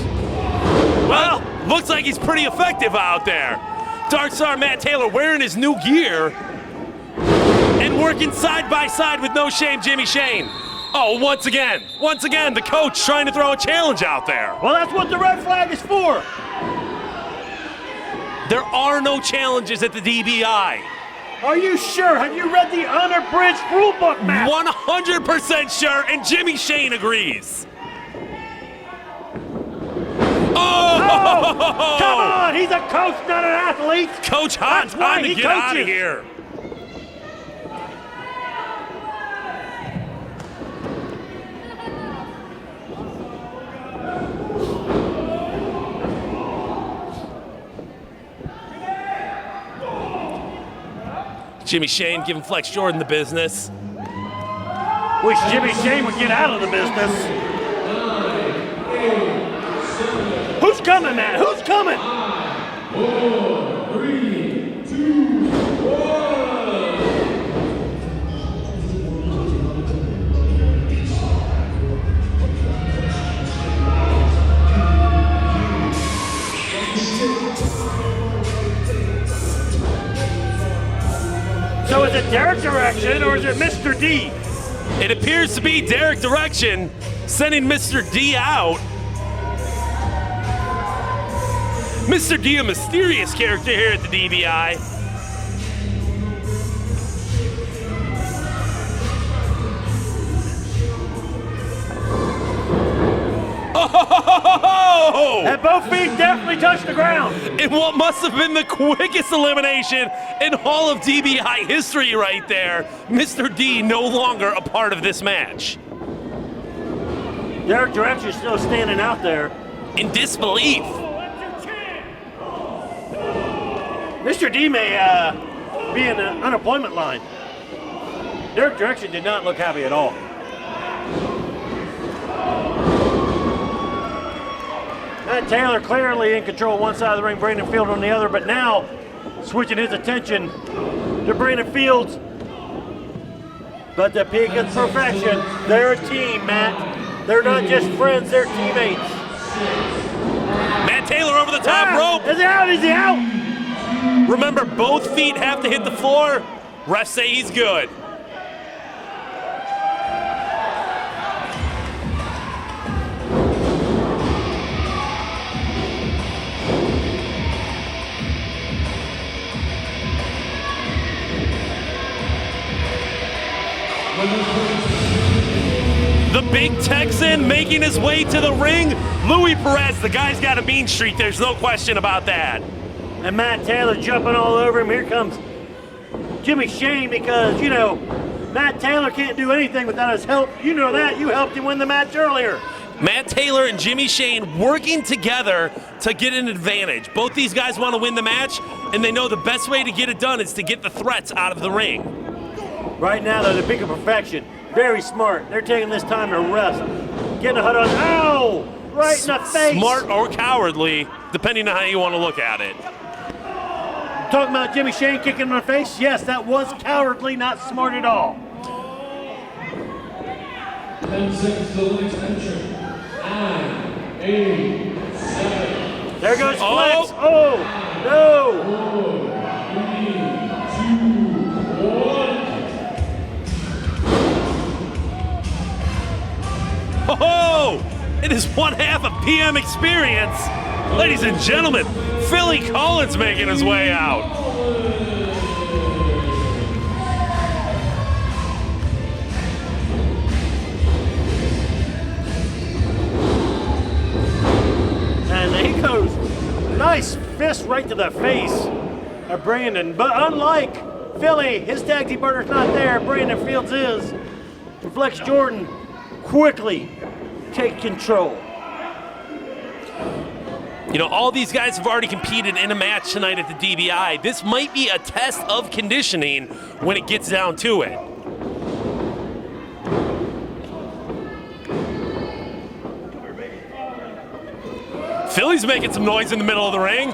Speaker 5: Well, looks like he's pretty effective out there. Dark Star Matt Taylor wearing his new gear and working side by side with No Shame Jimmy Shane. Oh, once again, the coach trying to throw a challenge out there.
Speaker 6: Well, that's what the red flag is for.
Speaker 5: There are no challenges at the DBI.
Speaker 6: Are you sure? Have you read the unabridged rulebook, Matt?
Speaker 5: 100% sure, and Jimmy Shane agrees. Oh!
Speaker 6: Come on, he's a coach, not an athlete.
Speaker 5: Coach Hot,
Speaker 6: That's why
Speaker 5: time to
Speaker 6: he
Speaker 5: get out of
Speaker 6: coaches.
Speaker 5: here. Jimmy Shane giving Flex Jordan the business.
Speaker 6: Wish Jimmy Shane would get out of the business. Who's coming, Matt? Who's coming?
Speaker 9: 4, 3, 2, 1.
Speaker 6: So is it Derek Direction or is it Mr. D?
Speaker 5: It appears to be Derek Direction sending Mr. D out. Mr. D, a mysterious character here at the DBI. Oh!
Speaker 6: And both feet definitely touched the ground.
Speaker 5: In what must have been the quickest elimination in all of DBI history right there, Mr. D no longer a part of this match.
Speaker 6: Derek Direction's still standing out there.
Speaker 5: In disbelief.
Speaker 6: Mr. D may be in the unemployment line. Derek Direction did not look happy at all. Matt Taylor clearly in control one side of the ring, Brandon Fields on the other, but now switching his attention to Brandon Fields. But the peak of perfection, they're a team, Matt. They're not just friends, they're teammates.
Speaker 5: Matt Taylor over the top rope.
Speaker 6: Is he out? Is he out?
Speaker 5: Remember, both feet have to hit the floor. Refs say he's good. The big Texan making his way to the ring. Louis Perez, the guy's got a mean streak. There's no question about that.
Speaker 14: And Matt Taylor jumping all over him. Here comes Jimmy Shane because, you know, Matt Taylor can't do anything without his help. You know that. You helped him win the match earlier.
Speaker 5: Matt Taylor and Jimmy Shane working together to get an advantage. Both these guys want to win the match, and they know the best way to get it done is to get the threats out of the ring.
Speaker 14: Right now, they're the peak of perfection. Very smart. They're taking this time to rest. Getting a hut on. Ow! Right in the face.
Speaker 5: Smart or cowardly, depending on how you want to look at it.
Speaker 14: Talking about Jimmy Shane kicking in the face? Yes, that was cowardly, not smart at all.
Speaker 9: 10 seconds till the next entrant. 9, 8, 7.
Speaker 14: There goes Flex. Oh, no.
Speaker 9: 4, 3, 2, 1.
Speaker 5: Oh, it is one half of PM Experience. Ladies and gentlemen, Philly Collins making his way out.
Speaker 14: And there he goes. Nice fist right to the face of Brandon. But unlike Philly, his tag team partner's not there. Brandon Fields is. And Flex Jordan quickly take control.
Speaker 5: You know, all these guys have already competed in a match tonight at the DBI. This might be a test of conditioning when it gets down to it. Philly's making some noise in the middle of the ring.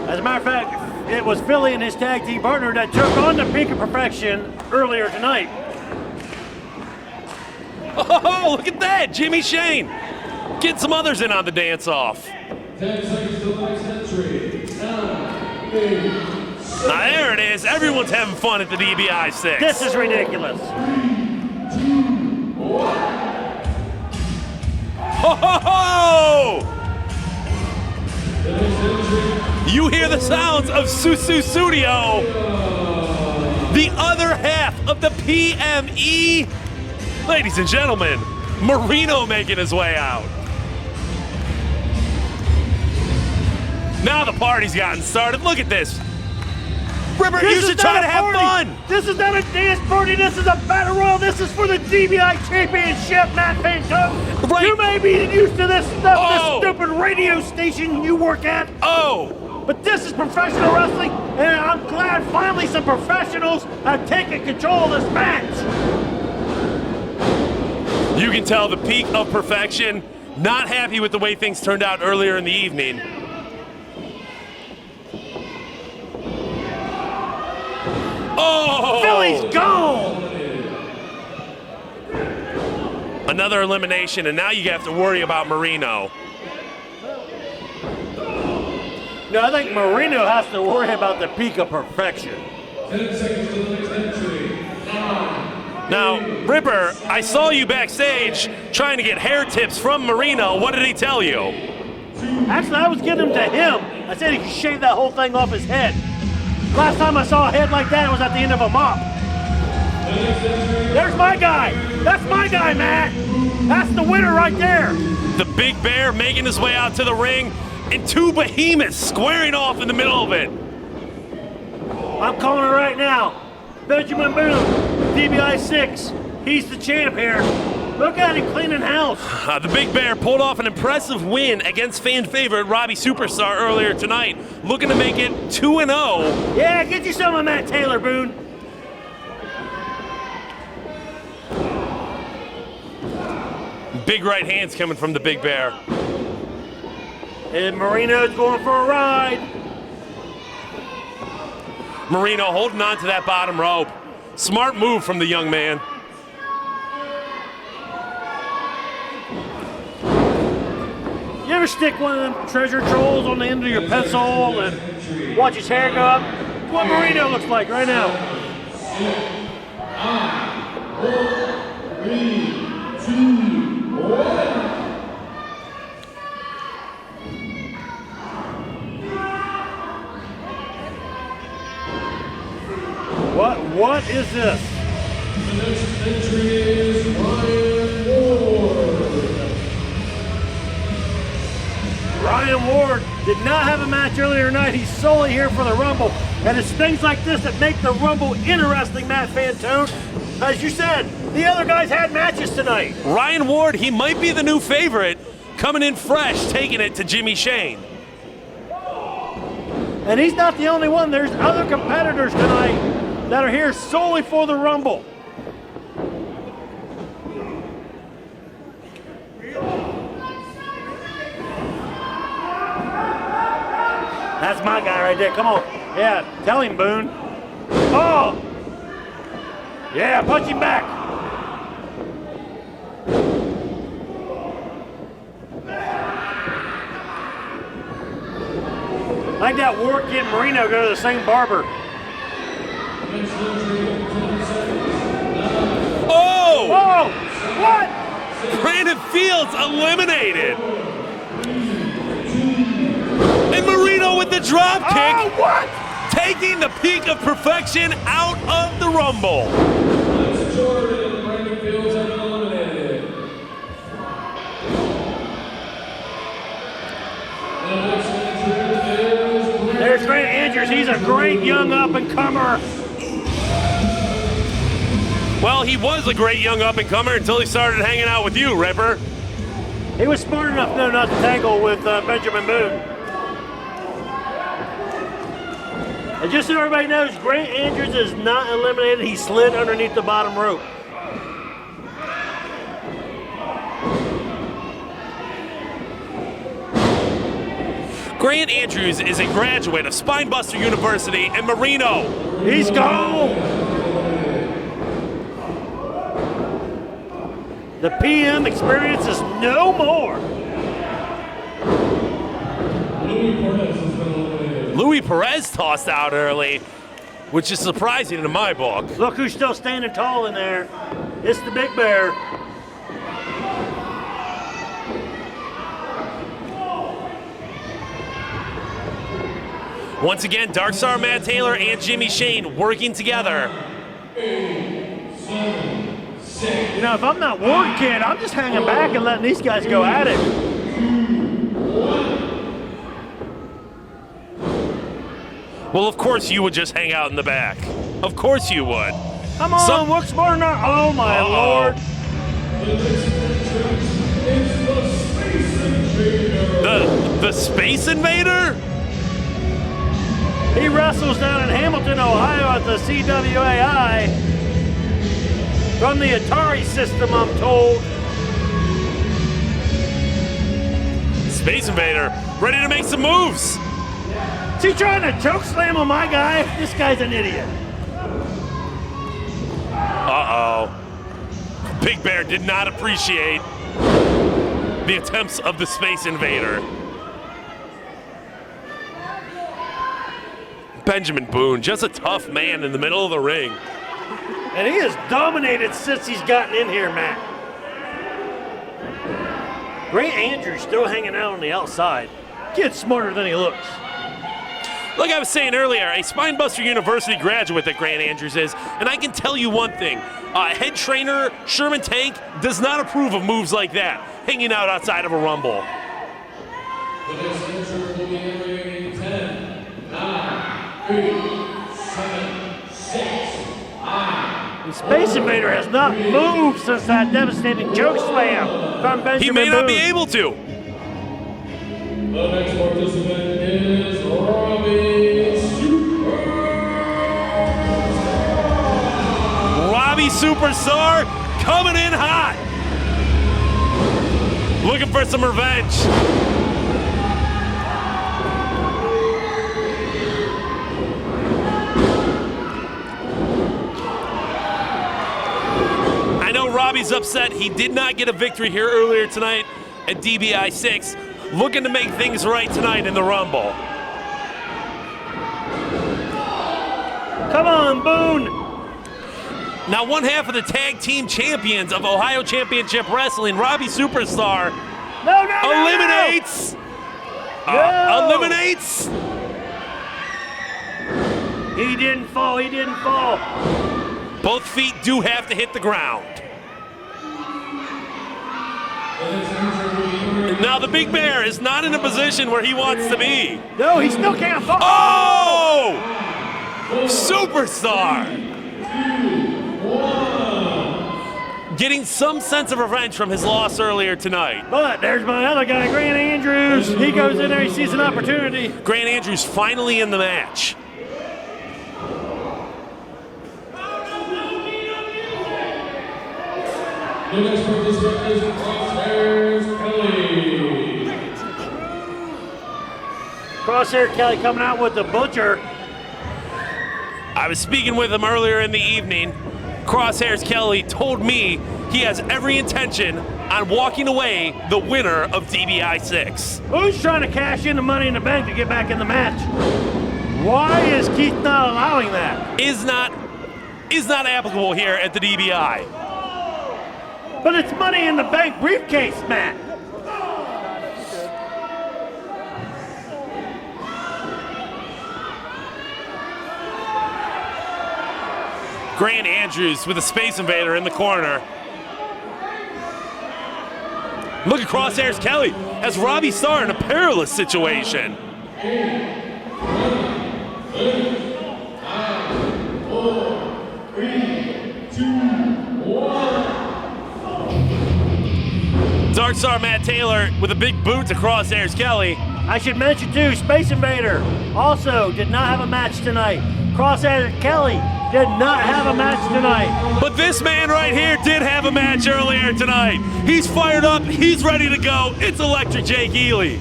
Speaker 14: As a matter of fact, it was Philly and his tag team partner that took on the Peak of Perfection earlier tonight.
Speaker 5: Oh, look at that, Jimmy Shane. Get some others in on the dance-off.
Speaker 9: 10 seconds till the next entry. 9, 8,
Speaker 5: Now there it is. Everyone's having fun at the DBI 6.
Speaker 14: This is ridiculous.
Speaker 9: 3, 2, 1.
Speaker 5: Ho, ho, ho! You hear the sounds of Susu Studio, the other half of the PME. Ladies and gentlemen, Marino making his way out. Now the party's gotten started. Look at this. Ripper, you should try to have fun.
Speaker 14: This is not a dance party. This is a battle royal. This is for the DBI Championship, Matt Fanto.
Speaker 5: Right.
Speaker 14: You may be used to this stuff, this stupid radio station you work at.
Speaker 5: Oh.
Speaker 14: But this is professional wrestling, and I'm glad finally some professionals have taken control of this match.
Speaker 5: You can tell the peak of perfection. Not happy with the way things turned out earlier in the evening. Oh!
Speaker 14: Philly's gone!
Speaker 5: Another elimination, and now you have to worry about Marino.
Speaker 14: No, I think Marino has to worry about the peak of perfection.
Speaker 9: 10 seconds till the next entry. 9.
Speaker 5: Now, Ripper, I saw you backstage trying to get hair tips from Marino. What did he tell you?
Speaker 14: Actually, I was getting them to him. I said he could shave that whole thing off his head. Last time I saw a head like that, it was at the end of a mop. There's my guy. That's my guy, Matt. That's the winner right there.
Speaker 5: The Big Bear making his way out to the ring, and two behemoths squaring off in the middle of it.
Speaker 14: I'm calling it right now. Benjamin Boone, DBI 6. He's the champ here. Look at him cleaning house.
Speaker 5: The Big Bear pulled off an impressive win against fan favorite Robbie Superstar earlier tonight, looking to make it 2-0.
Speaker 14: Yeah, get you some of Matt Taylor, Boone.
Speaker 5: Big right hands coming from the Big Bear.
Speaker 14: And Marino's going for a ride.
Speaker 5: Marino holding on to that bottom rope. Smart move from the young man.
Speaker 14: You ever stick one of them treasure trolls on the end of your pencil and watch his hair go up? what Marino looks like right now.
Speaker 9: 3, 2, 1.
Speaker 14: What is this?
Speaker 9: The next entry is Ryan Ward.
Speaker 14: Ryan Ward did not have a match earlier tonight. He's solely here for the Rumble. And it's things like this that make the Rumble interesting, Matt Fantone. As you said, the other guys had matches tonight.
Speaker 5: Ryan Ward, he might be the new favorite, coming in fresh, taking it to Jimmy Shane.
Speaker 14: And he's not the only one. There's other competitors tonight that are here solely for the Rumble. That's my guy right there. Come on. Yeah, tell him, Boone. Oh! Yeah, punch him back. Like that Ward Kid Marino go to the same barber.
Speaker 5: Oh!
Speaker 14: Whoa! What?
Speaker 5: Brandon Fields eliminated. And Marino with the drop kick.
Speaker 14: Oh, what?
Speaker 5: Taking the peak of perfection out of the Rumble.
Speaker 9: Lance Jordan and Brandon Fields have been eliminated. The next entry is
Speaker 14: There's Grant Andrews. He's a great young up-and-comer.
Speaker 5: Well, he was a great young up-and-comer until he started hanging out with you, Ripper.
Speaker 14: He was smart enough, though, not to tangle with Benjamin Boone. And just so everybody knows, Grant Andrews is not eliminated. He slid underneath the bottom rope.
Speaker 5: Grant Andrews is a graduate of Spinebuster University and Marino.
Speaker 14: He's gone. The PM experience is no more.
Speaker 9: Louis Perez has been eliminated.
Speaker 5: Louis Perez tossed out early, which is surprising in my book.
Speaker 14: Look who's still standing tall in there. It's the Big Bear.
Speaker 5: Once again, Dark Star Matt Taylor and Jimmy Shane working together.
Speaker 9: 8, 7, 6.
Speaker 14: You know, if I'm not Ward Kid, I'm just hanging back and letting these guys go at it.
Speaker 5: Well, of course you would just hang out in the back. Of course you would.
Speaker 14: Come on, what's more than Oh, my Lord.
Speaker 9: The next entry is the Space Invader.
Speaker 5: The Space Invader?
Speaker 14: He wrestles down in Hamilton, Ohio at the CWAI. From the Atari system, I'm told.
Speaker 5: Space Invader, ready to make some moves.
Speaker 14: Is he trying to choke slam on my guy? This guy's an idiot.
Speaker 5: Uh-oh. Big Bear did not appreciate the attempts of the Space Invader. Benjamin Boone, just a tough man in the middle of the ring.
Speaker 14: And he has dominated since he's gotten in here, Matt. Grant Andrews still hanging out on the outside. Kid's smarter than he looks.
Speaker 5: Like I was saying earlier, a Spinebuster University graduate that Grant Andrews is, and I can tell you one thing. Head trainer Sherman Tank does not approve of moves like that, hanging out outside of a Rumble.
Speaker 9: The next entry will be entering in 10, 9, 8, 7, 6, 5.
Speaker 14: The Space Invader has not moved since that devastating choke slam from Benjamin
Speaker 5: He may not be
Speaker 14: Boone.
Speaker 5: able to.
Speaker 9: The next participant is Robbie Superstar.
Speaker 5: Robbie Superstar coming in hot. Looking for some revenge. I know Robbie's upset. He did not get a victory here earlier tonight at DBI 6. Looking to make things right tonight in the Rumble.
Speaker 14: Come on, Boone.
Speaker 5: Now, one half of the tag team champions of Ohio Championship Wrestling, Robbie Superstar,
Speaker 14: No.
Speaker 5: eliminates.
Speaker 14: No.
Speaker 5: Eliminates.
Speaker 14: He didn't fall.
Speaker 5: Both feet do have to hit the ground. Now the Big Bear is not in a position where he wants to be.
Speaker 14: No, he still can't fall.
Speaker 5: Oh! Superstar! Getting some sense of revenge from his loss earlier tonight.
Speaker 14: But there's my other guy, Grant Andrews. He goes in there, he sees an opportunity.
Speaker 5: Grant Andrews finally in the match.
Speaker 9: The next participant is Crosshairs Kelly.
Speaker 14: Crosshair Kelly coming out with the Butcher.
Speaker 5: I was speaking with him earlier in the evening. Crosshairs Kelly told me he has every intention on walking away the winner of DBI 6.
Speaker 14: Who's trying to cash in the Money in the Bank to get back in the match? Why is Keith not allowing that?
Speaker 5: Is not applicable here at the DBI.
Speaker 14: But it's Money in the Bank briefcase, Matt.
Speaker 5: Grant Andrews with a Space Invader in the corner. Look at Crosshairs Kelly as Robbie Starr in a perilous situation.
Speaker 9: 4, 3, 2, 1.
Speaker 5: Dark Star Matt Taylor with a big boot to Crosshairs Kelly.
Speaker 14: I should mention too, Space Invader also did not have a match tonight. Crosshairs Kelly did not have a match tonight.
Speaker 5: But this man right here did have a match earlier tonight. He's fired up, he's ready to go. It's Electric Jake Ely.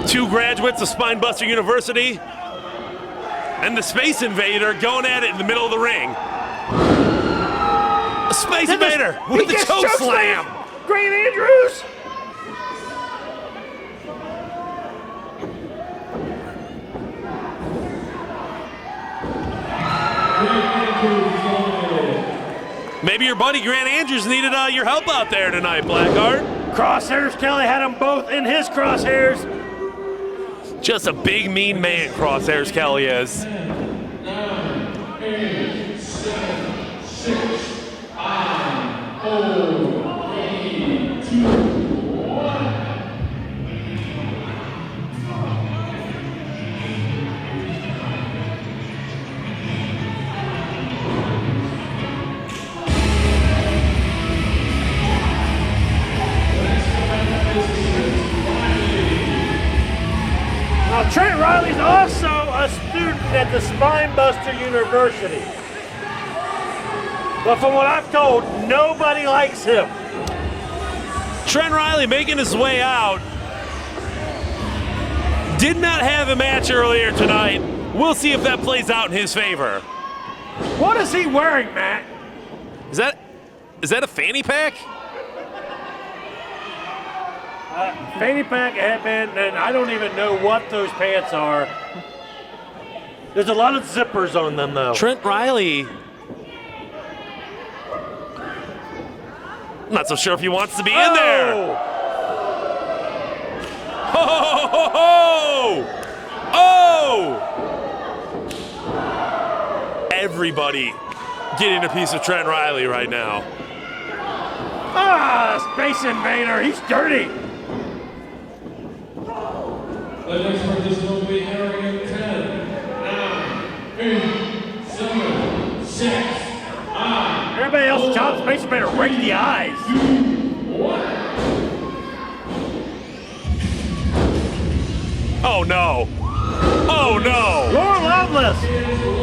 Speaker 5: Two graduates of Spinebuster University and the Space Invader going at it in the middle of the ring. A Space Invader with the choke slam.
Speaker 14: Grant Andrews.
Speaker 5: Maybe your buddy Grant Andrews needed your help out there tonight, Blackheart.
Speaker 14: Crosshairs Kelly had them both in his crosshairs.
Speaker 5: Just a big, mean man, Crosshairs Kelly is.
Speaker 9: 9, 8, 7, 6, 5, 4, 3, 2, 1.
Speaker 14: Now, Trent Riley's also a student at the Spinebuster University. But from what I've told, nobody likes him.
Speaker 5: Trent Riley making his way out. Did not have a match earlier tonight. We'll see if that plays out in his favor.
Speaker 14: What is he wearing, Matt?
Speaker 5: Is that a fanny pack?
Speaker 14: Fanny pack, headband, and I don't even know what those pants are. There's a lot of zippers on them, though.
Speaker 5: Trent Riley. I'm not so sure if he wants to be in there. Ho, ho, ho, ho, ho. Oh! Everybody getting a piece of Trent Riley right now.
Speaker 14: Ah, Space Invader, he's dirty.
Speaker 9: The next participant will be entering in 10, 9, 8, 7, 6, 5.
Speaker 14: Everybody else chops Space Invader right in the eyes.
Speaker 9: 2, 1.
Speaker 5: Oh no! Oh no!
Speaker 14: Laura Loveless.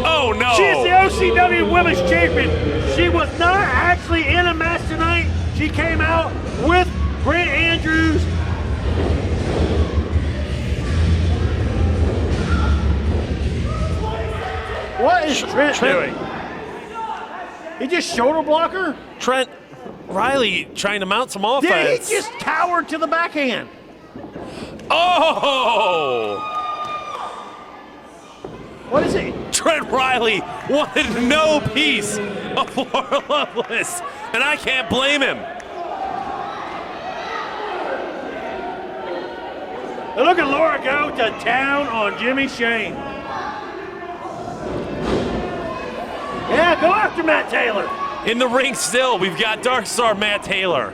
Speaker 5: Oh no!
Speaker 14: She is the OCW Women's Champion. She was not actually in a match tonight. She came out with Grant Andrews. What is Trent doing? He just shoulder blocker?
Speaker 5: Trent Riley trying to mount some
Speaker 14: Yeah,
Speaker 5: offense.
Speaker 14: he just cowered to the backhand.
Speaker 5: Oh!
Speaker 14: What is it?
Speaker 5: Trent Riley wanted no piece of Laura Lovelace, and I can't blame him.
Speaker 14: And look at Laura go to town on Jimmy Shane. Yeah, go after Matt Taylor.
Speaker 5: In the ring still, we've got Dark Star Matt Taylor.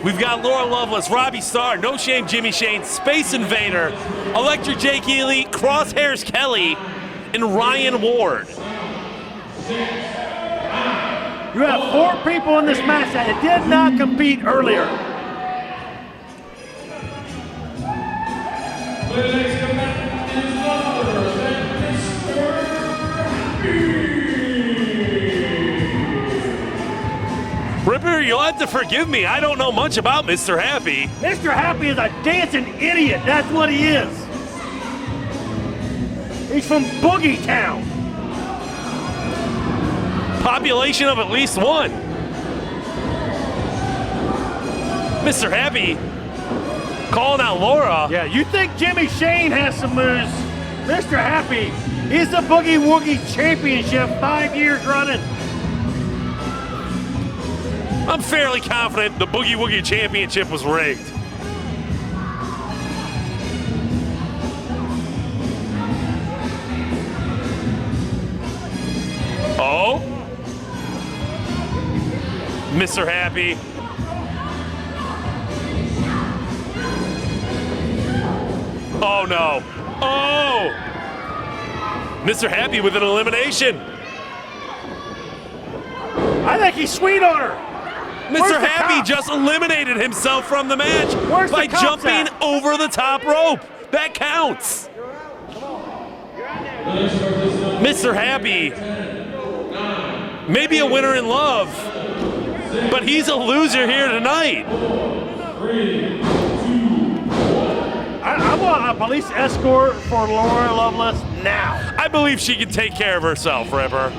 Speaker 5: We've got Laura Lovelace, Robbie Starr, No Shame Jimmy Shane, Space Invader, Electric Jake Ely, Crosshairs Kelly, and Ryan Ward.
Speaker 14: You have 4 people in this match that did not compete earlier.
Speaker 9: The next combatant is none other than Mr.
Speaker 5: Ripper, you'll have to forgive me. I don't know much about Mr. Happy.
Speaker 14: Mr. Happy is a dancing idiot. That's what he is. He's from Boogie Town.
Speaker 5: Population of at least 1. Mr. Happy calling out Laura.
Speaker 14: Yeah, you think Jimmy Shane has some moves. Mr. Happy, he's the Boogie Woogie Championship 5 years running.
Speaker 5: I'm fairly confident the Boogie Woogie Championship was rigged. Oh? Mr. Happy. Oh no. Oh! Mr. Happy with an elimination.
Speaker 14: I think he's sweet on her.
Speaker 5: Mr. Happy just eliminated himself from the match by jumping over the top rope. That counts. Mr. Happy, maybe a winner in love, but he's a loser here tonight.
Speaker 14: I want a police escort for Laura Lovelace now.
Speaker 5: I believe she can take care of herself, Ripper.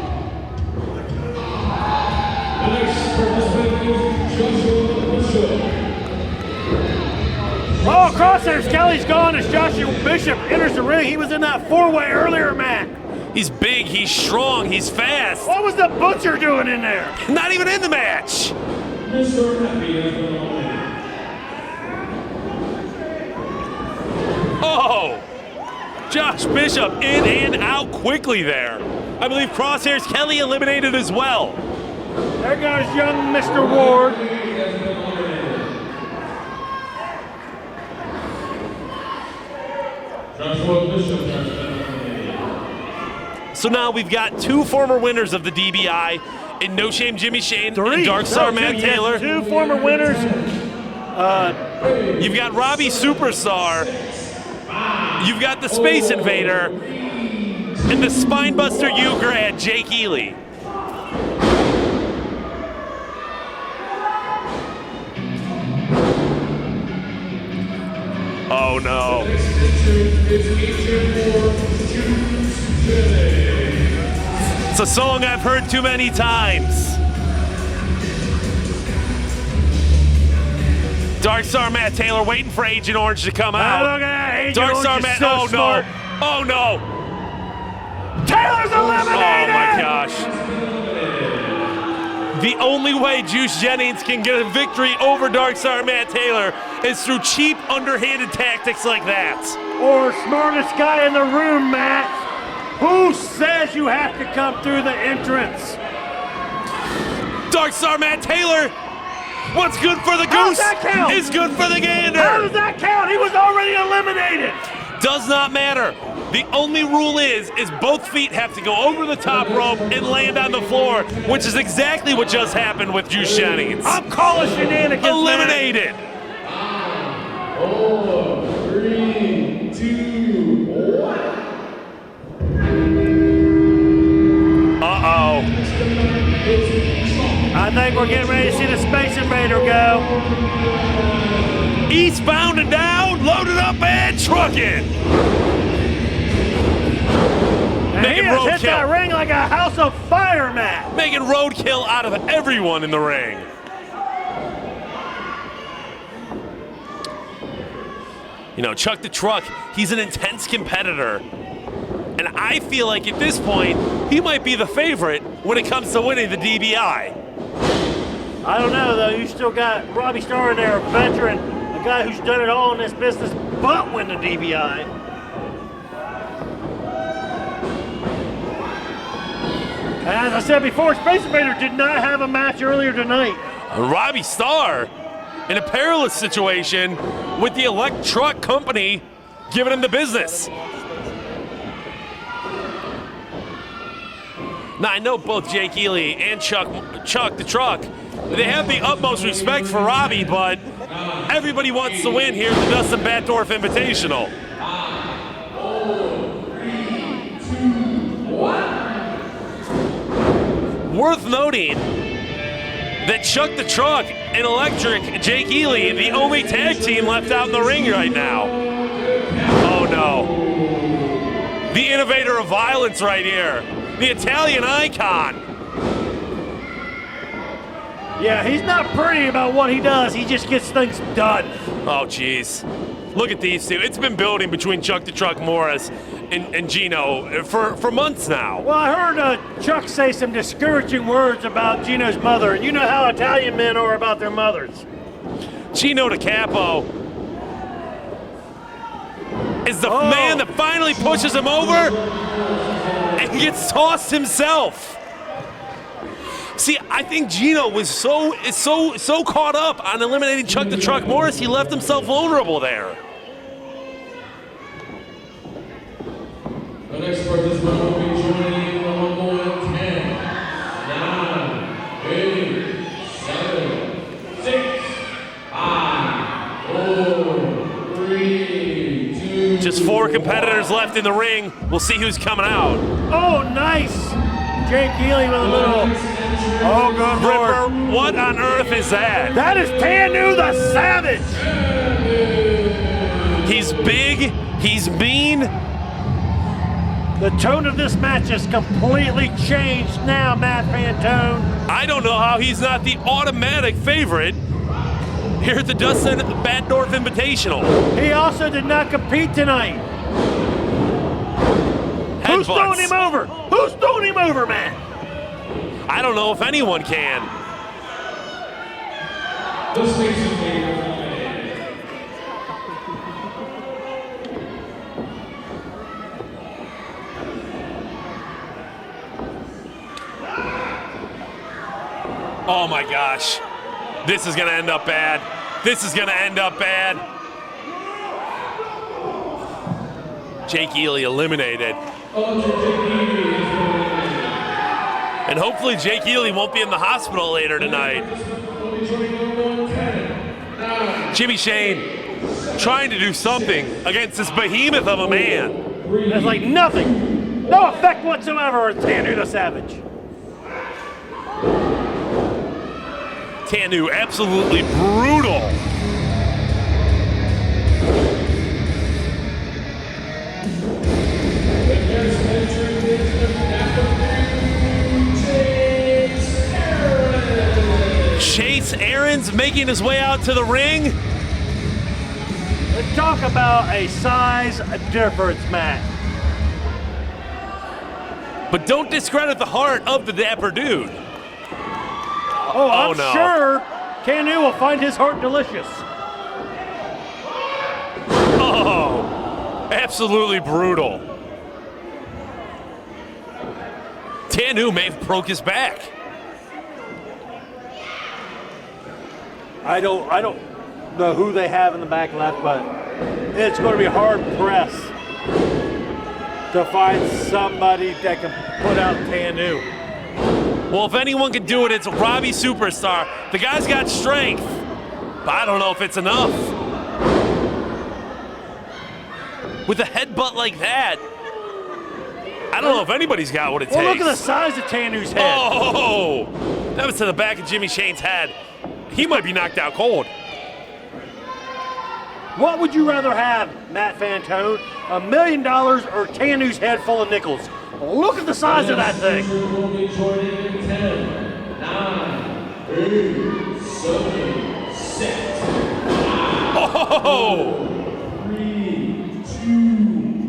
Speaker 14: Oh, Crosshairs Kelly's gone as Joshua Bishop enters the ring. He was in that 4-way earlier, Matt.
Speaker 5: He's big, he's strong, he's fast.
Speaker 14: What was the Butcher doing in there?
Speaker 5: Not even in the match.
Speaker 9: Mr. Happy has been eliminated.
Speaker 5: Oh! Josh Bishop in and out quickly there. I believe Crosshairs Kelly eliminated as well.
Speaker 14: There goes young Mr. Ward.
Speaker 5: So now we've got 2 former winners of the DBI in No Shame Jimmy Shane and Dark Star Matt Taylor.
Speaker 14: 2 former winners.
Speaker 5: You've got Robbie Superstar. You've got the Space Invader. And the Spinebuster U-Grad, Jake Ely. Oh no. It's a song I've heard too many times. Dark Star Matt Taylor waiting for Agent Orange to come out.
Speaker 14: Look at that. Agent
Speaker 5: Dark
Speaker 14: Orange
Speaker 5: Star
Speaker 14: is
Speaker 5: Matt.
Speaker 14: so
Speaker 5: Oh
Speaker 14: smart.
Speaker 5: no. Oh no.
Speaker 14: Taylor's eliminated.
Speaker 5: Oh my gosh. The only way Juice Jennings can get a victory over Dark Star Matt Taylor is through cheap, underhanded tactics like that.
Speaker 14: Or smartest guy in the room, Matt. Who says you have to come through the entrance?
Speaker 5: Dark Star Matt Taylor. What's good for the
Speaker 14: How does
Speaker 5: goose
Speaker 14: that count?
Speaker 5: is good for the gander.
Speaker 14: How does that count? He was already eliminated.
Speaker 5: Does not matter. The only rule is both feet have to go over the top rope and land on the floor, which is exactly what just happened with Juice Jennings.
Speaker 14: I'm calling shenanigans.
Speaker 5: Eliminated.
Speaker 9: 4, 3, 2, 1.
Speaker 5: Uh-oh.
Speaker 14: I think we're getting ready to see the Space Invader go.
Speaker 5: Eastbound and down, loaded up and trucking.
Speaker 14: And
Speaker 5: Making
Speaker 14: has hit that
Speaker 5: roadkill.
Speaker 14: ring like a house of fire, Matt.
Speaker 5: Making roadkill out of everyone in the ring. You know, Chuck the Truck, he's an intense competitor. And I feel like at this point, he might be the favorite when it comes to winning the DBI.
Speaker 14: I don't know, though. You still got Robbie Starr in there, a veteran, a guy who's done it all in this business but win the DBI. As I said before, Space Invader did not have a match earlier tonight.
Speaker 5: Robbie Starr in a perilous situation with the Electruck Company giving him the business. Now, I know both Jake Ely and Chuck the Truck, they have the utmost respect for Robbie, but everybody wants to win here at the Dustin Batdorf Invitational.
Speaker 9: 5, 4, 3, 2, 1.
Speaker 5: Worth noting that Chuck the Truck and Electric Jake Ely, the only tag team left out in the ring right now. Oh no. The innovator of violence right here. The Italian icon.
Speaker 14: Yeah, he's not pretty about what he does. He just gets things done.
Speaker 5: Oh, jeez. Look at these two. It's been building between Chuck the Truck Morris and Gino for months now.
Speaker 14: Well, I heard Chuck say some discouraging words about Gino's mother, and you know how Italian men are about their mothers.
Speaker 5: Gino Da Capo is the man that finally pushes him over and gets tossed himself. See, I think Gino was so caught up on eliminating Chuck the Truck Morris, he left himself vulnerable there.
Speaker 9: The next participant will be joining the Rumble in 10, 9, 8, 7, 6, 5, 4, 3, 2.
Speaker 5: Just 4 competitors left in the ring. We'll see who's coming out.
Speaker 14: Oh, nice! Jake Ely with a little. Oh, good
Speaker 5: Ripper,
Speaker 14: Lord.
Speaker 5: what on earth is that?
Speaker 14: That is Tanu the Savage!
Speaker 5: He's big, he's mean.
Speaker 14: The tone of this match has completely changed now, Matt Fantone.
Speaker 5: I don't know how he's not the automatic favorite here at the Dustin Batdorf Invitational.
Speaker 14: He also did not compete tonight. Who's throwing him over? Who's throwing him over, man?
Speaker 5: I don't know if anyone can.
Speaker 9: The Space Invader eliminated.
Speaker 5: Oh my gosh. This is gonna end up bad. This is gonna end up bad. Jake Ely eliminated. And hopefully Jake Ely won't be in the hospital later tonight. Jimmy Shane trying to do something against this behemoth of a man.
Speaker 14: There's like nothing. No effect whatsoever on Tanu the Savage.
Speaker 5: Tanu absolutely brutal. Chase Aaron's making his way out to the ring.
Speaker 14: Let's talk about a size difference, Matt.
Speaker 5: But don't discredit the heart of the dapper dude.
Speaker 14: Oh, I'm
Speaker 5: no.
Speaker 14: sure Tanu will find his heart delicious.
Speaker 5: Oh, absolutely brutal. Tanu may have broke his back.
Speaker 14: I don't know who they have in the back left, but it's going to be hard pressed to find somebody that can put out Tanu.
Speaker 5: Well, if anyone can do it, it's Robbie Superstar. The guy's got strength, but I don't know if it's enough. With a headbutt like that, I don't know if anybody's got what it takes.
Speaker 14: Well, look at the size of Tanu's head.
Speaker 5: Oh, that was to the back of Jimmy Shane's head. He might be knocked out cold.
Speaker 14: What would you rather have, Matt Fantone? $1 million or Tanu's head full of nickels? Look at the size of that thing.
Speaker 9: Will be joining in 10, 9, 8, 7, 6,
Speaker 5: Oh!
Speaker 9: 3, 2,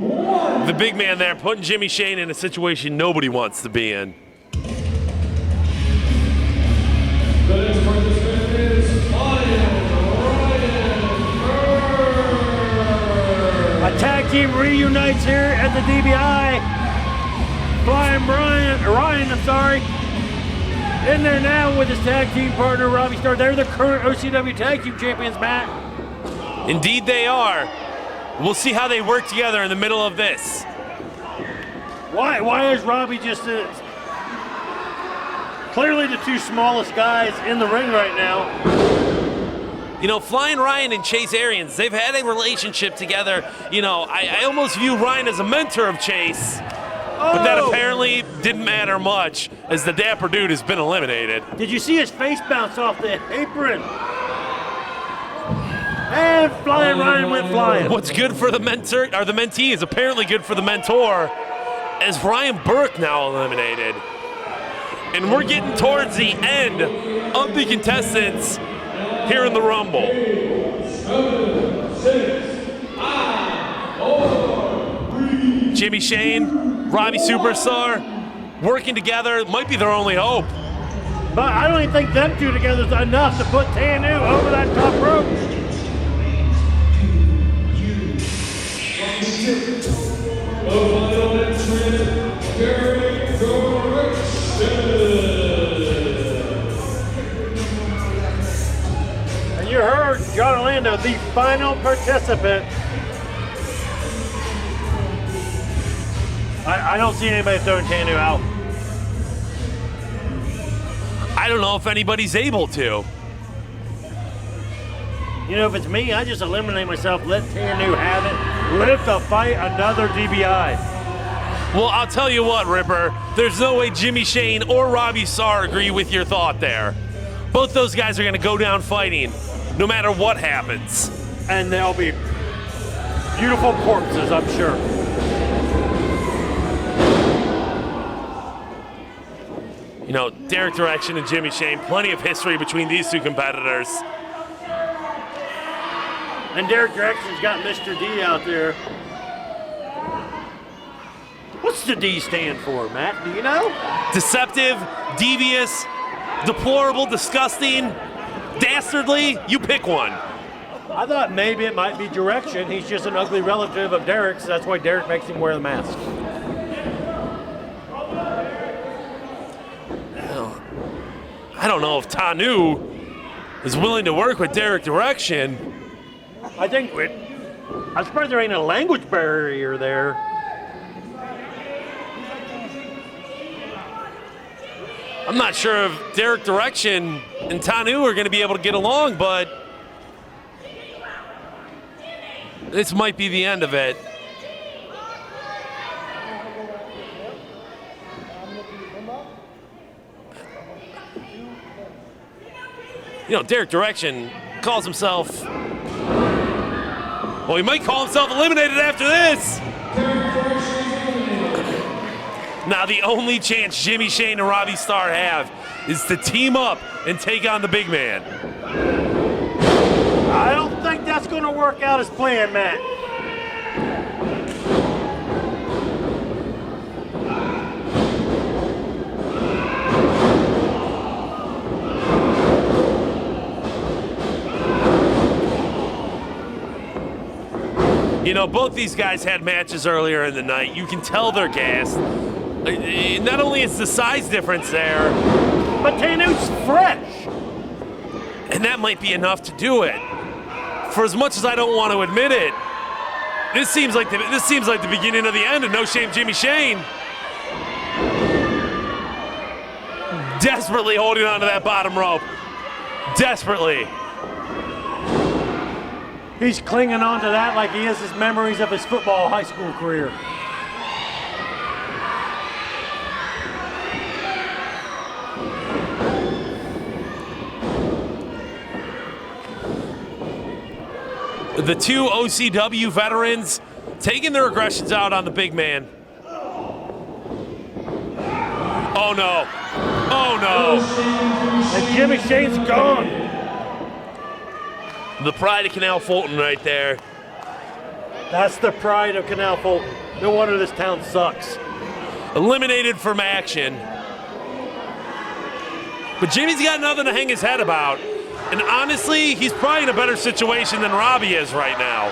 Speaker 9: 1.
Speaker 5: The big man there putting Jimmy Shane in a situation nobody wants to be in.
Speaker 9: The next participant is Ryan
Speaker 14: A tag team reunites here at the DBI. Ryan, in there now with his tag team partner, Robbie Starr. They're the current OCW Tag Team Champions, Matt.
Speaker 5: Indeed they are. We'll see how they work together in the middle of this.
Speaker 14: Why is Robbie just clearly the two smallest guys in the ring right now?
Speaker 5: You know, Flying Ryan and Chase Arians, they've had a relationship together. You know, I almost view Ryan as a mentor of Chase, but that apparently didn't matter much as the dapper dude has been eliminated.
Speaker 14: Did you see his face bounce off the apron? And Flying Ryan went flying.
Speaker 5: What's good for the mentor or the mentee is apparently good for the mentor, as Ryan Burke now eliminated. And we're getting towards the end of the contestants here in the Rumble.
Speaker 9: 7, 6, 5, 4, 3.
Speaker 5: Jimmy Shane, Robbie Superstar, working together might be their only hope.
Speaker 14: But I don't even think them two together is enough to put Tanu over that top rope.
Speaker 9: The final entrant, Derek Direction.
Speaker 14: And you heard John Orlando, the final participant. I don't see anybody throwing Tanu out.
Speaker 5: I don't know if anybody's able to.
Speaker 14: You know, if it's me, I just eliminate myself, let Tanu have it, live to fight another DBI.
Speaker 5: Well, I'll tell you what, Ripper, there's no way Jimmy Shane or Robbie Starr agree with your thought there. Both those guys are going to go down fighting, no matter what happens.
Speaker 14: And they'll be beautiful corpses, I'm sure.
Speaker 5: You know, Derek Direction and Jimmy Shane, plenty of history between these two competitors.
Speaker 14: And Derek Direction's got Mr. D out there. What's the D stand for, Matt? Do you know?
Speaker 5: Deceptive, devious, deplorable, disgusting, dastardly, you pick one.
Speaker 14: I thought maybe it might be Direction. He's just an ugly relative of Derek's. That's why Derek makes him wear the mask.
Speaker 5: I don't know if Tanu is willing to work with Derek Direction.
Speaker 14: I'm surprised there ain't a language barrier there.
Speaker 5: I'm not sure if Derek Direction and Tanu are going to be able to get along, but this might be the end of it. You know, Derek Direction calls himself, well, he might call himself eliminated after this. Now, the only chance Jimmy Shane and Robbie Starr have is to team up and take on the big man.
Speaker 14: I don't think that's going to work out as planned, Matt.
Speaker 5: You know, both these guys had matches earlier in the night. You can tell they're gassed. Not only is the size difference there,
Speaker 14: but Tanu's fresh.
Speaker 5: And that might be enough to do it. For as much as I don't want to admit it, this seems like the beginning of the end of No Shame Jimmy Shane. Desperately holding on to that bottom rope. Desperately.
Speaker 14: He's clinging on to that like he is his memories of his football high school career.
Speaker 5: The two OCW veterans taking their aggressions out on the big man. Oh no. Oh no.
Speaker 14: And Jimmy Shane's gone.
Speaker 5: The pride of Canal Fulton right there.
Speaker 14: That's the pride of Canal Fulton. No wonder this town sucks.
Speaker 5: Eliminated from action. But Jimmy's got nothing to hang his head about. And honestly, he's probably in a better situation than Robbie is right now.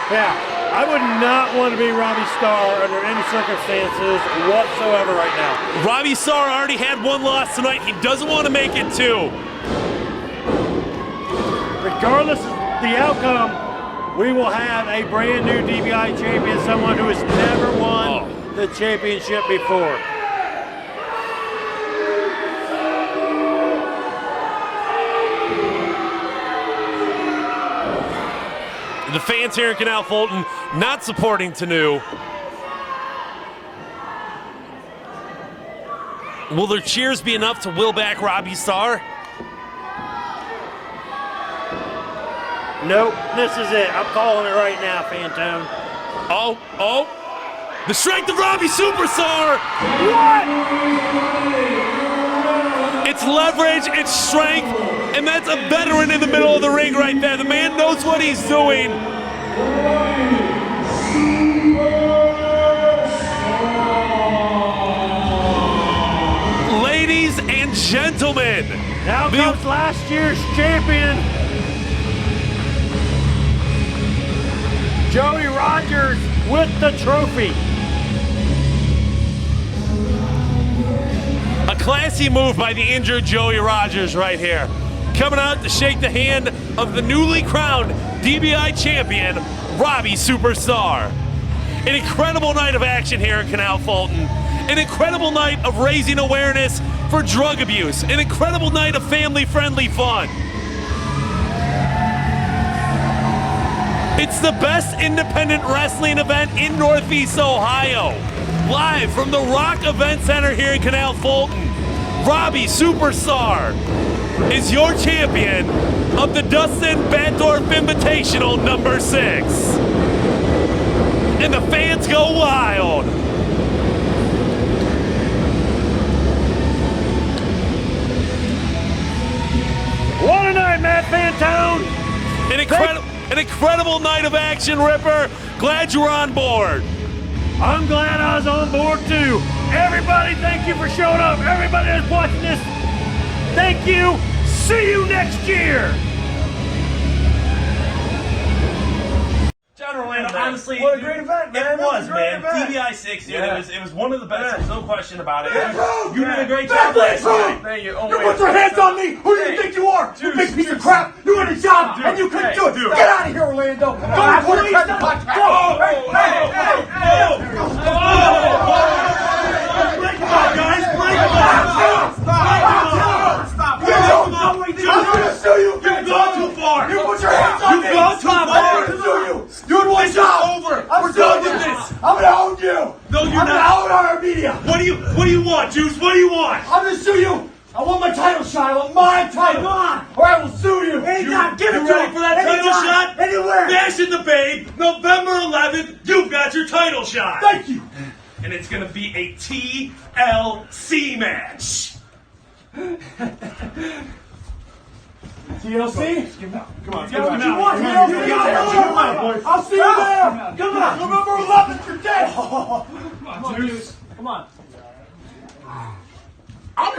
Speaker 14: Yeah, I would not want to be Robbie Starr under any circumstances whatsoever right now.
Speaker 5: Robbie Starr already had one loss tonight. He doesn't want to make it two.
Speaker 14: Regardless of the outcome, we will have a brand new DBI champion, someone who has never won the championship before.
Speaker 5: The fans here in Canal Fulton not supporting Tanu. Will their cheers be enough to will back Robbie Starr?
Speaker 14: Nope, this is it. I'm calling it right now, Fantone.
Speaker 5: Oh. The strength of Robbie Superstar!
Speaker 14: What?
Speaker 5: It's leverage, it's strength, and that's a veteran in the middle of the ring right there. The man knows what he's doing. Ladies and gentlemen.
Speaker 14: Now comes last year's champion, Joey Rogers, with the trophy.
Speaker 5: A classy move by the injured Joey Rogers right here. Coming out to shake the hand of the newly crowned DBI champion, Robbie Superstar. An incredible night of action here in Canal Fulton. An incredible night of raising awareness for drug abuse. An incredible night of family-friendly fun. It's the best independent wrestling event in Northeast Ohio. Live from the Rock Event Center here in Canal Fulton, Robbie Superstar is your champion of the Dustin Batdorf Invitational number 6. And the fans go wild.
Speaker 14: What a night, Matt Fantone!
Speaker 5: An incredible night of action, Ripper. Glad you were on board.
Speaker 14: I'm glad I was on board too. Everybody, thank you for showing up. Everybody that's watching this, thank you. See you next year.
Speaker 15: John Orlando, honestly,
Speaker 7: what a great event, man.
Speaker 15: It was,
Speaker 7: That was a great
Speaker 15: man.
Speaker 7: event.
Speaker 15: DBI 6, dude.
Speaker 7: Yeah.
Speaker 15: It was one of the best. There's no question about it.
Speaker 7: Yeah.
Speaker 15: You did a great
Speaker 7: Yeah.
Speaker 15: job last
Speaker 7: Yeah.
Speaker 15: night. Thank you. Oh,
Speaker 7: You
Speaker 15: wait.
Speaker 7: put your hands on me! Who do you think you are? You big piece of crap! You had a job and you couldn't do it! Get out of here, Orlando! Go to police! Go!
Speaker 15: Break him out, guys! Break him out!
Speaker 7: Stop! I'm gonna sue you!
Speaker 15: You've gone too far!
Speaker 7: You put your hands on me!
Speaker 15: You've gone too far!
Speaker 7: I'm gonna sue you! You had one job!
Speaker 15: We're done with this!
Speaker 7: I'm gonna own you!
Speaker 15: No, you're
Speaker 7: I'm
Speaker 15: not.
Speaker 7: gonna own our media!
Speaker 15: What do you want, Juice? What do you want?
Speaker 7: I'm gonna sue you! I want my title shot! I want my title! Or I will sue you! Anytime! Give it to
Speaker 15: You ready
Speaker 7: him.
Speaker 15: for that title
Speaker 7: Anytime.
Speaker 15: shot?
Speaker 7: Anywhere!
Speaker 15: Bash in the Babe, November 11th, you've got your title shot!
Speaker 7: Thank you!
Speaker 15: And it's gonna be a TLC match!
Speaker 7: TLC?
Speaker 15: Come on,
Speaker 7: Get what you want, man. You got it. I'll see you there. Come on. November 11th, you're dead. Come on, Juice. Come on. I'm